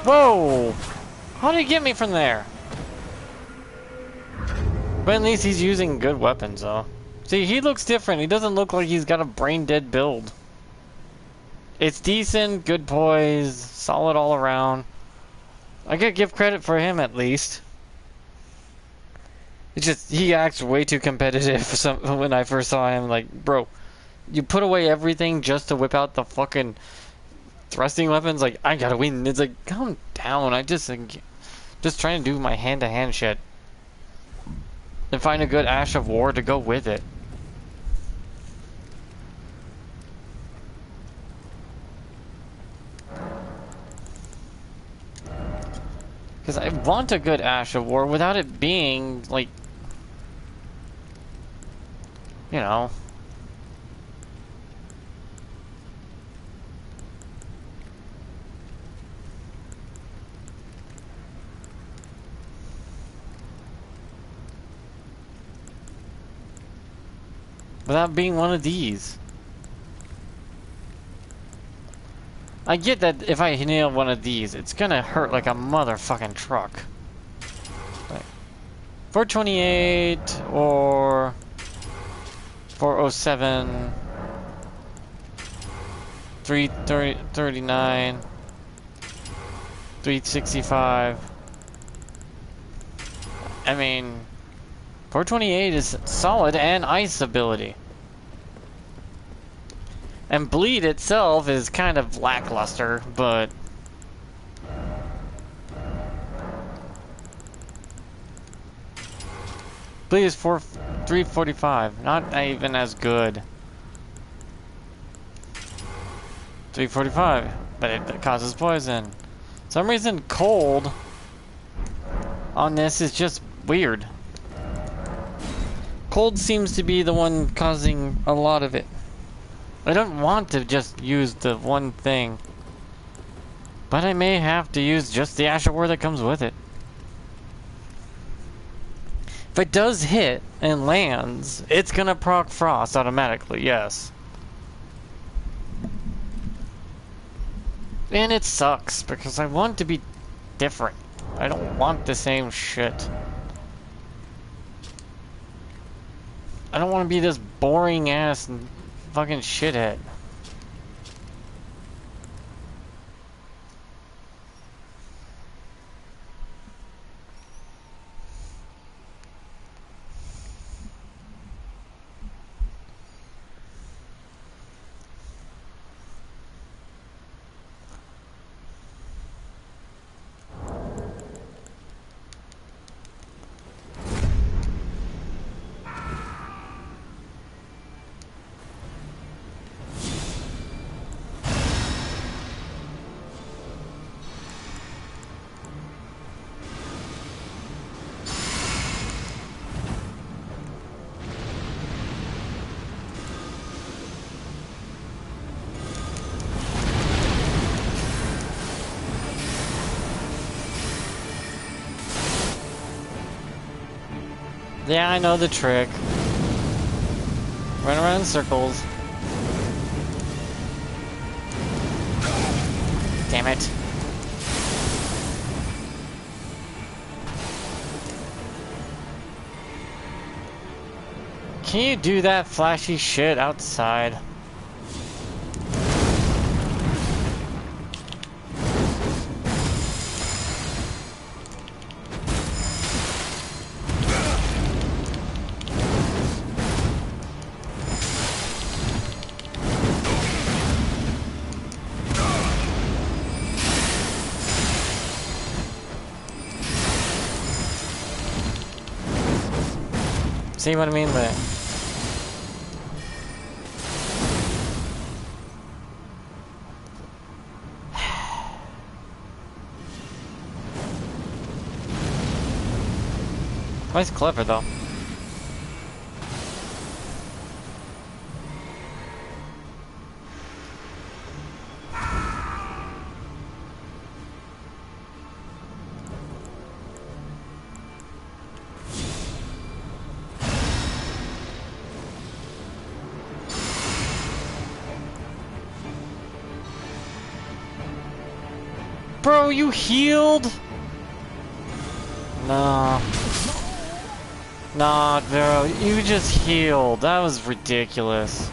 Whoa! How did he get me from there? But at least he's using good weapons, though. See, he looks different. He doesn't look like he's got a brain-dead build. It's decent, good poise, solid all around. I gotta give credit for him, at least. It's just, he acts way too competitive when I first saw him. Like, bro, you put away everything just to whip out the fucking thrusting weapons, like, I gotta win. It's like, calm down. I just trying to do my hand-to-hand shit. And find a good Ash of War to go with it. Because I want a good Ash of War without it being, like, you know... without being one of these. I get that if I nail one of these, it's gonna hurt like a motherfucking truck. Like 428 or 407, 339, 365. I mean, 428 is solid and ice ability. And bleed itself is kind of lackluster, but... bleed is 345, not even as good. 345, but it causes poison. For some reason, cold on this is just weird. Cold seems to be the one causing a lot of it. I don't want to just use the one thing, but I may have to use just the Ash of War that comes with it. If it does hit and lands, it's gonna proc Frost automatically, yes. And it sucks, because I want to be different. I don't want the same shit. I don't want to be this boring ass fucking shithead. Yeah, I know the trick. Run around in circles. Damn it. Can you do that flashy shit outside? See what I mean? But well, he's clever though. Bro, you healed? No. Nah, bro, you just healed. That was ridiculous.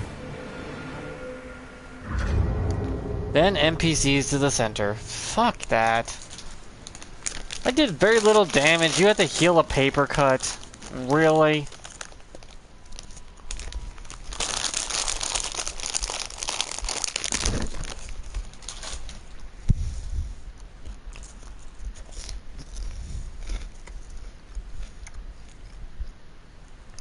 Then NPCs to the center. Fuck that. I did very little damage. You had to heal a paper cut. Really?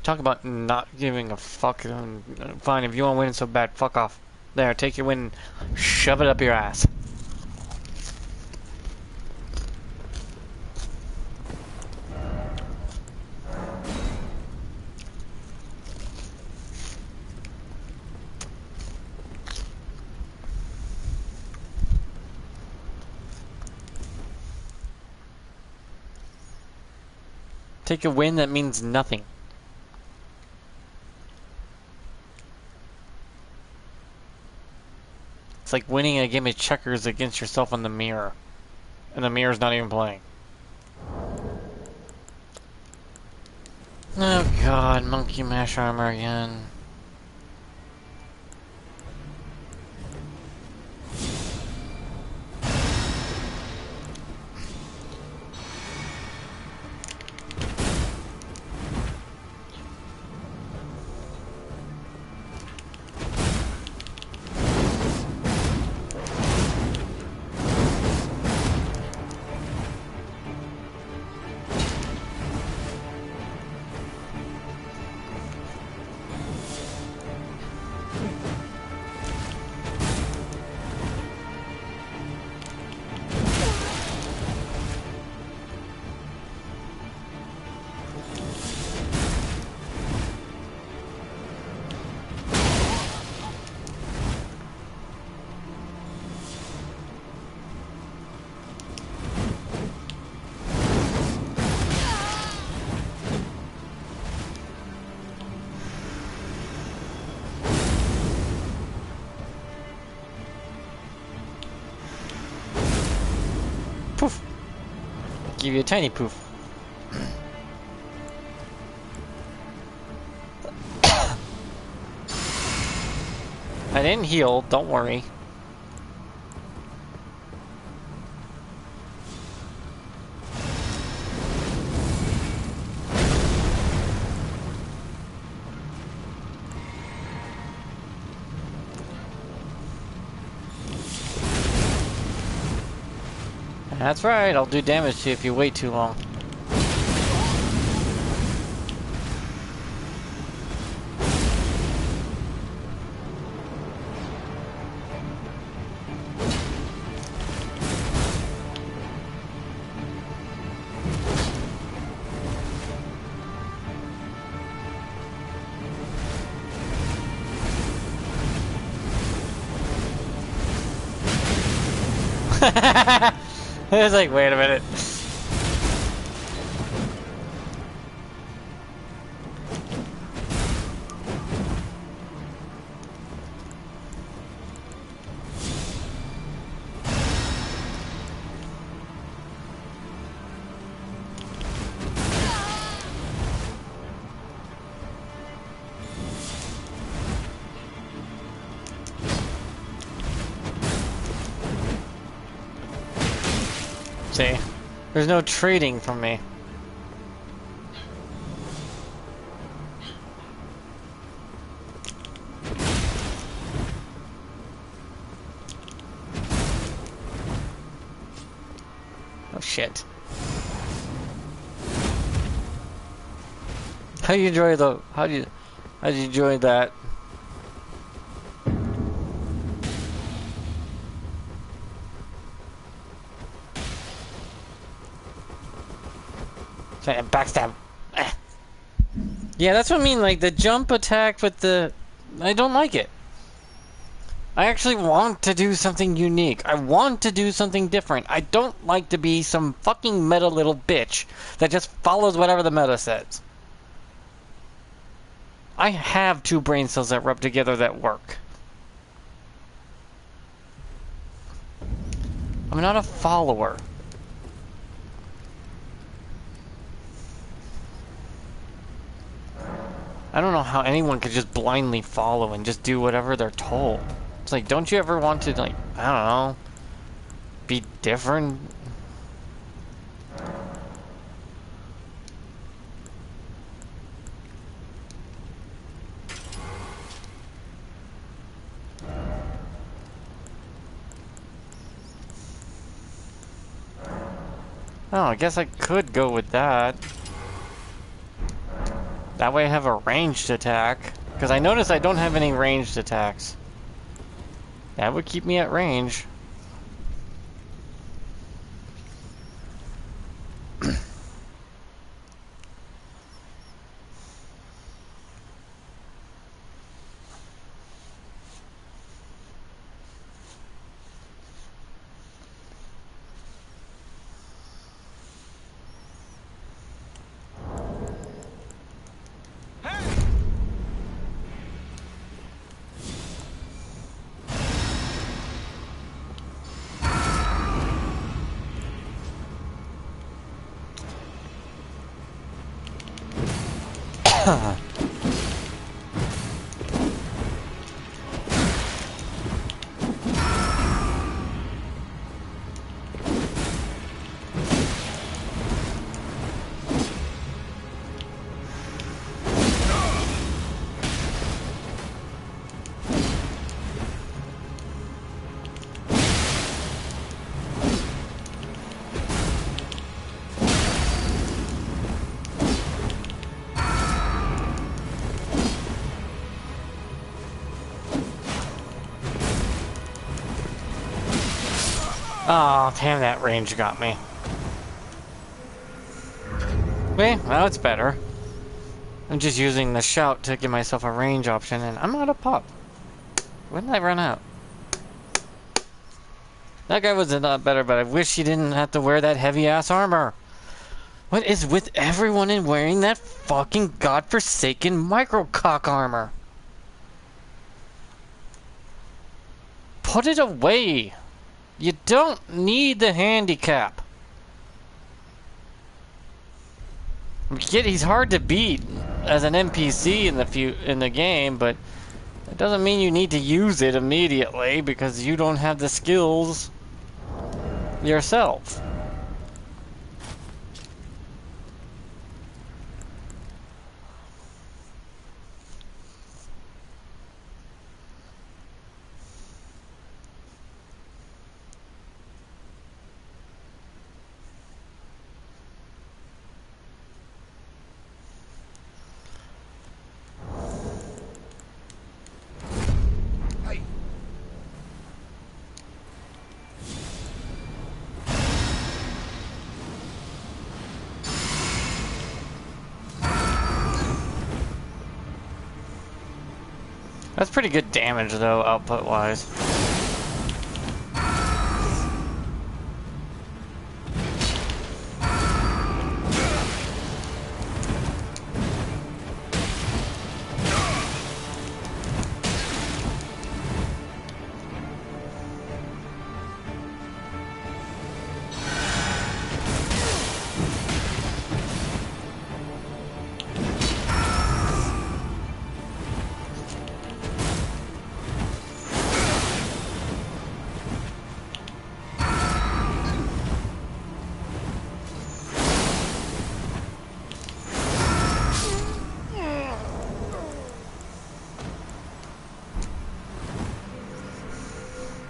Talk about not giving a fuck. Fine, if you want to win so bad, fuck off. There, take your win, shove it up your ass. Take a win that means nothing. It's like winning a game of checkers against yourself in the mirror. And the mirror's not even playing. Oh god, monkey mash armor again. Poof! Give you a tiny poof. I didn't heal, don't worry. That's right, I'll do damage to you if you wait too long. I was like, wait a minute. See? There's no trading from me. Oh shit. How do you enjoy the how do you enjoy that? Backstab. Eh. Yeah, that's what I mean, like the jump attack with the I don't like it. I actually want to do something unique. I want to do something different. I don't like to be some fucking meta little bitch that just follows whatever the meta says. I have two brain cells that rub together that work. I'm not a follower. I don't know how anyone could just blindly follow and just do whatever they're told. It's like, don't you ever want to, like, I don't know, be different? Oh, I guess I could go with that. That way I have a ranged attack. Because I notice I don't have any ranged attacks. That would keep me at range. Oh, damn, that range got me. Okay, well, it's better. I'm just using the shout to give myself a range option, and I'm out of pop. When did I run out? That guy was a lot better, but I wish he didn't have to wear that heavy-ass armor. What is with everyone in wearing that fucking godforsaken micro-cock armor? Put it away! You don't need the handicap. He's hard to beat as an NPC in the game, but it doesn't mean you need to use it immediately because you don't have the skills yourself. That's pretty good damage, though, output-wise.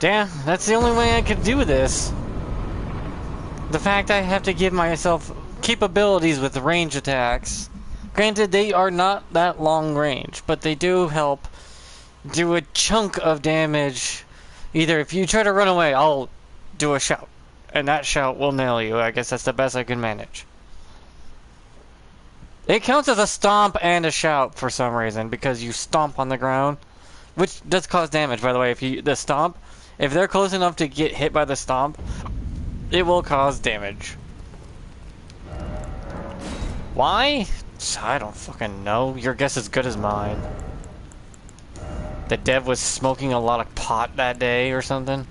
Damn, that's the only way I could do this. The fact I have to give myself capabilities with range attacks. Granted, they are not that long range, but they do help do a chunk of damage. Either if you try to run away, I'll do a shout. And that shout will nail you. I guess that's the best I can manage. It counts as a stomp and a shout for some reason, because you stomp on the ground. Which does cause damage, by the way. The stomp, if they're close enough to get hit by the stomp, it will cause damage. Why? I don't fucking know. Your guess is as good as mine. The dev was smoking a lot of pot that day or something.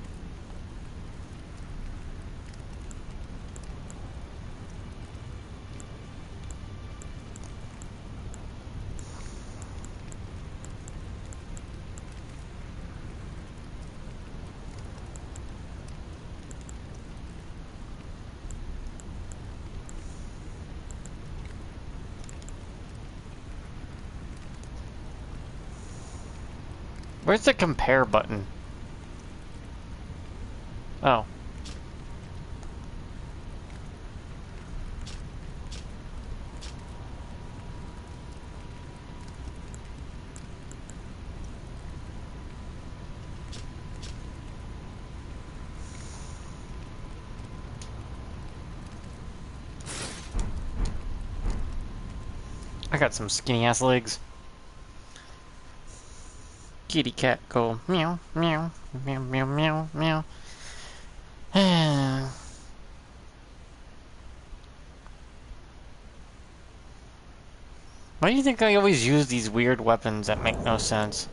Where's the compare button? Oh. I got some skinny ass legs. Kitty cat go meow meow meow meow meow meow. Why do you think I always use these weird weapons that make no sense?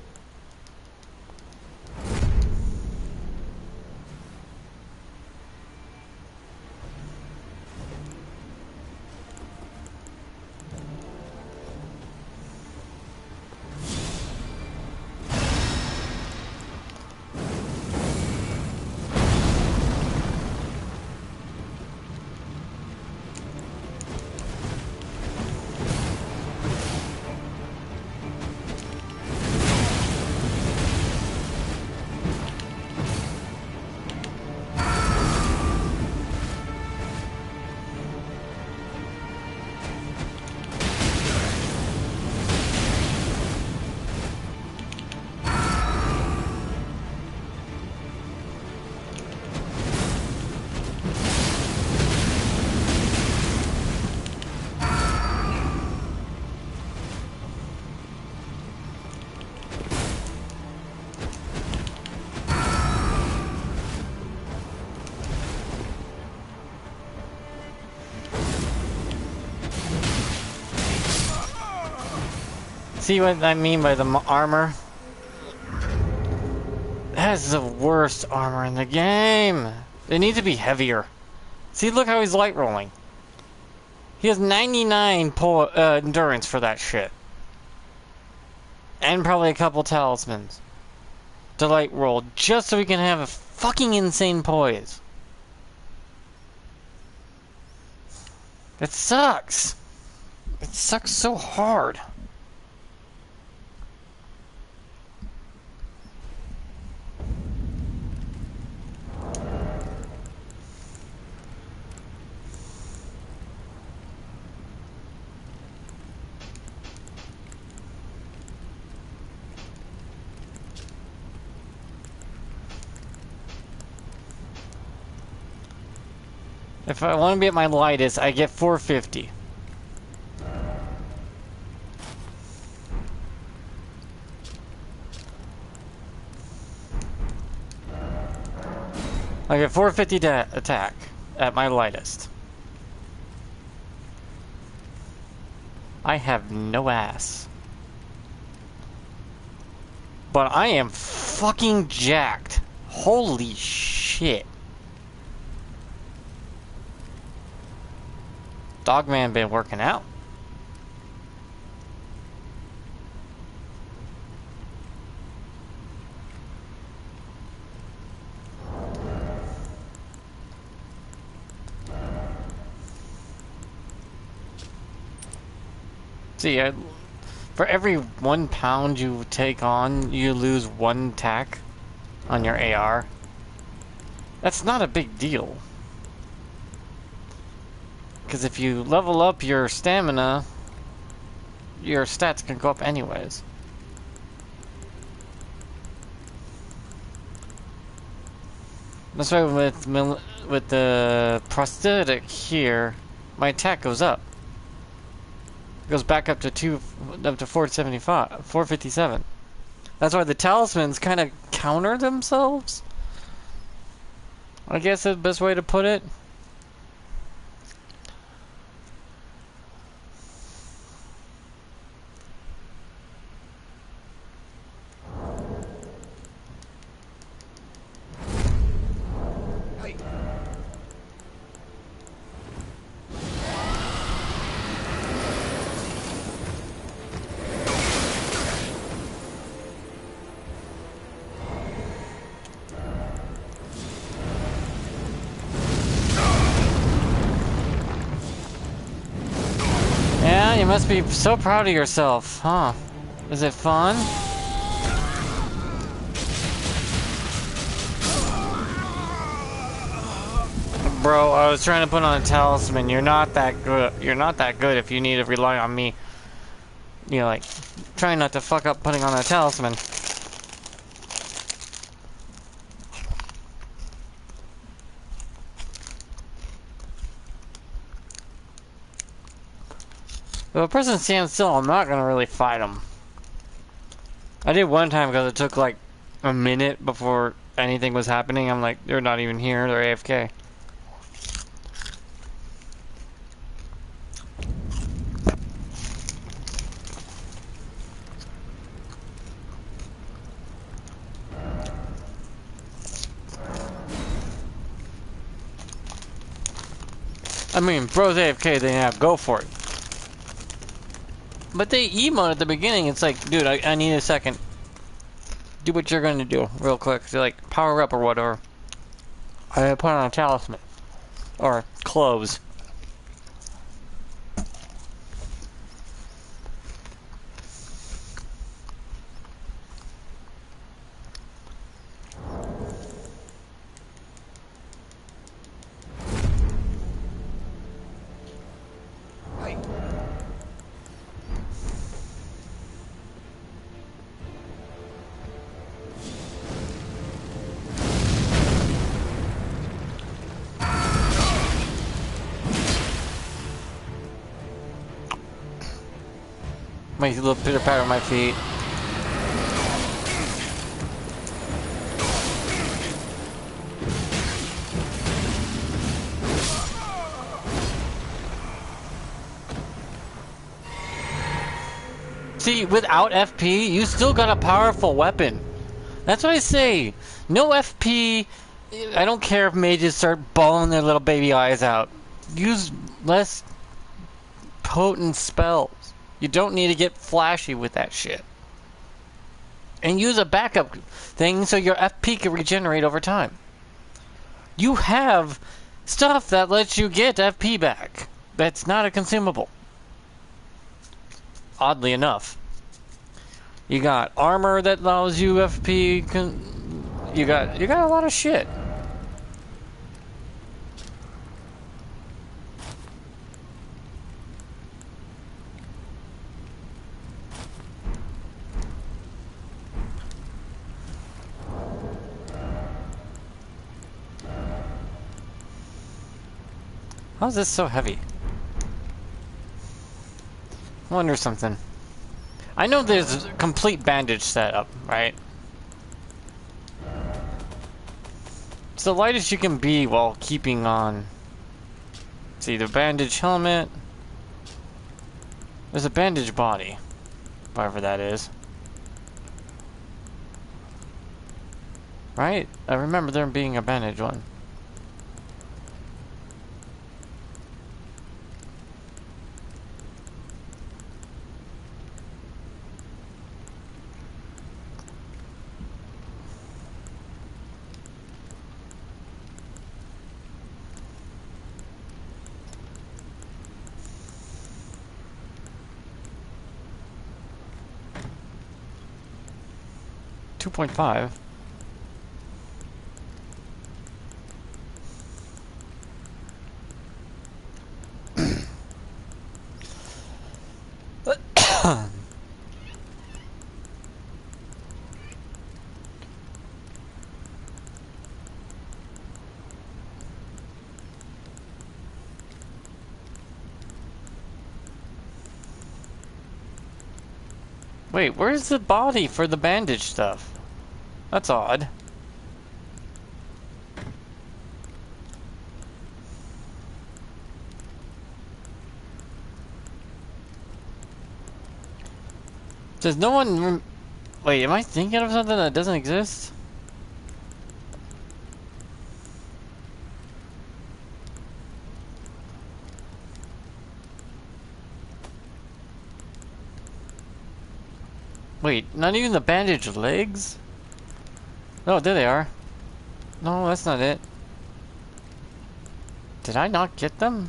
See what I mean by the armor? That's the worst armor in the game. It needs to be heavier. See, look how he's light rolling. He has 99 endurance for that shit. And probably a couple talismans to light roll, just so he can have a fucking insane poise. It sucks. It sucks so hard. If I want to be at my lightest, I get 450. I get 450 to attack at my lightest. I have no ass. But I am fucking jacked. Holy shit. Dogman been working out. See, for every 1 pound you take on, you lose 1 attack on your AR. That's not a big deal. Because if you level up your stamina, your stats can go up anyways. That's why with the prosthetic here, my attack goes up. It goes back up to 475, 457. That's why the talismans kind of counter themselves. I guess that's the best way to put it. Yeah, you must be so proud of yourself, huh? Is it fun? Bro, I was trying to put on a talisman. You're not that good. You're not that good if you need to rely on me. You know, like, trying not to fuck up putting on a talisman. If a person stands still, I'm not gonna really fight them. I did one time because it took like a minute before anything was happening. I'm like, they're not even here, they're AFK. I mean, bro's AFK, then yeah, go for it. But they emote at the beginning, it's like, dude, I need a second. Do what you're gonna do, real quick. So like, power up or whatever. I put on a talisman. Or clothes. My little pitter patter on my feet. See, without FP, you still got a powerful weapon. That's what I say. No FP. I don't care if mages start bawling their little baby eyes out. Use less potent spells. You don't need to get flashy with that shit. And use a backup thing so your FP can regenerate over time. You have stuff that lets you get FP back. That's not a consumable. Oddly enough. You got armor that allows you FP. You got a lot of shit. How's this so heavy? I wonder something. I know there's a complete bandage setup, right? It's the lightest you can be while keeping on. See, the bandage helmet. There's a bandage body. Whatever that is. Right? I remember there being a bandage one. .5. Wait, where's the body for the bandage stuff? That's odd. Does no one... Wait, am I thinking of something that doesn't exist? Wait, not even the bandaged legs? Oh, there they are. No, that's not it. Did I not get them?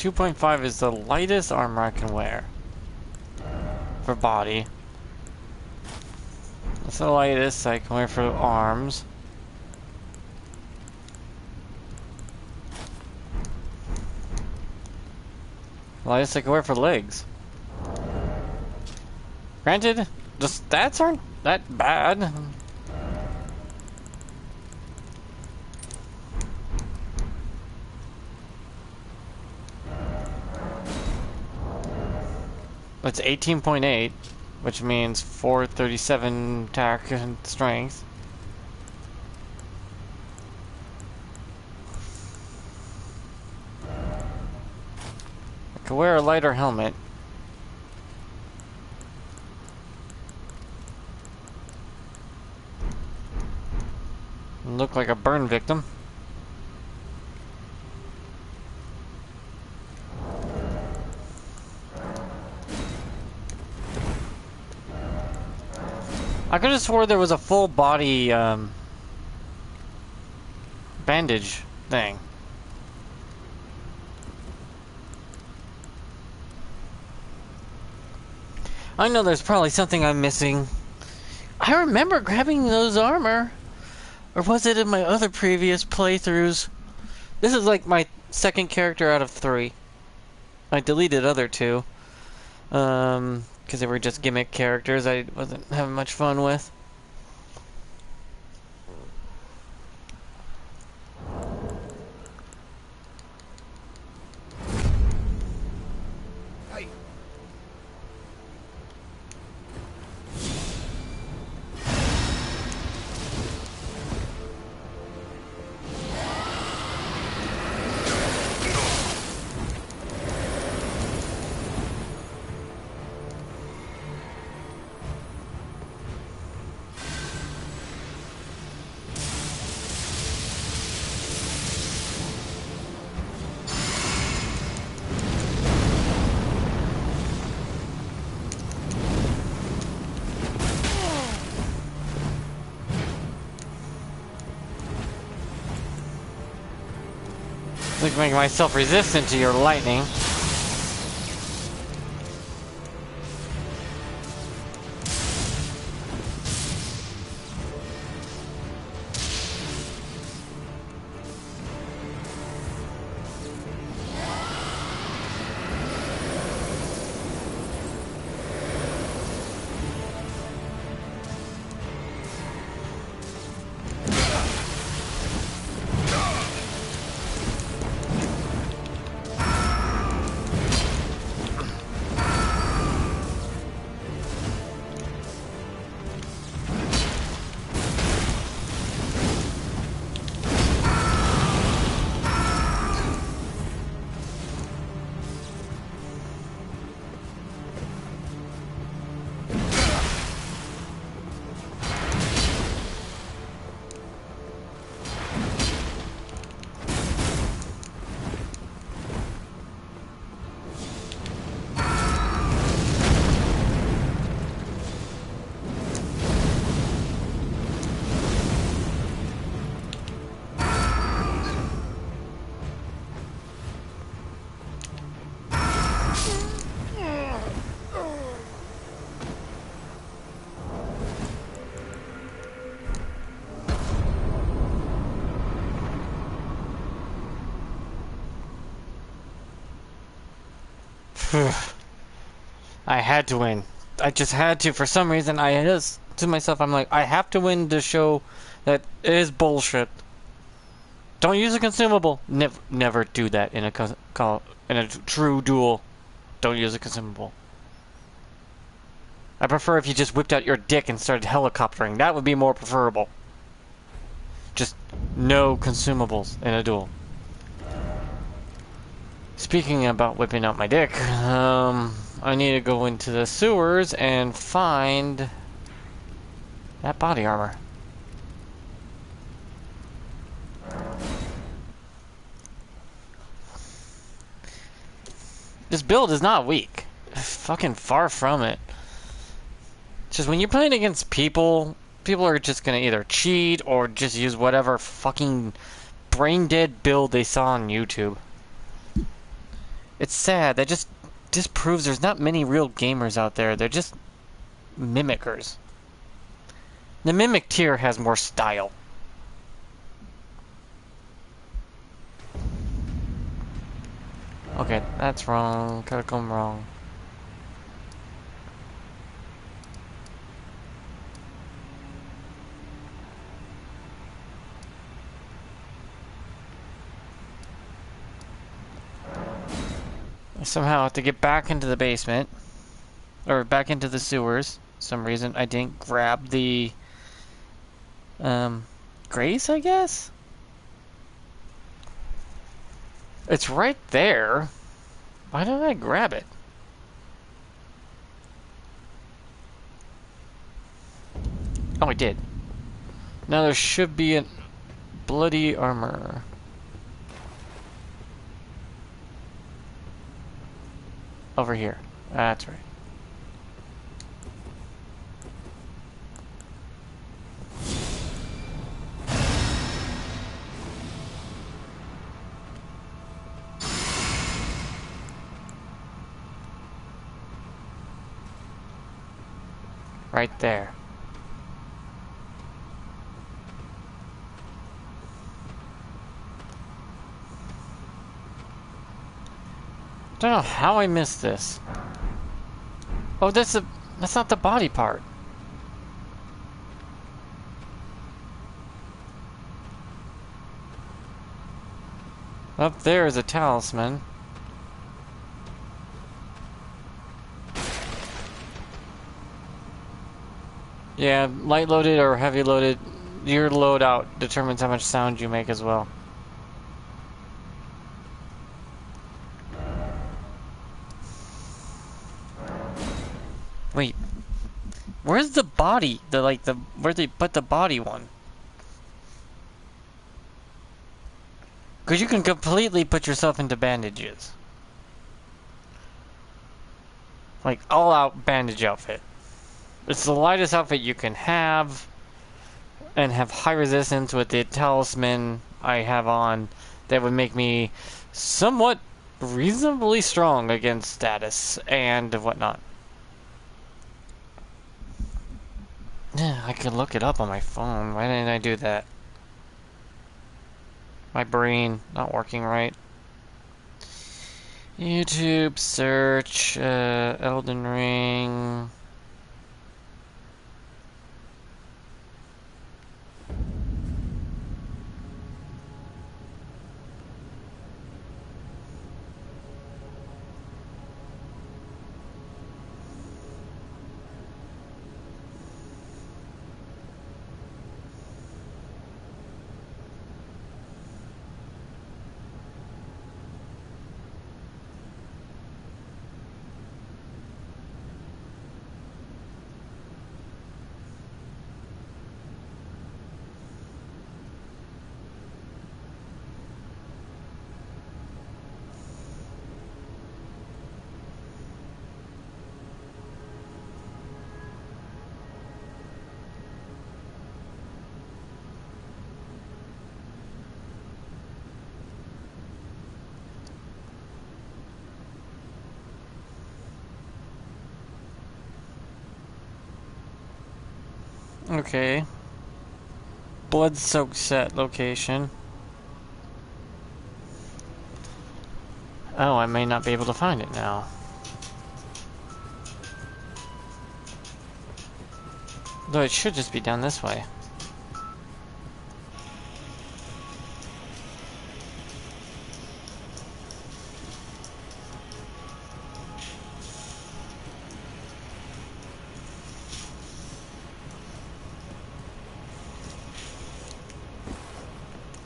.5 is the lightest armor I can wear. For body. That's the lightest I can wear for arms. Lightest I can wear for legs. Granted, the stats aren't that bad. It's 18.8, which means 437 attack and strength. I could wear a lighter helmet. And look like a burn victim. I could have swore there was a full body bandage thing. I know there's probably something I'm missing. I remember grabbing those armor. Or was it in my other previous playthroughs? This is like my second character out of 3. I deleted other 2. Because they were just gimmick characters I wasn't having much fun with. Hey. Like making myself resistant to your lightning. I had to win. I just had to. For some reason, I just to myself, I'm like, I have to win to show that it is bullshit. Don't use a consumable. Never do that in a true duel. Don't use a consumable. I prefer if you just whipped out your dick and started helicoptering. That would be more preferable. Just no consumables in a duel. Speaking about whipping out my dick, I need to go into the sewers and find that body armor. This build is not weak. Fucking far from it. It's just when you're playing against people, people are just gonna either cheat or just use whatever fucking brain dead build they saw on YouTube. It's sad. That just disproves there's not many real gamers out there. They're just mimickers. The mimic tier has more style. Okay, that's wrong. Gotta come wrong. I somehow have to get back into the basement. Or back into the sewers. For some reason I didn't grab the Grace, I guess? It's right there. Why didn't I grab it? Oh, I did. Now there should be a bloody armor. Over here. That's right. Right there. I don't know how I missed this. Oh, that's not the body part. Up there is a talisman. Yeah, light loaded or heavy loaded, your loadout determines how much sound you make as well. Wait, where's the body? Where they put the body one? Because you can completely put yourself into bandages. Like, all out bandage outfit. It's the lightest outfit you can have, and have high resistance with the talisman I have on that would make me somewhat reasonably strong against status and whatnot. Yeah, I could look it up on my phone. Why didn't I do that? My brain not working right. YouTube search Elden Ring. Okay. Blood-soaked set location. Oh, I may not be able to find it now. Though it should just be down this way.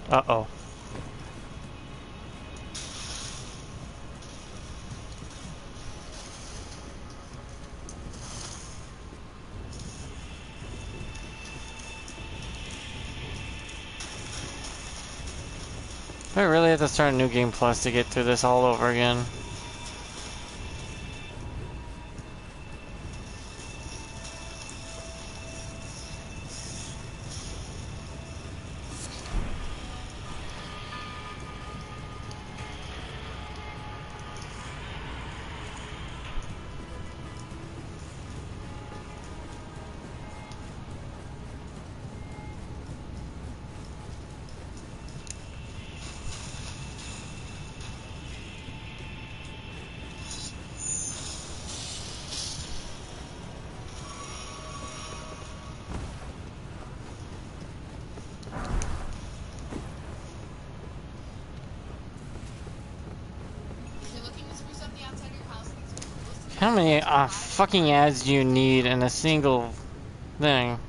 Uh-oh. Do I really have to start a new game plus to get through this all over again? How many fucking ads do you need in a single thing?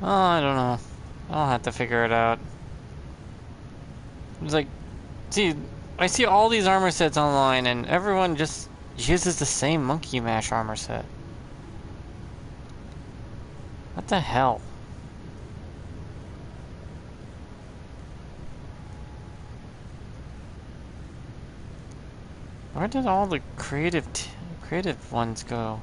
Oh, I don't know. I'll have to figure it out. It's like, see, I see all these armor sets online and everyone just uses the same monkey mash armor set. What the hell? Where did all the creative ones go?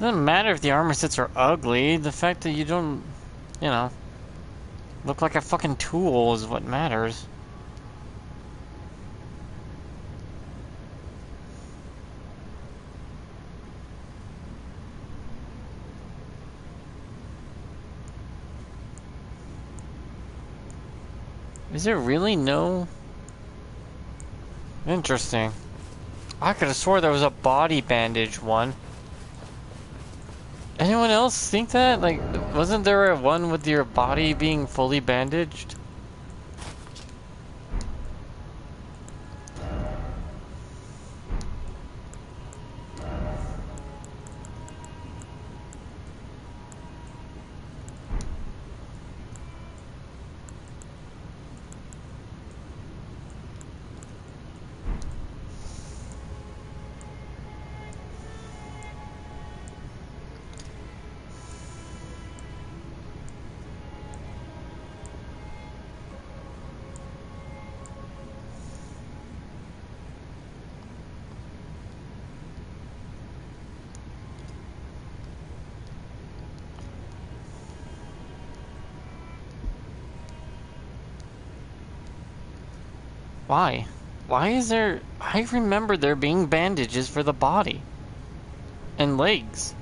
Doesn't matter if the armor sets are ugly. The fact that you don't, you know, look like a fucking tool is what matters. Is there really no? Interesting. I could have swore there was a body bandage one. Anyone else think that? Like, wasn't there a one with your body being fully bandaged? Why? Why is there... I remember there being bandages for the body. And legs.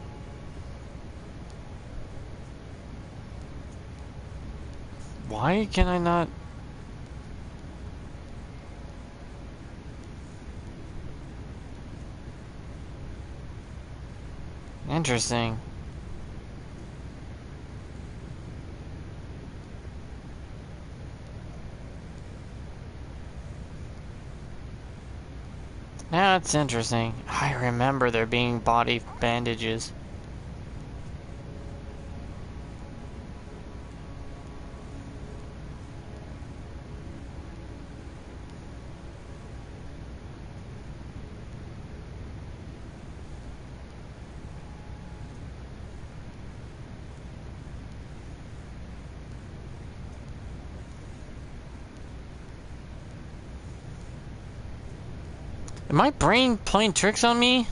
Why can I not... Interesting. Now it's interesting. I remember there being body bandages. Am my brain playing tricks on me?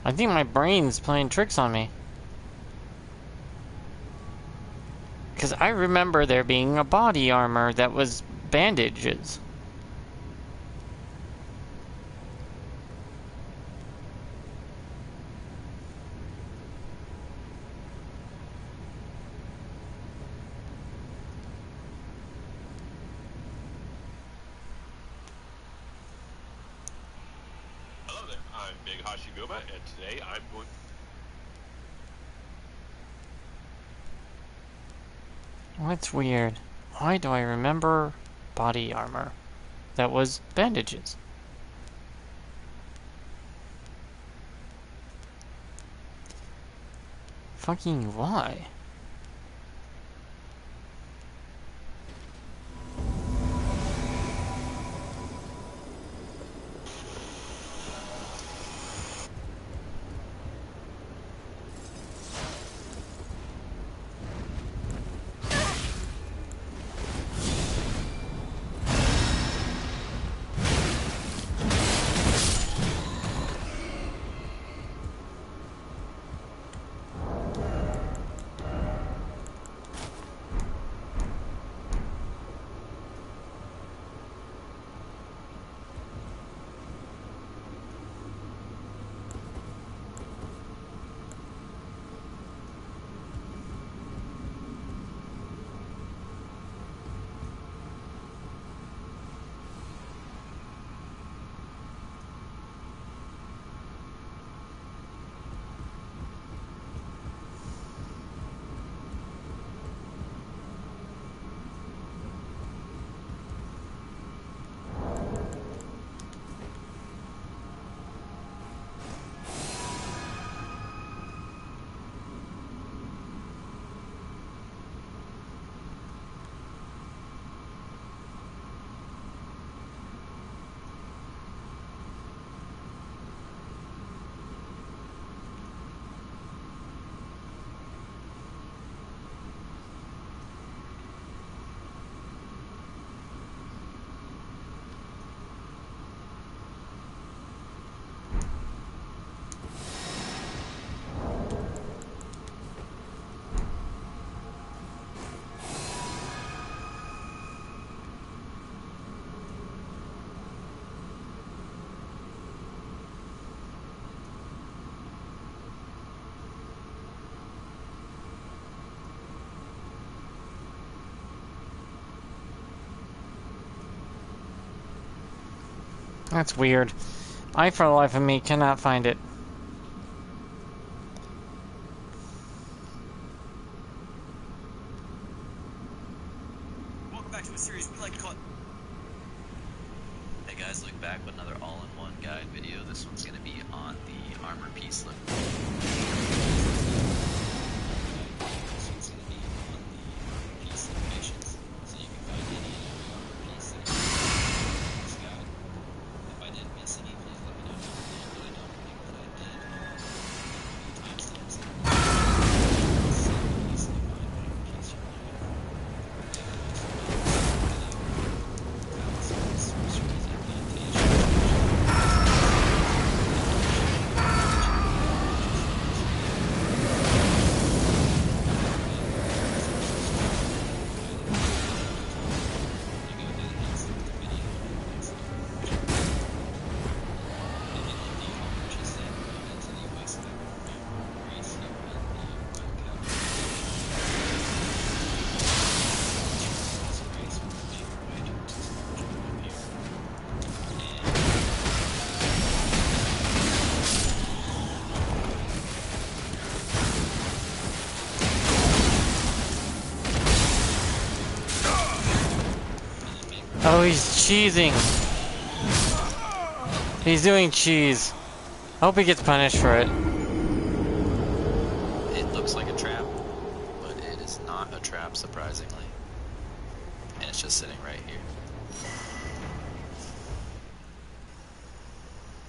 I think my brain's playing tricks on me. Because I remember there being a body armor that was bandages. Hello there, I'm Big Hashiguma, and today I'm going... That's weird. Why do I remember body armor that was bandages? Fucking why? That's weird. I, for the life of me, cannot find it. Welcome back to a series we like to call... Hey guys, look back with another all-in-one guide video. This one's going to be on the armor piece lift. This one's going to be on the piece locations, so you can find any armor piece that's in this guide. If I didn't miss any, please let me know down below, but I don't think that I did. Timestamps it. So easily find whatever piece you're looking for. Oh, he's cheesing. He's doing cheese. hope he gets punished for it. It looks like a trap, but it is not a trap, surprisingly. And it's just sitting right here.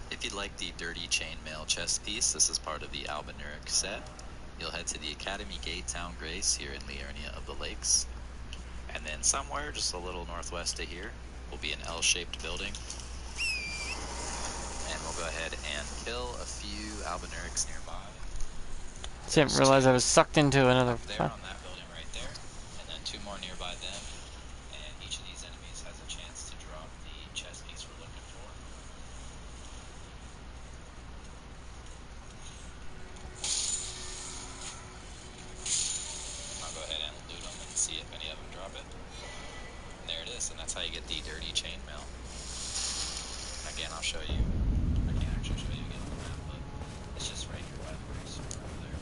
If you'd like the dirty chainmail chest piece, this is part of the Albinauric set. You'll head to the Academy Gate Town Grace here in Liurnia of the Lakes. And then somewhere just a little northwest of here will be an L-shaped building. And we'll go ahead and kill a few Albinaurics nearby. Didn't realize I was sucked into another Up there on that building right there, and then 2 more nearby them. And each of these enemies has a chance to drop the chest piece we're looking for. I'll go ahead and loot them and see if any of them drop it. And there it is, and that's how you get the dirty chainmail. Again, I'll show you. I can't actually show you again on the map, but it's just right here by the race over there.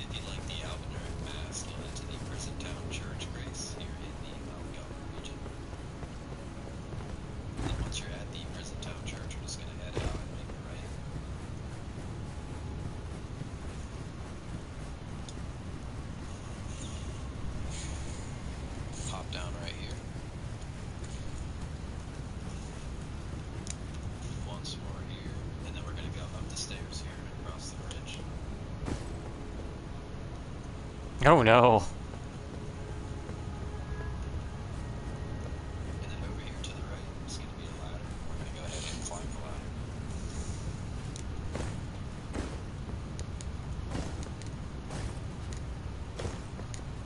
If you like the Albinauric mask, you'll head to the Prison Town Church Grace here in the Montgomery region. And once you're at the Prison Town Church, we're just gonna head out and make a right. Pop down right here. Once more here, and then we're gonna go up the stairs here and across the bridge. Oh no. And then over here to the right is going to be a ladder. We're going to go ahead and climb the ladder.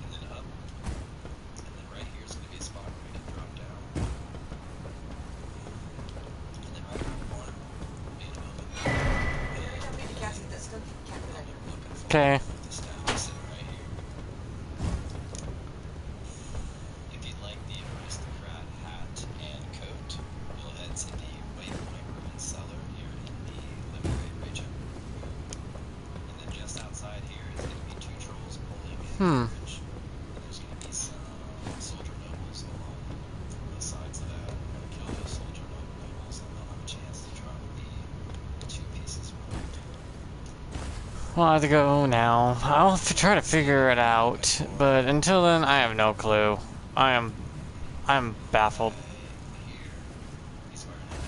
And then up. And then right here is going to be a spot where we can drop down. And then right around the corner will be a moment. Okay. This down is sitting right here. If you'd like the aristocrat hat and coat, you'll head to the Waypoint Ruin Cellar here in the Liberated region. And then just outside here is going to be 2 trolls pulling in the bridge. And there's going to be some soldier nobles along the sides of that. We're going to kill those soldier nobles and they'll have a chance to drop the 2 pieces we're looking for. Well, I have to go now. I'll try to figure it out, but until then, I have no clue. I'm baffled. Here, he's wearing a hat.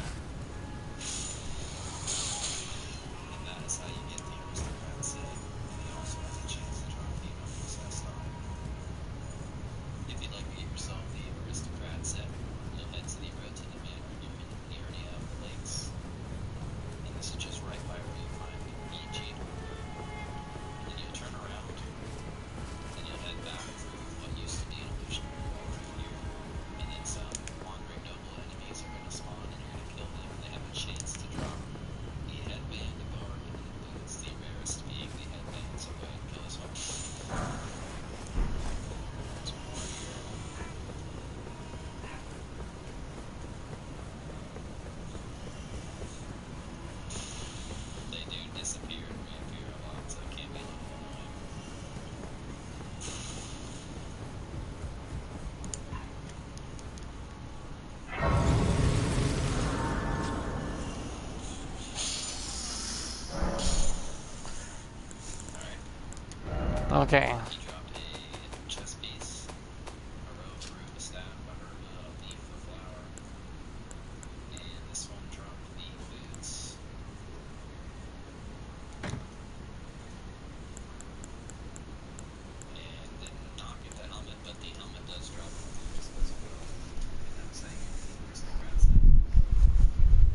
And that is how you get the aristocrat set. And he also has a chance to drop the unpossessed arm. If you'd like to get yourself the aristocrat set, you'll head to the road to the manor here in Liurnia of the Lakes. And this is just right by where you find the EG. And then you'll turn around, and you'll head back through what used to be an illusionary wall right here. And then some wandering noble enemies are going to spawn, and you're going to kill them, and they have a chance to drop the headband guard, and it includes the rarest being the headband, so go ahead and kill this one. There's one more here. They do disappear and reappear a lot, so it can be a little annoying. Okay. He dropped a chest piece, a rose root, a staff, a herb, a leaf, a flower, and this one dropped the boots. And did not get the helmet, but the helmet does drop the boots as well. And that's how you get the aristocrat set.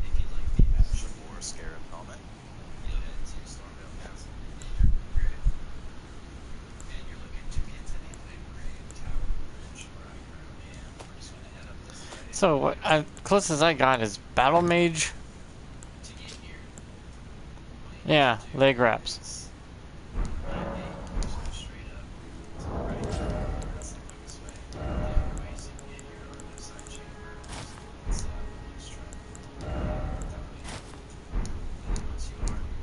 If you'd like the Ash or Scarab helmet, you'll head to Stormvale Castle in the upgrade. And you're looking to get to the Liberated Tower Bridge where I currently am. We're just going to head up this way. So what closest I got is Battle Mage. To get here, Yeah, leg wraps. it's right here. Just go straight up to the right. That's the quickest way. The other ways you can get here are left side chambers, inside the police truck, that way. And then once you are here,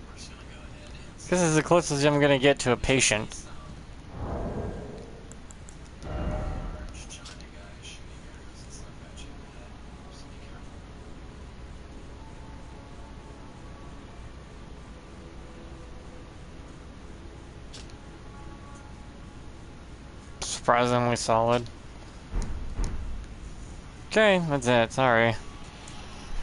we're just going to go ahead and This is the closest I'm gonna get to a patient. large China guy shooting arrows and stuff at you in the head, so be careful. surprisingly solid. Okay, that's it. Sorry.